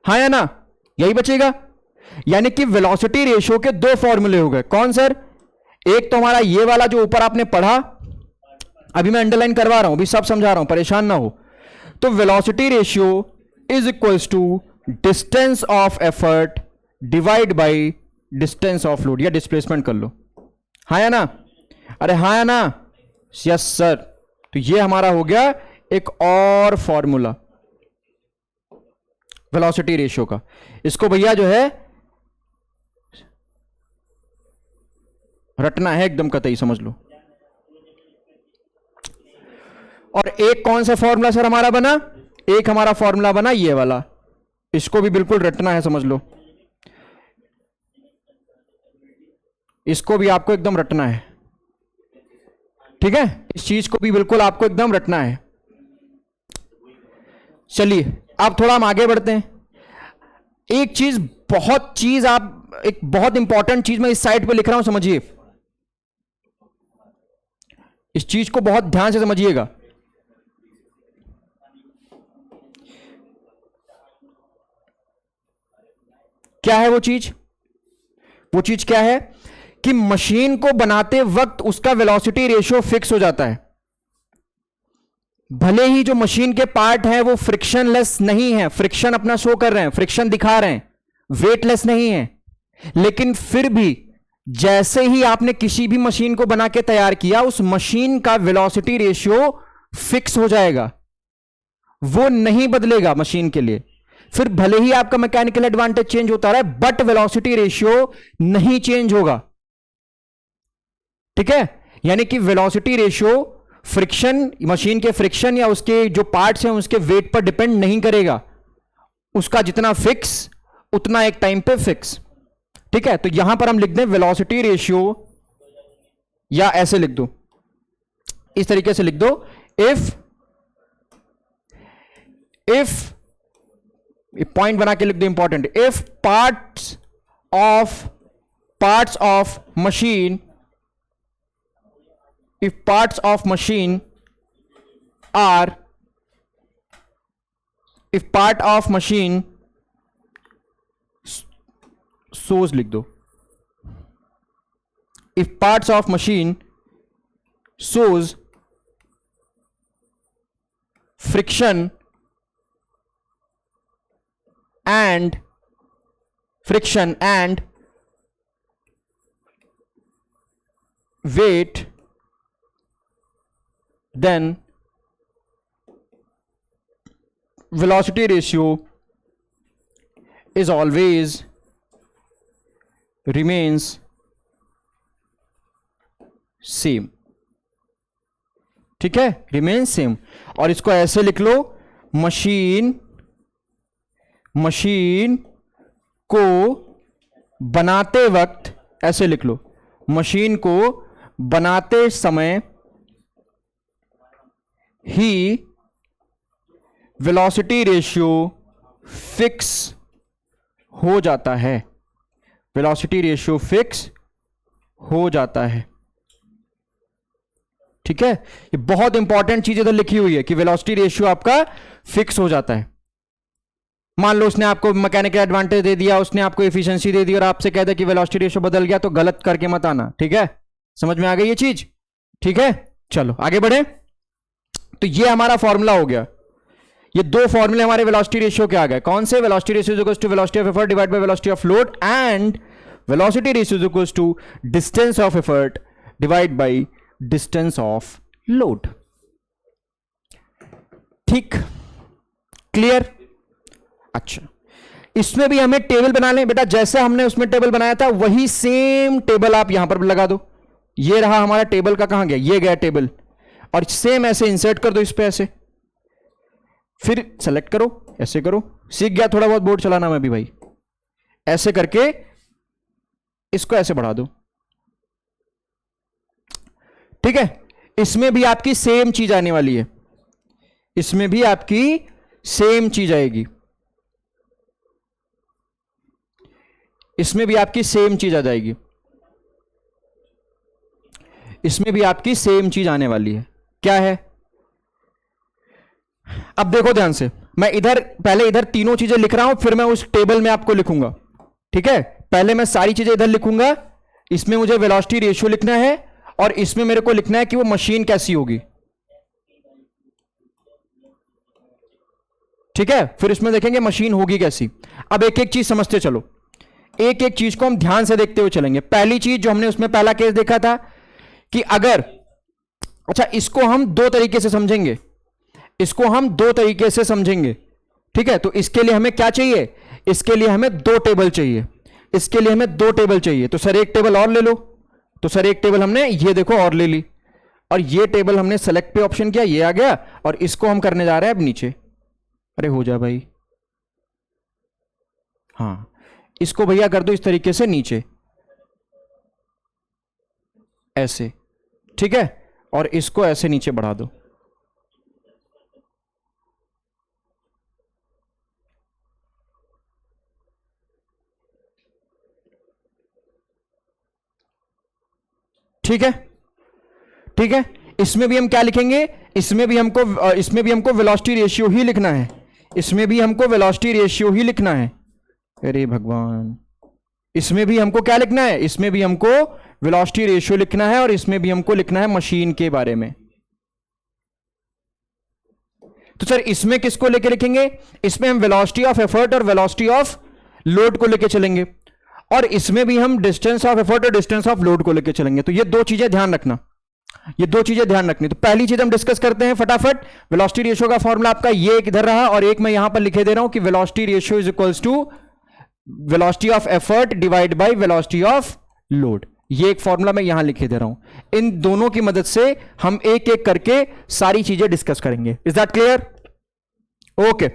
हाँ या ना, यही बचेगा। यानी कि वेलोसिटी रेशियो के दो फॉर्मूले हो गए, कौन सर, एक तो हमारा ये वाला जो ऊपर आपने पढ़ा, अभी मैं अंडरलाइन करवा रहा हूं, अभी सब समझा रहा हूं, परेशान ना हो। तो velocity ratio is equals to distance of effort divide by distance of load, या डिस्प्लेसमेंट कर लो, हाँ या ना, अरे हाँ या ना, यस सर। तो ये हमारा हो गया एक और फॉर्मूला वेलोसिटी रेशियो का। इसको भैया जो है रटना है एकदम कतई, समझ लो। और एक कौन सा फॉर्मूला सर हमारा बना, एक हमारा फॉर्मूला बना ये वाला, इसको भी बिल्कुल रटना है, समझ लो, इसको भी आपको एकदम रटना है। ठीक है, इस चीज को भी बिल्कुल आपको एकदम रटना है। चलिए अब थोड़ा हम आगे बढ़ते हैं। एक चीज आप एक बहुत इंपॉर्टेंट चीज मैं इस साइड पे लिख रहा हूं, समझिए, इस चीज को बहुत ध्यान से समझिएगा। क्या है वो चीज, वो चीज क्या है कि मशीन को बनाते वक्त उसका वेलोसिटी रेशियो फिक्स हो जाता है। भले ही जो मशीन के पार्ट हैं वो फ्रिक्शनलेस नहीं है, फ्रिक्शन अपना शो कर रहे हैं, फ्रिक्शन दिखा रहे हैं, वेटलेस नहीं है, लेकिन फिर भी जैसे ही आपने किसी भी मशीन को बना के तैयार किया, उस मशीन का वेलोसिटी रेशियो फिक्स हो जाएगा, वो नहीं बदलेगा मशीन के लिए। फिर भले ही आपका मैकेनिकल एडवांटेज चेंज होता रहे, बट वेलोसिटी रेशियो नहीं चेंज होगा। ठीक है, यानी कि वेलोसिटी रेशियो फ्रिक्शन, मशीन के फ्रिक्शन या उसके जो पार्ट्स हैं उसके वेट पर डिपेंड नहीं करेगा, उसका जितना फिक्स उतना एक टाइम पे फिक्स। ठीक है, तो यहां पर हम लिख दें वेलोसिटी रेशियो, या ऐसे लिख दो इस तरीके से लिख दो, इफ पॉइंट बना के लिख दो, important, if parts of machine are if part of machine shows, लिख दो, if parts of machine shows friction and weight, then velocity ratio is always remains same. ठीक है, रिमेन सेम। और इसको ऐसे लिख लो, मशीन को बनाते वक्त, ऐसे लिख लो, मशीन को बनाते समय ही वेलोसिटी रेशियो फिक्स हो जाता है, वेलोसिटी रेशियो फिक्स हो जाता है। ठीक है, ये बहुत इंपॉर्टेंट चीज इधर लिखी हुई है कि वेलोसिटी रेशियो आपका फिक्स हो जाता है। मान लो उसने आपको मैकेनिकल एडवांटेज दे दिया, उसने आपको एफिशिएंसी दे दी और आपसे कहता है कि वेलोसिटी रेशियो बदल गया, तो गलत करके मत आना। ठीक है, समझ में आ गई ये चीज? ठीक है, चलो आगे बढ़े। तो ये हमारा फॉर्मूला हो गया, ये दो फॉर्मूले हमारे वेलोसिटी रेशियो के आ गए। कौन से? Velocity ratio is equal to velocity of effort divide by velocity of load, and velocity ratio is equal to distance of effort divide by distance of load. ठीक, क्लियर? अच्छा, इसमें भी हमें टेबल बना लें बेटा, जैसे हमने उसमें टेबल बनाया था वही सेम टेबल आप यहां पर लगा दो। ये रहा हमारा टेबल का, कहां गया? ये गया टेबल, और सेम ऐसे इंसर्ट कर दो इस पे ऐसे, फिर सेलेक्ट करो, ऐसे करो। सीख गया थोड़ा बहुत बोर्ड चलाना मैं भी भाई। ऐसे करके इसको ऐसे बढ़ा दो। ठीक है, इसमें भी आपकी सेम चीज आने वाली है, इसमें भी आपकी सेम चीज आएगी, इसमें भी आपकी सेम चीज आ जाएगी, इसमें भी आपकी सेम चीज आने वाली है। क्या है? अब देखो ध्यान से, मैं इधर पहले इधर तीनों चीजें लिख रहा हूं, फिर मैं उस टेबल में आपको लिखूंगा। ठीक है, पहले मैं सारी चीजें इधर लिखूंगा, इसमें मुझे वेलोसिटी रेशियो लिखना है और इसमें मेरे को लिखना है कि वो मशीन कैसी होगी। ठीक है, फिर इसमें देखेंगे मशीन होगी कैसी। अब एक एक चीज समझते चलो, एक एक चीज को हम ध्यान से देखते हुए चलेंगे। पहली चीज जो हमने उसमें पहला केस देखा था कि अगर, अच्छा इसको हम दो तरीके से समझेंगे, इसको हम दो तरीके से समझेंगे। ठीक है, तो इसके लिए हमें क्या चाहिए? इसके लिए हमें दो टेबल चाहिए, इसके लिए हमें दो टेबल चाहिए। तो सर एक टेबल और ले लो, तो सर एक टेबल हमने ये देखो और ले ली, और ये टेबल हमने सेलेक्ट पे ऑप्शन किया, ये आ गया, और इसको हम करने जा रहे हैं अब नीचे। अरे हो जा भाई, हाँ इसको भैया कर दो इस तरीके से नीचे ऐसे। ठीक है, और इसको ऐसे नीचे बढ़ा दो। ठीक है, ठीक है, इसमें भी हम क्या लिखेंगे? इसमें भी हमको वेलोसिटी रेशियो ही लिखना है, इसमें भी हमको वेलोसिटी रेशियो ही लिखना है। अरे भगवान, इसमें भी हमको क्या लिखना है? इसमें भी हमको वेलोसिटी रेशियो लिखना है, और इसमें भी हमको लिखना है मशीन के बारे में। तो सर इसमें किसको लेके लिखेंगे? इसमें हम वेलोसिटी ऑफ एफर्ट और वेलोसिटी ऑफ लोड को लेके चलेंगे, और इसमें भी हम डिस्टेंस ऑफ एफर्ट और डिस्टेंस ऑफ लोड को लेके चलेंगे। तो ये दो चीजें ध्यान रखना, ये दो चीजें ध्यान रखनी। तो पहली चीज हम डिस्कस करते हैं फटाफट। वेलोसिटी रेशियो का फॉर्मूला आपका ये इधर रहा, और एक मैं यहां पर लिखे दे रहा हूं कि velocity ratio is equals to velocity of effort divide by velocity of load. ये एक फॉर्मूला मैं यहां लिखे दे रहा हूं। इन दोनों की मदद से हम एक एक करके सारी चीजें डिस्कस करेंगे। Is that clear? ओके,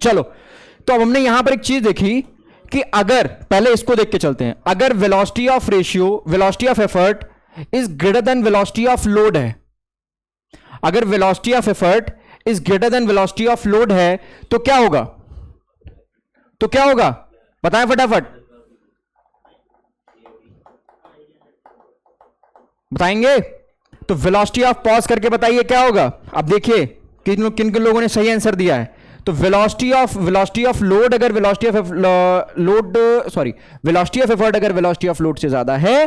चलो। तो अब हमने यहां पर एक चीज देखी कि अगर, पहले इसको देख के चलते हैं, अगर velocity of ratio, velocity of effort is greater than velocity of load है, अगर velocity of effort is greater than velocity of load है तो क्या होगा, तो क्या होगा बताएं फटाफट, बताएंगे? तो वेलोसिटी ऑफ पॉज करके बताइए क्या होगा। अब देखिए किन किन लोगों ने सही आंसर दिया है। तो वेलोसिटी ऑफ लोड अगर velocity of load sorry velocity of effort अगर वेलोसिटी ऑफ लोड से ज्यादा है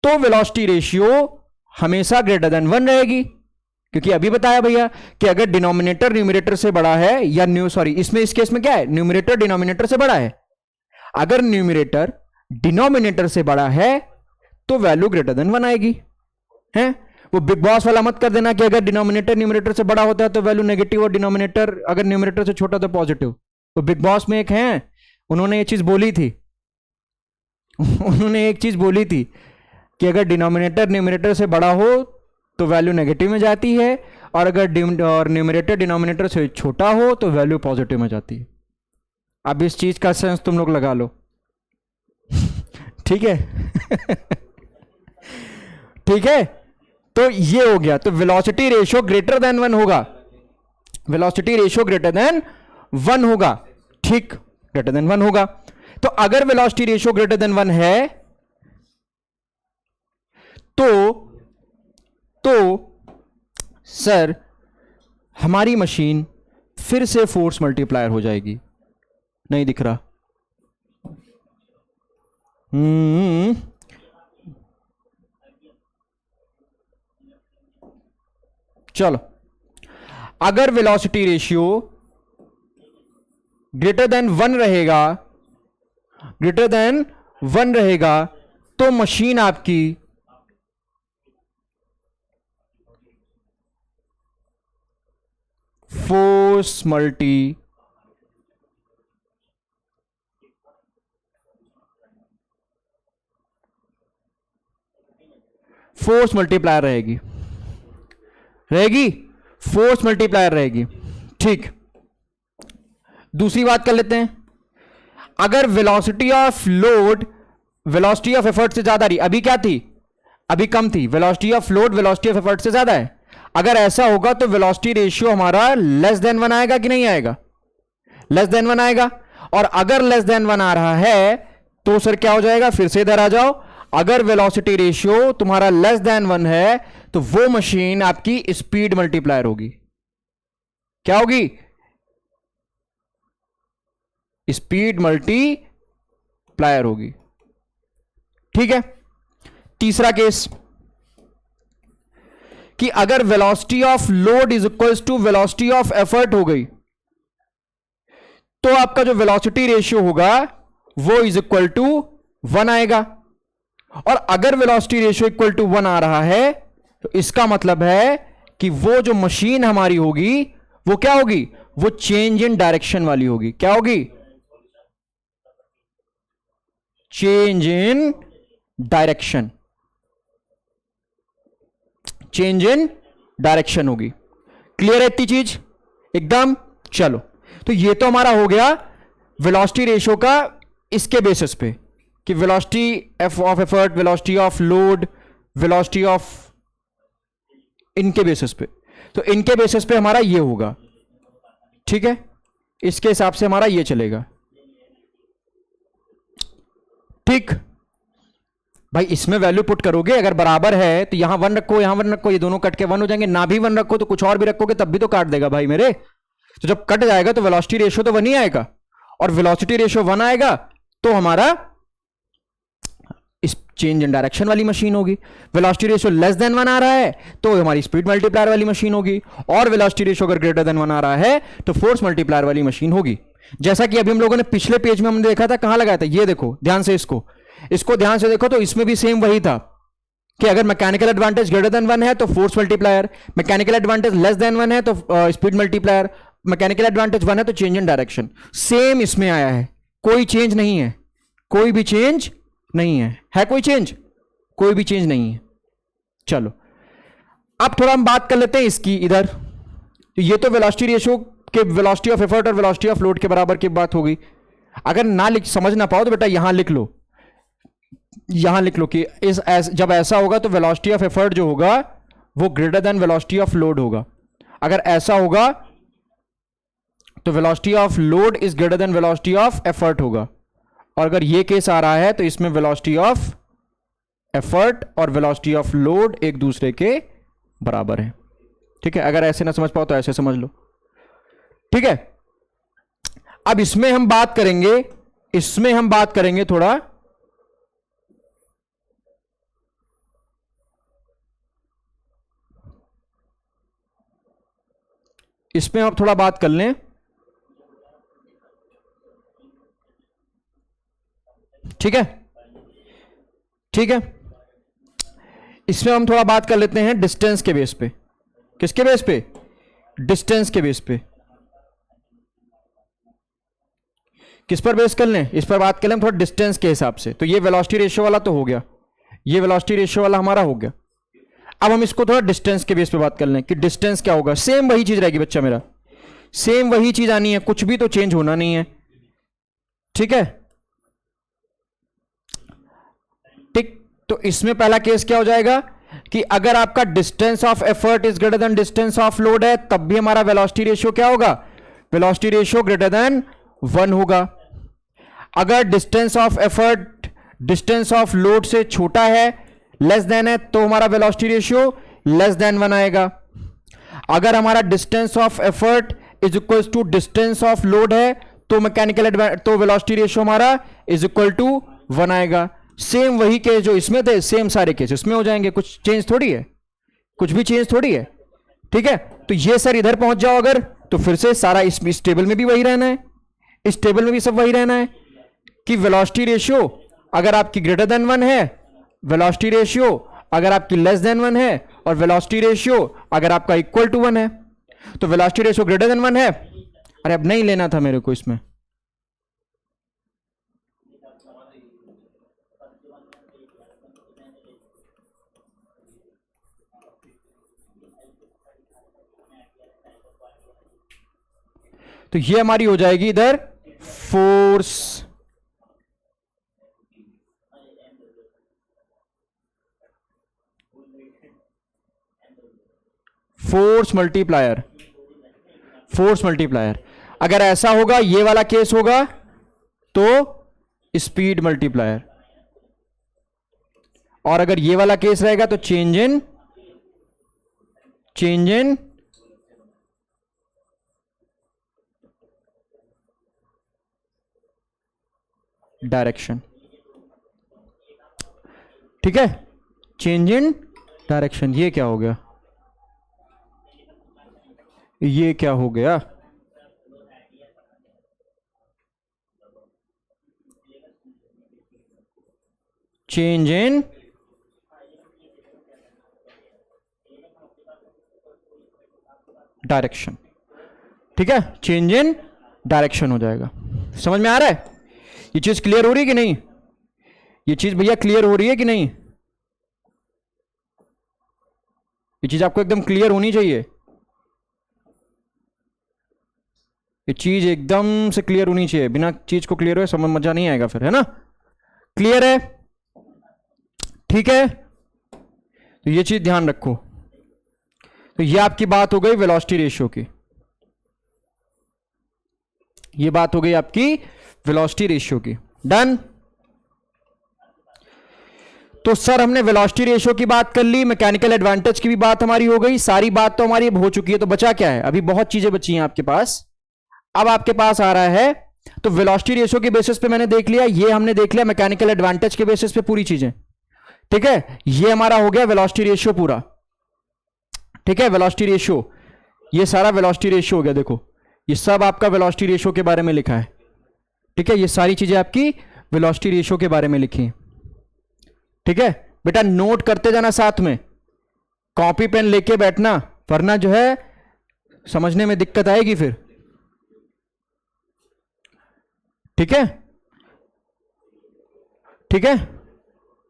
तो वेलोसिटी रेशियो हमेशा ग्रेटर देन 1 रहेगी, क्योंकि अभी बताया भैया कि अगर डिनोमिनेटर न्यूमरेटर से बड़ा है या इसमें इस केस में क्या है, न्यूमरेटर डिनोमिनेटर से बड़ा है, अगर न्यूमरेटर डिनोमिनेटर से बड़ा है तो वैल्यू ग्रेटर देन 1 आएगी। है वो बिग बॉस वाला मत कर देना कि अगर डिनोमिनेटर न्यूमरेटर से बड़ा होता है तो वैल्यू नेगेटिव और डिनोमिनेटर अगर न्यूमरेटर से छोटा तो पॉजिटिव। वो बिग बॉस में एक है, उन्होंने ये चीज बोली थी उन्होंने एक चीज बोली थी कि अगर डिनोमिनेटर न्यूमरेटर से बड़ा हो तो वैल्यू नेगेटिव में जाती है, और अगर न्यूमरेटर डिनोमिनेटर से छोटा हो तो वैल्यू पॉजिटिव में जाती है। अब इस चीज का सेंस तुम लोग लगा लो ठीक है ठीक है, तो ये हो गया। तो वेलोसिटी रेशियो ग्रेटर देन 1 होगा, वेलोसिटी रेशियो ग्रेटर देन 1 होगा, ठीक, ग्रेटर देन 1 होगा। तो अगर वेलोसिटी रेशियो ग्रेटर देन 1 है तो सर हमारी मशीन फिर से फोर्स मल्टीप्लायर हो जाएगी। नहीं दिख रहा, चलो, अगर वेलोसिटी रेशियो ग्रेटर देन 1 रहेगा, ग्रेटर देन 1 रहेगा तो मशीन आपकी फोर्स मल्टीप्लायर रहेगी, फोर्स मल्टीप्लायर रहेगी, ठीक। दूसरी बात कर लेते हैं, अगर velocity of load velocity of effort से ज्यादा रही, अभी क्या थी, अभी कम थी, velocity of load velocity of effort से ज्यादा है, अगर ऐसा होगा तो वेलोसिटी रेशियो हमारा लेस देन 1 आएगा कि नहीं आएगा, लेस देन 1 आएगा। और अगर लेस देन 1 आ रहा है तो सर क्या हो जाएगा, फिर से इधर आ जाओ, अगर वेलोसिटी रेशियो तुम्हारा लेस देन 1 है तो वो मशीन आपकी स्पीड मल्टीप्लायर होगी, क्या होगी, स्पीड मल्टीप्लायर होगी, ठीक है। तीसरा केस कि अगर velocity of load is equals to velocity of effort हो गई तो आपका जो वेलोसिटी रेशियो होगा वो इज इक्वल टू 1 आएगा। और अगर वेलोसिटी रेशियो इक्वल टू 1 आ रहा है तो इसका मतलब है कि वो जो मशीन हमारी होगी वो क्या होगी, वो चेंज इन डायरेक्शन वाली होगी, क्या होगी, change in direction, change in direction होगी। क्लियर है इतनी चीज एकदम। चलो, तो ये तो हमारा हो गया वेलोसिटी रेशियो का इसके बेसिस पे कि velocity of effort, velocity of load, velocity of, इनके बेसिस पे। तो इनके बेसिस पे हमारा ये होगा, ठीक है, इसके हिसाब से हमारा ये चलेगा, ठीक भाई। इसमें वैल्यू पुट करोगे, अगर बराबर है तो यहां 1 रखो, यहां 1 रखो, ये दोनों कट के 1 हो जाएंगे, ना भी 1 रखो तो कुछ और भी रखोगे तब भी तो काट देगा भाई मेरे। तो जब कट जाएगा तो वेलोसिटी रेशियो तो 1 ही आएगा, और वेलोसिटी रेशियो 1 आएगा तो हमारा इस चेंज इन डायरेक्शन वाली मशीन होगी। वेलोसिटी रेशियो लेस देन 1 आ रहा है तो हमारी स्पीड मल्टीप्लायर वाली मशीन होगी, और वेलोसिटी रेशियो अगर ग्रेटर देन 1 आ रहा है तो फोर्स मल्टीप्लायर वाली मशीन होगी। जैसा कि अभी हम लोगों ने पिछले पेज में हमने देखा था, कहां लगाया था, ये देखो ध्यान से, इसको ध्यान से देखो, तो इसमें भी सेम वही था कि अगर मैकेनिकल एडवांटेज ग्रेटर देन 1 है तो force multiplier, mechanical advantage less then 1 है तो स्पीड मल्टीप्लायर, मैकेनिकल एडवांटेज 1 है तो चेंज इन डायरेक्शन। सेम इसमें आया है, कोई चेंज नहीं है, कोई भी चेंज नहीं है कोई चेंज, कोई भी चेंज नहीं है। चलो, अब थोड़ा हम बात कर लेते हैं इसकी इधर। ये तो वेलोसिटी रेशियो के वेलोसिटी ऑफ एफर्ट और वेलोसिटी ऑफ लोड के बराबर की बात हो गई। अगर ना समझ ना पाओ तो बेटा यहां लिख लो, यहां लिख लो कि जब ऐसा होगा तो वेलोसिटी ऑफ एफर्ट जो होगा वो greater than velocity of load होगा। अगर ऐसा होगा तो velocity of load is greater than velocity of effort होगा। और अगर ये केस आ रहा है तो इसमें वेलोसिटी ऑफ एफर्ट और वेलोसिटी ऑफ लोड एक दूसरे के बराबर है। ठीक है, अगर ऐसे ना समझ पाओ तो ऐसे समझ लो। ठीक है, अब इसमें हम बात करेंगे थोड़ा इसमें आप थोड़ा बात कर लें। ठीक है, ठीक है, इसमें हम थोड़ा बात कर लेते हैं डिस्टेंस के बेस पे। किसके बेस पे? डिस्टेंस के बेस पे। किस पर बेस कर लें? इस पर बात कर लें थोड़ा डिस्टेंस के हिसाब से। तो ये वेलोसिटी रेशियो वाला तो हो गया, ये वेलोसिटी रेशियो वाला हमारा हो गया। अब हम इसको थोड़ा डिस्टेंस के बेस पे बात कर लें कि डिस्टेंस क्या होगा। सेम वही चीज रहेगी बच्चा मेरा, सेम वही चीज आनी है, कुछ भी तो चेंज होना नहीं है। ठीक है, ठीक। तो इसमें पहला केस क्या हो जाएगा कि अगर आपका distance of effort is greater than distance of load है, तब भी हमारा वेलोसिटी रेशियो क्या होगा? वेलोसिटी रेशियो ग्रेटर देन 1 होगा। अगर distance of effort distance of load से छोटा है, लेस देन है, तो हमारा वेलोसिटी रेशियो लेस देन 1 आएगा। अगर हमारा distance of effort is equal to distance of load है तो तो वेलोसिटी रेशियो हमारा इज इक्वल टू 1 आएगा। सेम वही केस जो इसमें थे, सेम सारे केस इसमें हो जाएंगे। कुछ चेंज थोड़ी है, कुछ भी चेंज थोड़ी है। ठीक है, तो ये सर इधर पहुंच जाओ अगर, तो फिर से सारा इस टेबल में भी वही रहना है, इस टेबल में भी सब वही रहना है कि वेलोसिटी रेशियो अगर आपकी ग्रेटर देन 1 है, वेलोसिटी रेशियो अगर आपकी लेस देन 1 है, और वेलोसिटी रेशियो अगर आपका इक्वल टू 1 है। तो वेलोसिटी रेशियो ग्रेटर देन 1 है, अरे अब नहीं लेना था मेरे को इसमें, तो ये हमारी हो जाएगी इधर फोर्स मल्टीप्लायर, फोर्स मल्टीप्लायर। अगर ऐसा होगा, ये वाला केस होगा तो स्पीड मल्टीप्लायर, और अगर ये वाला केस रहेगा तो चेंज इन डायरेक्शन। ठीक है, चेंज इन डायरेक्शन। ये क्या हो गया? ये क्या हो गया? Change in direction. ठीक है, चेंज इन डायरेक्शन हो जाएगा। समझ में आ रहा है? ये चीज क्लियर हो रही है कि नहीं? ये चीज भैया क्लियर हो रही है कि नहीं? ये चीज आपको एकदम क्लियर होनी चाहिए, ये चीज एकदम से क्लियर होनी चाहिए। बिना चीज को क्लियर हुए समझ मजा नहीं आएगा फिर, है ना? क्लियर है? ठीक है, तो ये चीज ध्यान रखो। तो ये आपकी बात हो गई वेलोसिटी रेशियो की, ये बात हो गई आपकी वेलोसिटी रेशियो की। डन। तो सर हमने वेलोसिटी रेशियो की बात कर ली, मैकेनिकल एडवांटेज की भी बात हमारी हो गई, सारी बात तो हमारी अब हो चुकी है। तो बचा क्या है? अभी बहुत चीजें बची हैं आपके पास। अब आपके पास आ रहा है, तो वेलोसिटी रेशियो के बेसिस पे मैंने देख लिया, ये हमने देख लिया मैकेनिकल एडवांटेज के बेसिस पे पूरी चीजें। ठीक है, ये हमारा हो गया वेलोसिटी रेशियो पूरा। ठीक है, वेलोसिटी रेशियो, ये सारा वेलोसिटी रेशियो हो गया। देखो ये सब आपका वेलोसिटी रेशियो के बारे में लिखा है। ठीक है, ये सारी चीजें आपकी वेलोसिटी रेशियो के बारे में लिखी हैं। ठीक है बेटा, नोट करते जाना, साथ में कॉपी पेन लेके बैठना, वरना जो है समझने में दिक्कत आएगी फिर। ठीक है, ठीक है,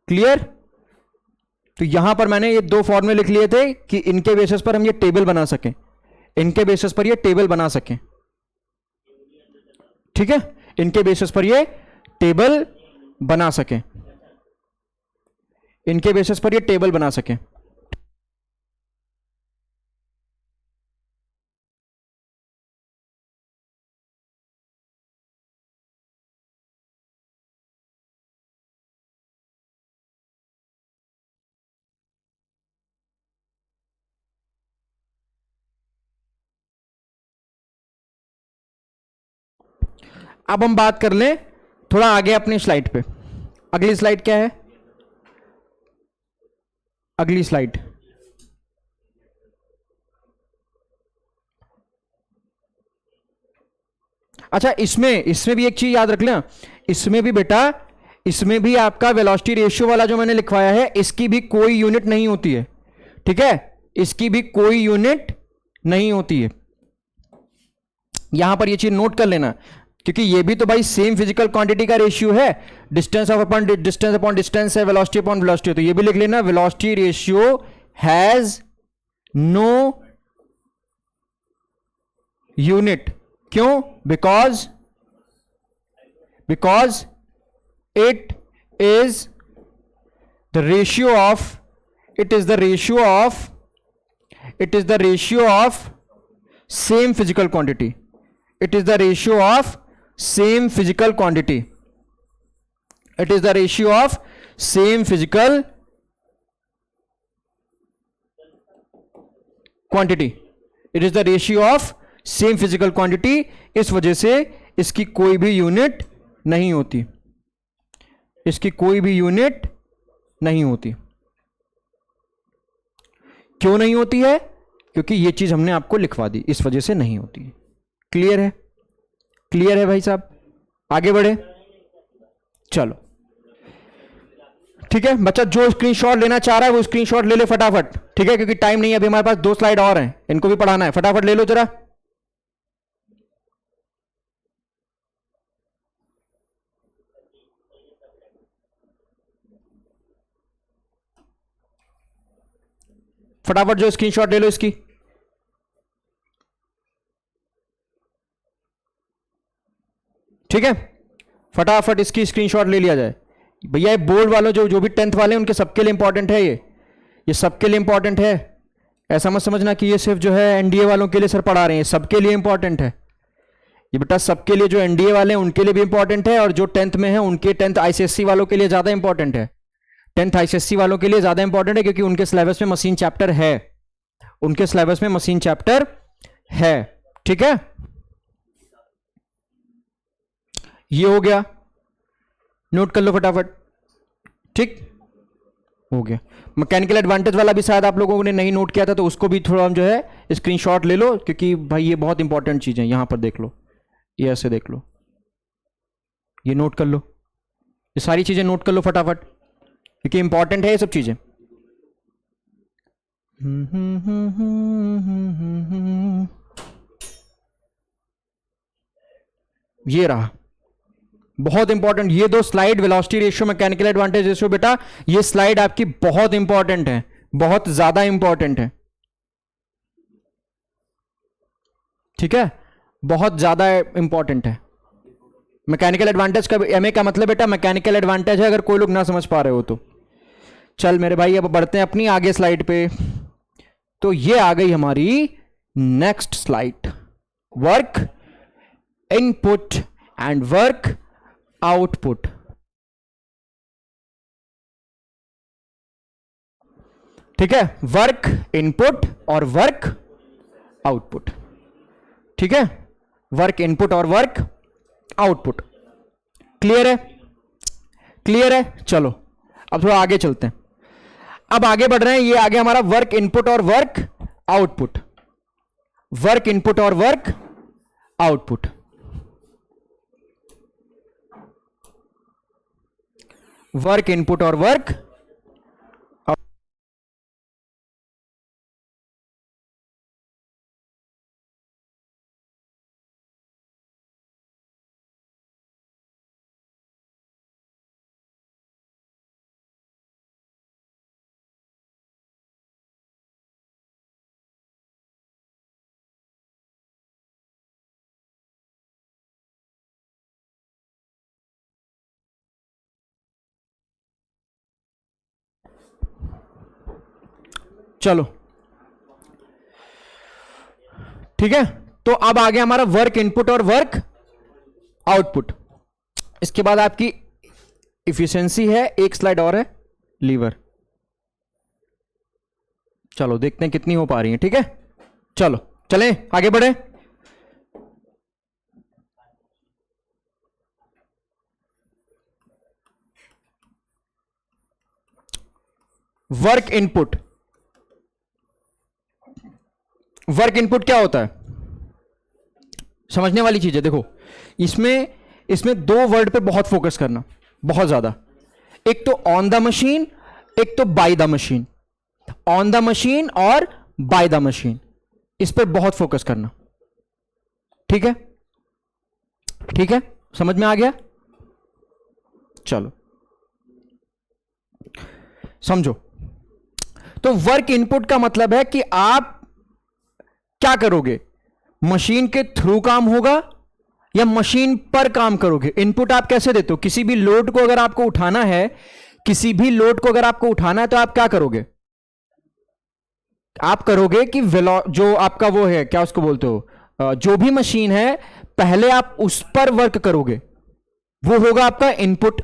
क्लियर? तो यहां पर मैंने ये दो फॉर्मूले लिख लिए थे कि इनके बेसिस पर हम ये टेबल बना सकें, इनके बेसिस पर ये टेबल बना सकें। ठीक है, इनके बेसिस पर ये टेबल बना सकें। इनके बेसिस पर ये टेबल बना सकें। अब हम बात कर लें थोड़ा आगे अपनी स्लाइड पे। अगली स्लाइड क्या है? अगली स्लाइड, अच्छा इसमें इसमें भी एक चीज याद रख लें, इसमें भी बेटा, इसमें भी आपका वेलोसिटी रेशियो वाला जो मैंने लिखवाया है, इसकी भी कोई यूनिट नहीं होती है। ठीक है, इसकी भी कोई यूनिट नहीं होती है। यहां पर ये चीज नोट कर लेना, क्योंकि ये भी तो भाई सेम फिजिकल क्वांटिटी का रेशियो है। डिस्टेंस ऑफ अपॉन डिस्टेंस है, वेलोसिटी अपॉन वेलोसिटी, तो ये भी लिख लेना, velocity ratio has no unit. क्यों? Because it is the ratio of it is the ratio of it is the ratio of same physical quantity. It is the ratio of same physical quantity. It is the ratio of same physical quantity. It is the ratio of same physical quantity. इस वजह से इसकी कोई भी unit नहीं होती, इसकी कोई भी यूनिट नहीं होती। क्यों नहीं होती है? क्योंकि ये चीज हमने आपको लिखवा दी, इस वजह से नहीं होती। क्लियर है? क्लियर है भाई साहब? आगे बढ़े, चलो ठीक है। बच्चा जो स्क्रीनशॉट लेना चाह रहा है वो स्क्रीनशॉट ले ले फटाफट, ठीक है, क्योंकि टाइम नहीं है अभी हमारे पास, 2 स्लाइड और हैं, इनको भी पढ़ाना है, फटाफट ले लो जरा। फटाफट जो स्क्रीनशॉट ले लो इसकी। ठीक है, फटाफट इसकी स्क्रीनशॉट ले लिया जाए भैया। ये बोर्ड वालों जो जो भी 10th वाले हैं उनके सबके लिए इंपॉर्टेंट है, ये सबके लिए इंपॉर्टेंट है। ऐसा मत समझना कि ये सिर्फ जो है एनडीए वालों के लिए सर पढ़ा रहे हैं, सबके लिए इंपॉर्टेंट है ये बेटा, सबके लिए। जो एनडीए वाले हैं उनके लिए भी इंपॉर्टेंट है, और जो 10th में है उनके 10th आईसीएससी वालों के लिए ज्यादा इंपॉर्टेंट है। 10th आईसीएससी वालों के लिए ज्यादा इंपॉर्टेंट है, क्योंकि उनके सिलेबस में मशीन चैप्टर है, उनके सिलेबस में मशीन चैप्टर है। ठीक है, ये हो गया, नोट कर लो फटाफट। ठीक हो गया। मैकेनिकल एडवांटेज वाला भी शायद आप लोगों ने नहीं नोट किया था, तो उसको भी थोड़ा जो है स्क्रीनशॉट ले लो, क्योंकि भाई ये बहुत इंपॉर्टेंट चीज है। यहां पर देख लो, ये ऐसे देख लो, ये नोट कर लो, ये सारी चीजें नोट कर लो फटाफट, क्योंकि इंपॉर्टेंट है ये सब चीजें। ये रहा बहुत इंपॉर्टेंट, ये 2 slide, velocity ratio, mechanical advantage ratio, बेटा ये स्लाइड आपकी बहुत इंपॉर्टेंट है, बहुत ज्यादा इंपॉर्टेंट है। ठीक है, बहुत ज्यादा इंपॉर्टेंट है। मैकेनिकल एडवांटेज का एमए का मतलब बेटा मैकेनिकल एडवांटेज है, अगर कोई लोग ना समझ पा रहे हो तो। चल मेरे भाई, अब बढ़ते हैं अपनी आगे स्लाइड पे। तो ये आ गई हमारी next slide, work input and work output. ठीक है, वर्क इनपुट और वर्क आउटपुट। ठीक है, वर्क इनपुट और वर्क आउटपुट। क्लियर है? क्लियर है, चलो अब थोड़ा आगे चलते हैं। अब आगे बढ़ रहे हैं, ये आगे हमारा वर्क इनपुट और वर्क आउटपुट, वर्क इनपुट और वर्क आउटपुट। वर्क इनपुट और वर्क चलो ठीक है, तो अब आ गया हमारा वर्क इनपुट और वर्क आउटपुट। इसके बाद आपकी इफिशिएंसी है, एक स्लाइड और है, लीवर। चलो देखते हैं कितनी हो पा रही है। ठीक है, चलो चलें आगे बढ़े। वर्क इनपुट, वर्क इनपुट क्या होता है, समझने वाली चीज है। देखो इसमें दो वर्ड पे बहुत फोकस करना, बहुत ज्यादा। एक तो ऑन द मशीन, एक तो bye the machine. On the machine और बाय द मशीन, इस पर बहुत फोकस करना। ठीक है, ठीक है, समझ में आ गया। चलो समझो। तो वर्क इनपुट का मतलब है कि आप क्या करोगे, मशीन के थ्रू काम होगा या मशीन पर काम करोगे। इनपुट आप कैसे देते हो, किसी भी लोड को अगर आपको उठाना है, किसी भी लोड को अगर आपको उठाना है तो आप क्या करोगे, आप करोगे कि जो आपका वो है, क्या उसको बोलते हो, जो भी मशीन है पहले आप उस पर वर्क करोगे, वो होगा आपका इनपुट।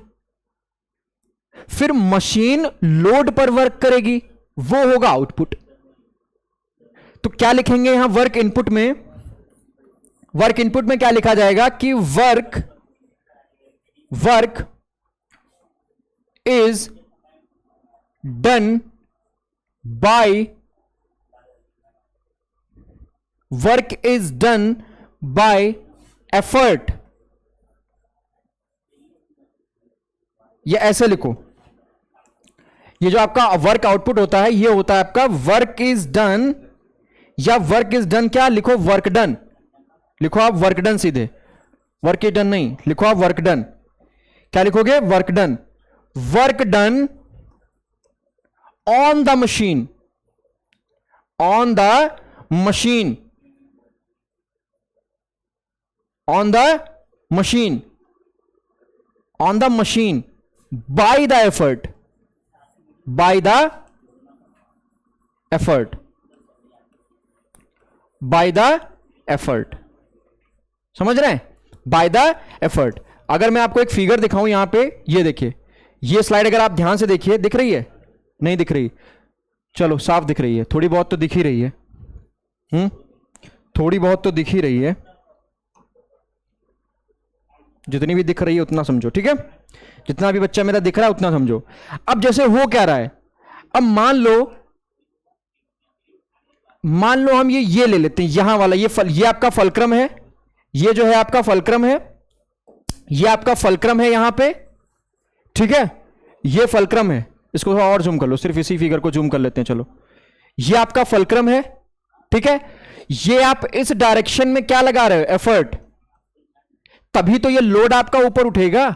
फिर मशीन लोड पर वर्क करेगी, वो होगा आउटपुट। तो क्या लिखेंगे यहां वर्क इनपुट में, वर्क इनपुट में क्या लिखा जाएगा कि work is done by, work is done by effort. ये ऐसे लिखो, ये जो आपका वर्क आउटपुट होता है ये होता है आपका वर्क इज डन, या वर्क इज डन क्या लिखो, वर्क डन लिखो आप, वर्क डन सीधे, वर्क इज डन नहीं लिखो आप, वर्क डन। क्या लिखोगे, work done. Work done on the machine, on the machine, on the machine, on the machine, by the effort, by the effort, by the effort. समझ रहे हैं, by the effort. अगर मैं आपको एक फिगर दिखाऊं यहां पे, ये देखिए, ये स्लाइड अगर आप ध्यान से देखिए, दिख रही है, नहीं दिख रही, चलो साफ दिख रही है, थोड़ी बहुत तो दिख ही रही है, थोड़ी बहुत तो दिख ही रही है, जितनी भी दिख रही है उतना समझो। ठीक है, जितना भी बच्चा मेरा दिख रहा है उतना समझो। अब जैसे हो क्या रहा है, अब मान लो हम ये ले लेते हैं, यहां वाला ये आपका फलक्रम है, ये जो है आपका फलक्रम है, ये आपका फलक्रम है यहां पे। ठीक है, ये फलक्रम है, इसको थोड़ा और जूम कर लो, सिर्फ इसी फिगर को जूम कर लेते हैं। चलो, ये आपका फलक्रम है। ठीक है, ये आप इस डायरेक्शन में क्या लगा रहे हो, एफर्ट, तभी तो ये लोड आपका ऊपर उठेगा।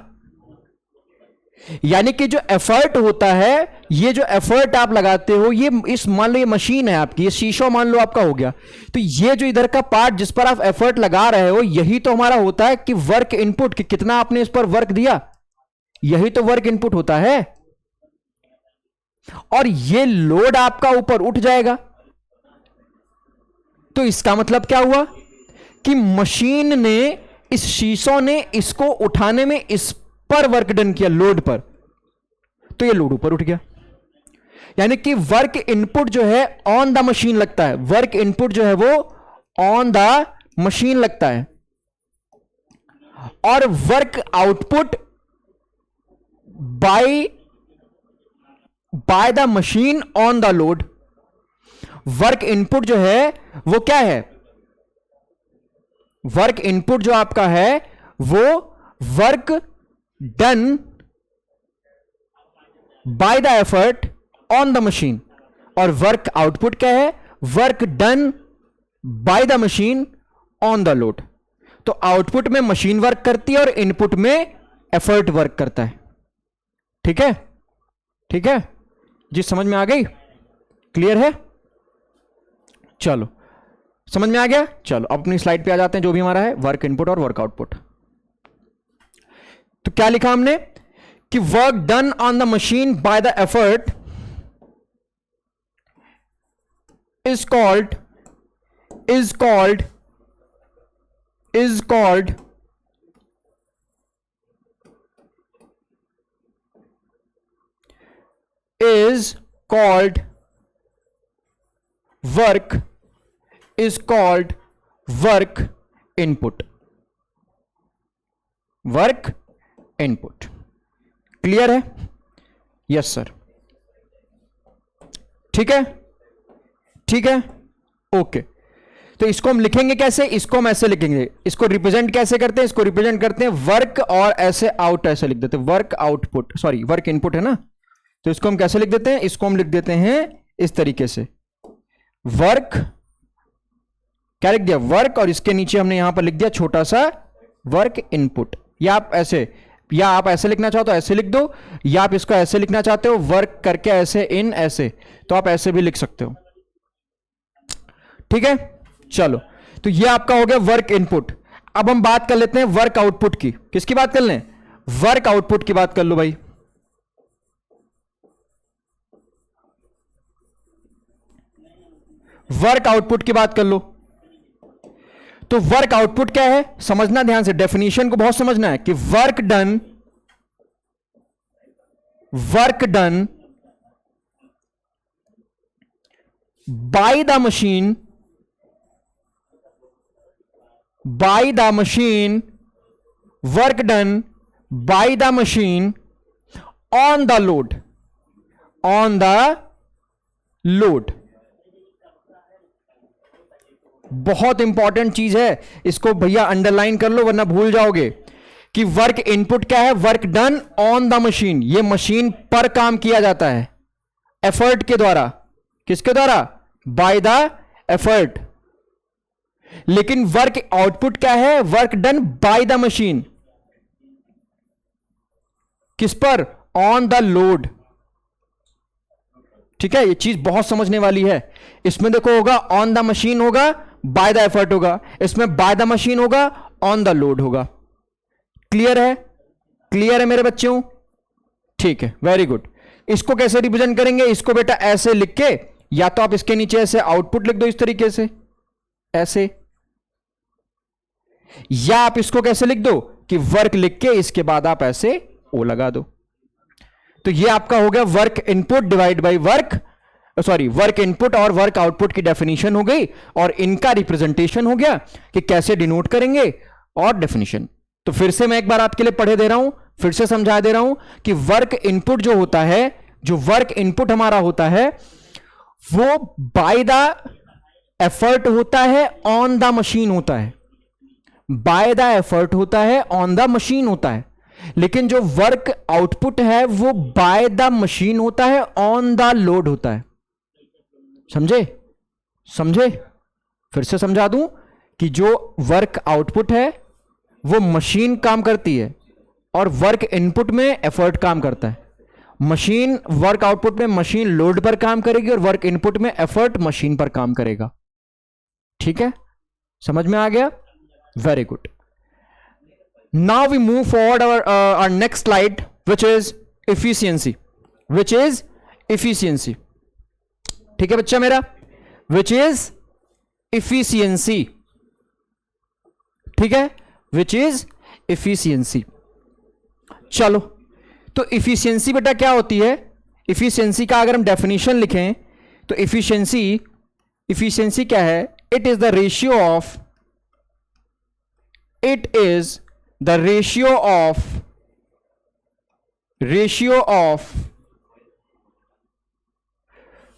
यानी कि जो एफर्ट होता है, ये जो एफर्ट आप लगाते हो, ये मान लो ये मशीन है आपकी, ये शीशा मान लो आपका हो गया, तो ये जो इधर का पार्ट जिस पर आप एफर्ट लगा रहे हो, यही तो हमारा होता है कि वर्क इनपुट, कि कितना आपने इस पर वर्क दिया, यही तो वर्क इनपुट होता है। और ये लोड आपका ऊपर उठ जाएगा, तो इसका मतलब क्या हुआ कि मशीन ने, इस शीशों ने इसको उठाने में इस पर वर्क डन किया, लोड पर, तो ये लोड ऊपर उठ गया। यानी कि वर्क इनपुट जो है ऑन द मशीन लगता है, वर्क इनपुट जो है वो ऑन द मशीन लगता है, और work output by the machine on the load. Work input जो है वो क्या है, वर्क इनपुट जो आपका है वो work done by the effort on the machine, और वर्क आउटपुट क्या है, work done by the machine on the load. तो आउटपुट में मशीन वर्क करती है और इनपुट में एफर्ट वर्क करता है। ठीक है, ठीक है जी, समझ में आ गई, क्लियर है। चलो समझ में आ गया। चलो अब अपनी स्लाइड पे आ जाते हैं, जो भी हमारा है वर्क इनपुट और वर्क आउटपुट। तो क्या लिखा हमने कि work done on the machine by the effort is called is called is called is called work is called work input. Work input. Clear है? Yes sir. ठीक है, ठीक है, ओके. तो इसको हम लिखेंगे कैसे? इसको हम ऐसे लिखेंगे. इसको रिप्रेजेंट कैसे करते हैं? इसको रिप्रेजेंट करते हैं वर्क और ऐसे आउट ऐसे लिख देते हैं. Work output, sorry work input है ना. तो इसको हम कैसे लिख देते हैं? इसको हम लिख देते हैं इस तरीके से. वर्क, क्या लिख दिया? वर्क, और इसके नीचे हमने यहां पर लिख दिया छोटा सा वर्क इनपुट. या आप ऐसे लिखना चाहो तो ऐसे लिख दो, या आप इसको ऐसे लिखना चाहते हो वर्क करके ऐसे इन ऐसे, तो आप ऐसे भी लिख सकते हो. ठीक है, चलो. तो ये आपका हो गया वर्क इनपुट. अब हम बात कर लेते हैं वर्क आउटपुट की. किसकी बात कर लें? वर्क आउटपुट की बात कर लो भाई. वर्क आउटपुट की बात कर लो. तो वर्क आउटपुट क्या है समझना ध्यान से. डेफिनेशन को बहुत समझना है कि work done by the machine work done by the machine on the load. बहुत इंपॉर्टेंट चीज है, इसको भैया अंडरलाइन कर लो वरना भूल जाओगे. कि वर्क इनपुट क्या है? Work done on the machine. ये मशीन पर काम किया जाता है एफर्ट के द्वारा. किसके द्वारा? By the effort. लेकिन वर्क आउटपुट क्या है? Work done by the machine. किस पर? On the load. ठीक है, ये चीज बहुत समझने वाली है. इसमें देखो होगा ऑन द मशीन होगा, बाय द एफर्ट होगा. इसमें बाय द मशीन होगा, ऑन द लोड होगा. क्लियर है? क्लियर है मेरे बच्चों? ठीक है, वेरी गुड. इसको कैसे रिप्रेजेंट करेंगे? इसको बेटा ऐसे लिख के, या तो आप इसके नीचे ऐसे आउटपुट लिख दो इस तरीके से ऐसे, या आप इसको कैसे लिख दो कि वर्क लिख के इसके बाद आप ऐसे ओ लगा दो. तो ये आपका हो गया work input divide by work input और वर्क आउटपुट की डेफिनेशन हो गई, और इनका रिप्रेजेंटेशन हो गया कि कैसे डिनोट करेंगे और डेफिनेशन. तो फिर से मैं एक बार आपके लिए पढ़े दे रहा हूं, फिर से समझा दे रहा हूं कि वर्क इनपुट जो होता है, जो वर्क इनपुट हमारा होता है वो बाय द एफर्ट होता है, ऑन द मशीन होता है. बाय द एफर्ट होता है, ऑन द मशीन होता है. लेकिन जो वर्क आउटपुट है वो बाय द मशीन होता है, ऑन द लोड होता है. समझे? फिर से समझा दूं कि जो वर्क आउटपुट है वो मशीन काम करती है और वर्क इनपुट में एफर्ट काम करता है. मशीन वर्क आउटपुट में मशीन लोड पर काम करेगी और वर्क इनपुट में एफर्ट मशीन पर काम करेगा. ठीक है, समझ में आ गया? Very good. Now we move forward our next slide, which is efficiency. ठीक है बच्चा मेरा? Which is efficiency. ठीक है, which is efficiency. चलो, तो efficiency बेटा क्या होती है? efficiency का अगर हम डेफिनेशन लिखें तो efficiency क्या है? It is the ratio of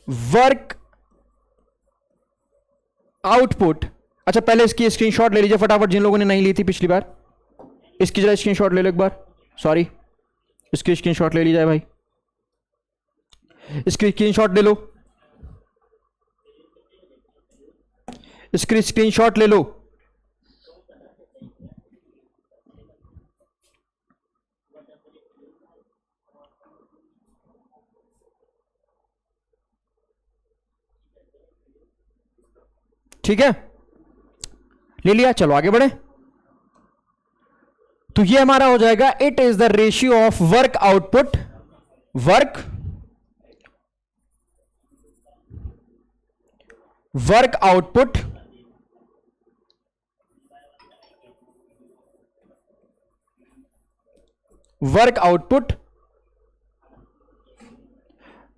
work output. अच्छा, पहले इसकी स्क्रीनशॉट ले लीजिए फटाफट, जिन लोगों ने नहीं ली थी पिछली बार. इसकी जरा स्क्रीनशॉट ले लो एक बार. सॉरी, इसकी स्क्रीनशॉट ले ली जाए भाई. इसकी स्क्रीनशॉट ले लो, इसकी स्क्रीनशॉट ले लो. ठीक है, ले लिया. चलो आगे बढ़े. तो ये हमारा हो जाएगा it is the ratio of work output work output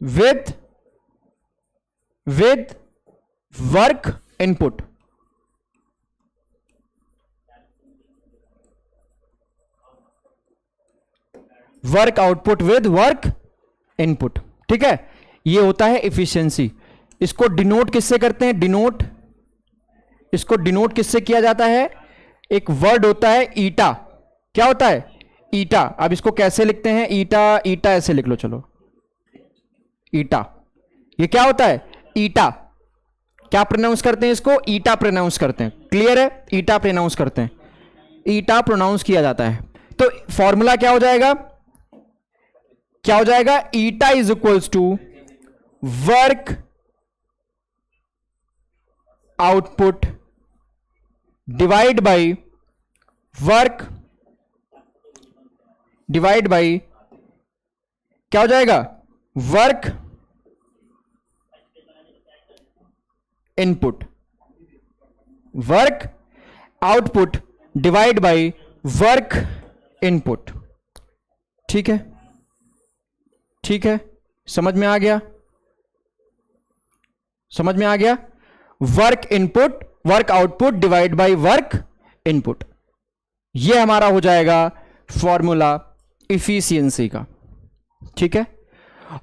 with work input. Work output with work input, ठीक है, ये होता है इफिशियंसी। इसको डिनोट किससे करते हैं? इसको डिनोट किससे किया जाता है? एक वर्ड होता है ईटा। क्या होता है? ईटा। अब इसको कैसे लिखते हैं? ईटा ऐसे लिख लो, चलो ईटा। ये क्या होता है? ईटा। क्या प्रोनाउंस करते हैं इसको? ईटा प्रोनाउंस करते हैं। क्लियर है? ईटा प्रोनाउंस करते हैं, ईटा प्रोनाउंस किया जाता है। तो फॉर्मूला क्या हो जाएगा? Eta is equals to work output divide by क्या हो जाएगा? Work input. Work output divide by work input. ठीक है, समझ में आ गया? Work output divide by work input, ये हमारा हो जाएगा फॉर्मूला इफिशियंसी का। ठीक है,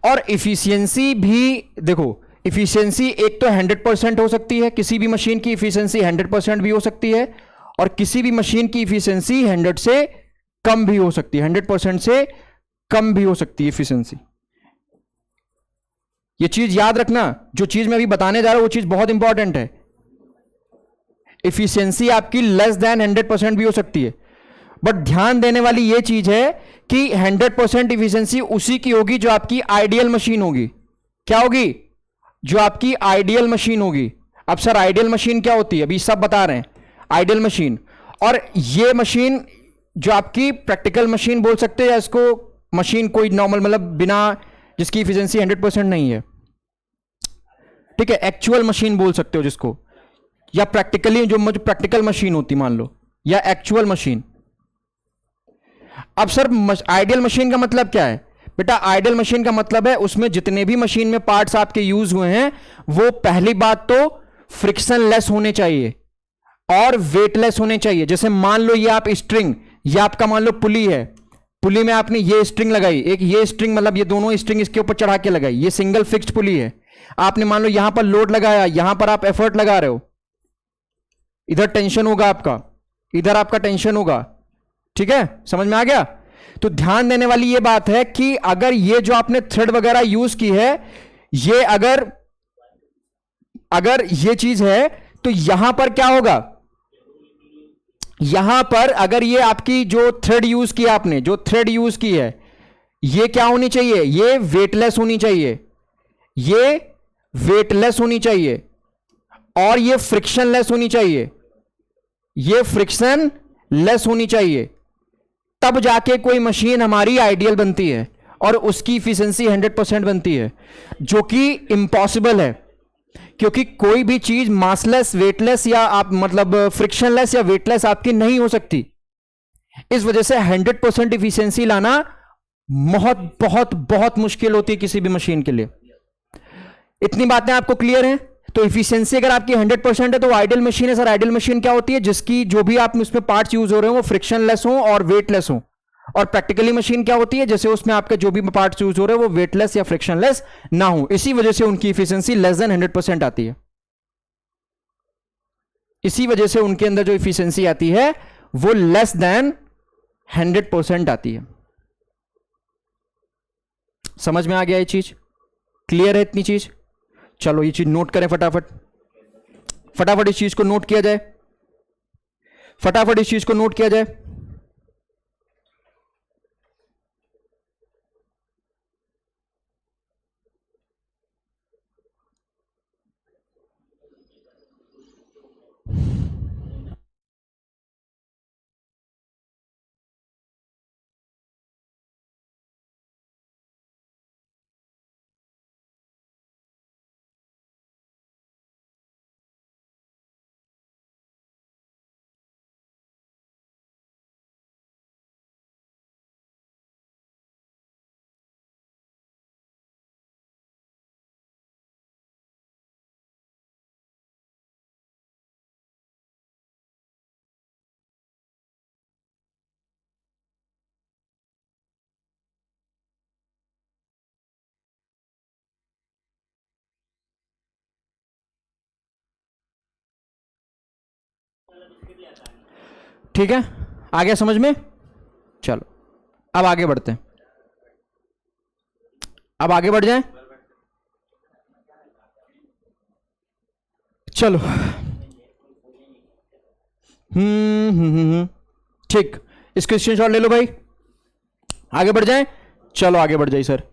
और इफिशियंसी भी देखो, इफिशियंसी एक तो 100% हो सकती है, किसी भी मशीन की इफिशियंसी 100% भी हो सकती है, और किसी भी मशीन की इफिशियंसी 100 से कम भी हो सकती है, 100% से कम भी हो सकती है इफिशियंसी। ये चीज याद रखना, जो चीज मैं अभी बताने जा रहा हूं वो चीज बहुत इंपॉर्टेंट है। इफिशियंसी आपकी लेस देन 100% भी हो सकती है, बट ध्यान देने वाली ये चीज है कि 100% इफिशियंसी उसी की होगी जो आपकी आइडियल मशीन होगी। क्या होगी? जो आपकी आइडियल मशीन होगी। अब सर आइडियल मशीन क्या होती है? अभी सब बता रहे हैं आइडियल मशीन। और ये मशीन जो आपकी प्रैक्टिकल मशीन बोल सकते हैं, या इसको मशीन कोई नॉर्मल मतलब बिना जिसकी इफिशियंसी 100% नहीं है, ठीक है, एक्चुअल मशीन बोल सकते हो जिसको, या प्रैक्टिकली जो प्रैक्टिकल मशीन होती मान लो, या एक्चुअल मशीन। अब सर आइडियल मशीन का मतलब क्या है? बेटा आइडियल मशीन का मतलब है उसमें जितने भी मशीन में पार्ट्स आपके यूज हुए हैं वो पहली बात तो फ्रिक्शनलेस होने चाहिए और वेटलेस होने चाहिए। जैसे मान लो ये आप स्ट्रिंग, ये आपका मान लो पुली है, पुली में आपने ये स्ट्रिंग लगाई, एक ये स्ट्रिंग मतलब ये दोनों स्ट्रिंग इसके ऊपर चढ़ा के लगाई, ये सिंगल फिक्स्ड पुली है। आपने मान लो यहां पर लोड लगाया, यहां पर आप एफर्ट लगा रहे हो, इधर टेंशन होगा आपका, इधर आपका टेंशन होगा। ठीक है, समझ में आ गया? तो ध्यान देने वाली ये बात है कि अगर ये जो आपने थ्रेड वगैरह यूज की है, ये अगर ये चीज है तो यहां पर क्या होगा? यहां पर अगर ये आपकी जो थ्रेड यूज किया आपने, जो थ्रेड यूज की है, ये क्या होनी चाहिए? ये वेटलेस होनी चाहिए, ये वेटलेस होनी चाहिए, और ये फ्रिक्शनलेस होनी चाहिए, ये फ्रिक्शन लेस होनी चाहिए। तब जाके कोई मशीन हमारी आइडियल बनती है और उसकी इफिशियंसी 100% बनती है, जो कि इम्पॉसिबल है, क्योंकि कोई भी चीज मासलेस, वेटलेस या आप मतलब फ्रिक्शनलेस या वेटलेस आपकी नहीं हो सकती। इस वजह से 100% इफिशियंसी लाना बहुत बहुत बहुत मुश्किल होती है किसी भी मशीन के लिए। इतनी बातें आपको क्लियर हैं? तो इफिशियंसी अगर आपकी 100% है तो आइडियल मशीन है। सर आइडियल मशीन क्या होती है? जिसकी जो भी आप उसमें पार्ट्स यूज हो रहे हो वो फ्रिक्शनलेस हो और वेटलेस हो। और प्रैक्टिकली मशीन क्या होती है? जैसे उसमें आपके जो भी पार्ट्स यूज हो रहे हो वो वेटलेस या फ्रिक्शनलेस ना हो। इसी वजह से उनकी इफिशियंसी लेस देन 100% आती है। इसी वजह से उनके अंदर जो इफिशियंसी आती है वो लेस देन 100% आती है। समझ में आ गया ये चीज? क्लियर है इतनी चीज? चलो ये चीज नोट करें फटाफट, फटाफट इस चीज को नोट किया जाए, फटाफट इस चीज को नोट किया जाए। ठीक है, आ गया समझ में? चलो अब आगे बढ़ते हैं, अब आगे बढ़ जाएं। चलो ठीक, इसको स्क्रीनशॉट ले लो भाई, आगे बढ़ जाएं। चलो आगे बढ़ जाइए सर।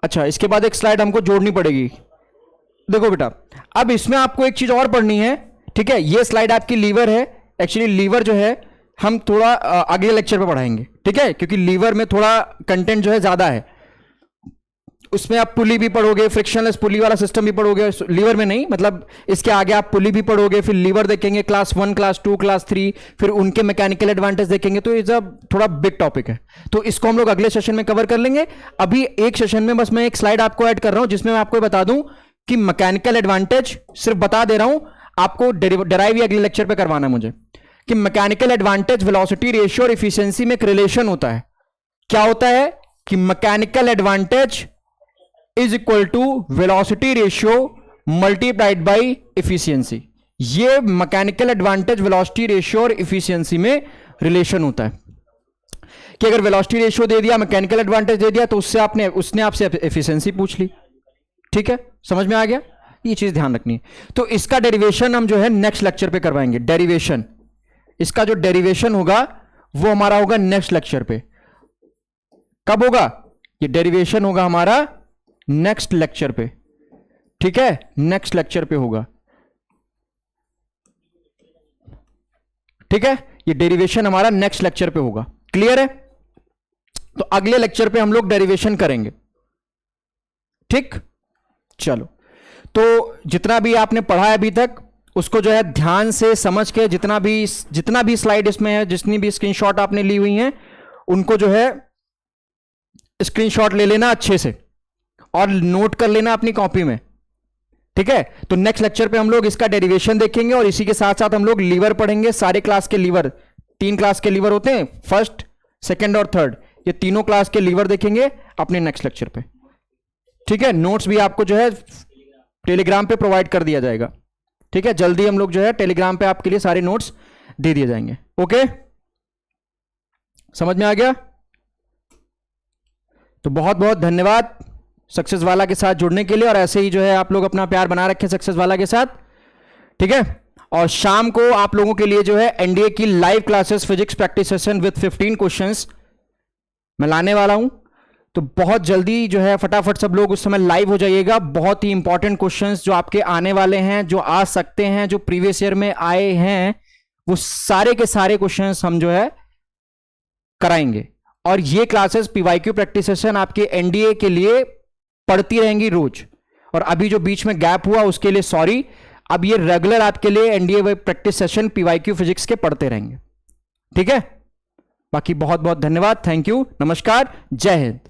अच्छा, इसके बाद एक स्लाइड हमको जोड़नी पड़ेगी। देखो बेटा, अब इसमें आपको एक चीज और पढ़नी है, ठीक है? ये स्लाइड आपकी लीवर है। एक्चुअली लीवर जो है हम थोड़ा अगले लेक्चर पे पढ़ाएंगे, ठीक है? क्योंकि लीवर में थोड़ा कंटेंट जो है ज्यादा है, उसमें आप पुली भी पढ़ोगे, फ्रिक्शनलेस पुली वाला सिस्टम भी पढ़ोगे। लीवर में नहीं, मतलब इसके आगे आप पुली भी पढ़ोगे, फिर लीवर देखेंगे, क्लास 1, क्लास 2, क्लास 3, फिर उनके मैकेनिकल एडवांटेज देखेंगे। तो ये सब थोड़ा बिग टॉपिक है, तो इसको हम लोग अगले सेशन में कवर कर लेंगे। अभी एक सेशन में बस मैं एक स्लाइड आपको ऐड कर रहा हूं, जिसमें मैं आपको बता दूं कि मैकेनिकल एडवांटेज, सिर्फ बता दे रहा हूं आपको, डेराइव ही अगले लेक्चर पे करवाना है मुझे, कि मैकेनिकल एडवांटेज, वेलोसिटी रेशियो और इफिशियंसी में एक रिलेशन होता है। क्या होता है कि mechanical advantage is equal to velocity ratio multiplied by efficiency. ये मैकेनिकल एडवांटेज, वेलोसिटी रेशियो और इफिशियंसी में रिलेशन होता है कि अगर वेलोसिटी रेशियो दे दिया, मैकेनिकल एडवांटेज दे दिया, तो उसने आपसे एफिशिएंसी पूछ ली। ठीक है, समझ में आ गया? ये चीज ध्यान रखनी है। तो इसका डेरिवेशन हम जो है नेक्स्ट लेक्चर पे करवाएंगे। डेरिवेशन, इसका जो डेरिवेशन होगा वो हमारा होगा नेक्स्ट लेक्चर पे। कब होगा ये डेरिवेशन? होगा हमारा नेक्स्ट लेक्चर पे, ठीक है? नेक्स्ट लेक्चर पे होगा, ठीक है? ये डेरिवेशन हमारा नेक्स्ट लेक्चर पे होगा। क्लियर है? तो अगले लेक्चर पे हम लोग डेरिवेशन करेंगे, ठीक? चलो, तो जितना भी आपने पढ़ा है अभी तक, उसको जो है ध्यान से समझ के, जितना भी स्लाइड इसमें है, जितनी भी स्क्रीनशॉट आपने ली हुई हैं, उनको जो है स्क्रीनशॉट ले लेना अच्छे से और नोट कर लेना अपनी कॉपी में, ठीक है? तो नेक्स्ट लेक्चर पे हम लोग इसका डेरिवेशन देखेंगे और इसी के साथ साथ हम लोग लीवर पढ़ेंगे। सारे क्लास के लीवर, 3 क्लास के लीवर होते हैं, फर्स्ट, सेकंड और थर्ड, ये तीनों क्लास के लीवर देखेंगे अपने नेक्स्ट लेक्चर पे, ठीक है? नोट्स भी आपको जो है टेलीग्राम पे प्रोवाइड कर दिया जाएगा, ठीक है? जल्दी हम लोग जो है टेलीग्राम पे आपके लिए सारे नोट्स दे दिए जाएंगे। ओके, समझ में आ गया? तो बहुत बहुत धन्यवाद सक्सेस वाला के साथ जुड़ने के लिए, और ऐसे ही जो है आप लोग अपना प्यार बना रखें सक्सेस वाला के साथ, ठीक है? और शाम को आप लोगों के लिए जो है एनडीए की live classes, physics practice session with 15 questions मैं लाने वाला हूं। तो बहुत जल्दी जो है फटाफट सब लोग उस समय लाइव हो जाइएगा। बहुत ही इंपॉर्टेंट क्वेश्चंस जो आपके आने वाले हैं, जो आ सकते हैं, जो प्रीवियस ईयर में आए हैं, वो सारे के सारे क्वेश्चंस हम जो है कराएंगे। और ये क्लासेस पीवाईक्यू प्रैक्टिस सेशन आपके एनडीए के लिए पढ़ती रहेंगी रोज। और अभी जो बीच में गैप हुआ उसके लिए सॉरी। अब ये रेगुलर आपके लिए NDA practice session PYQ physics के पढ़ते रहेंगे, ठीक है? बाकी बहुत बहुत धन्यवाद, थैंक यू, नमस्कार, जय हिंद।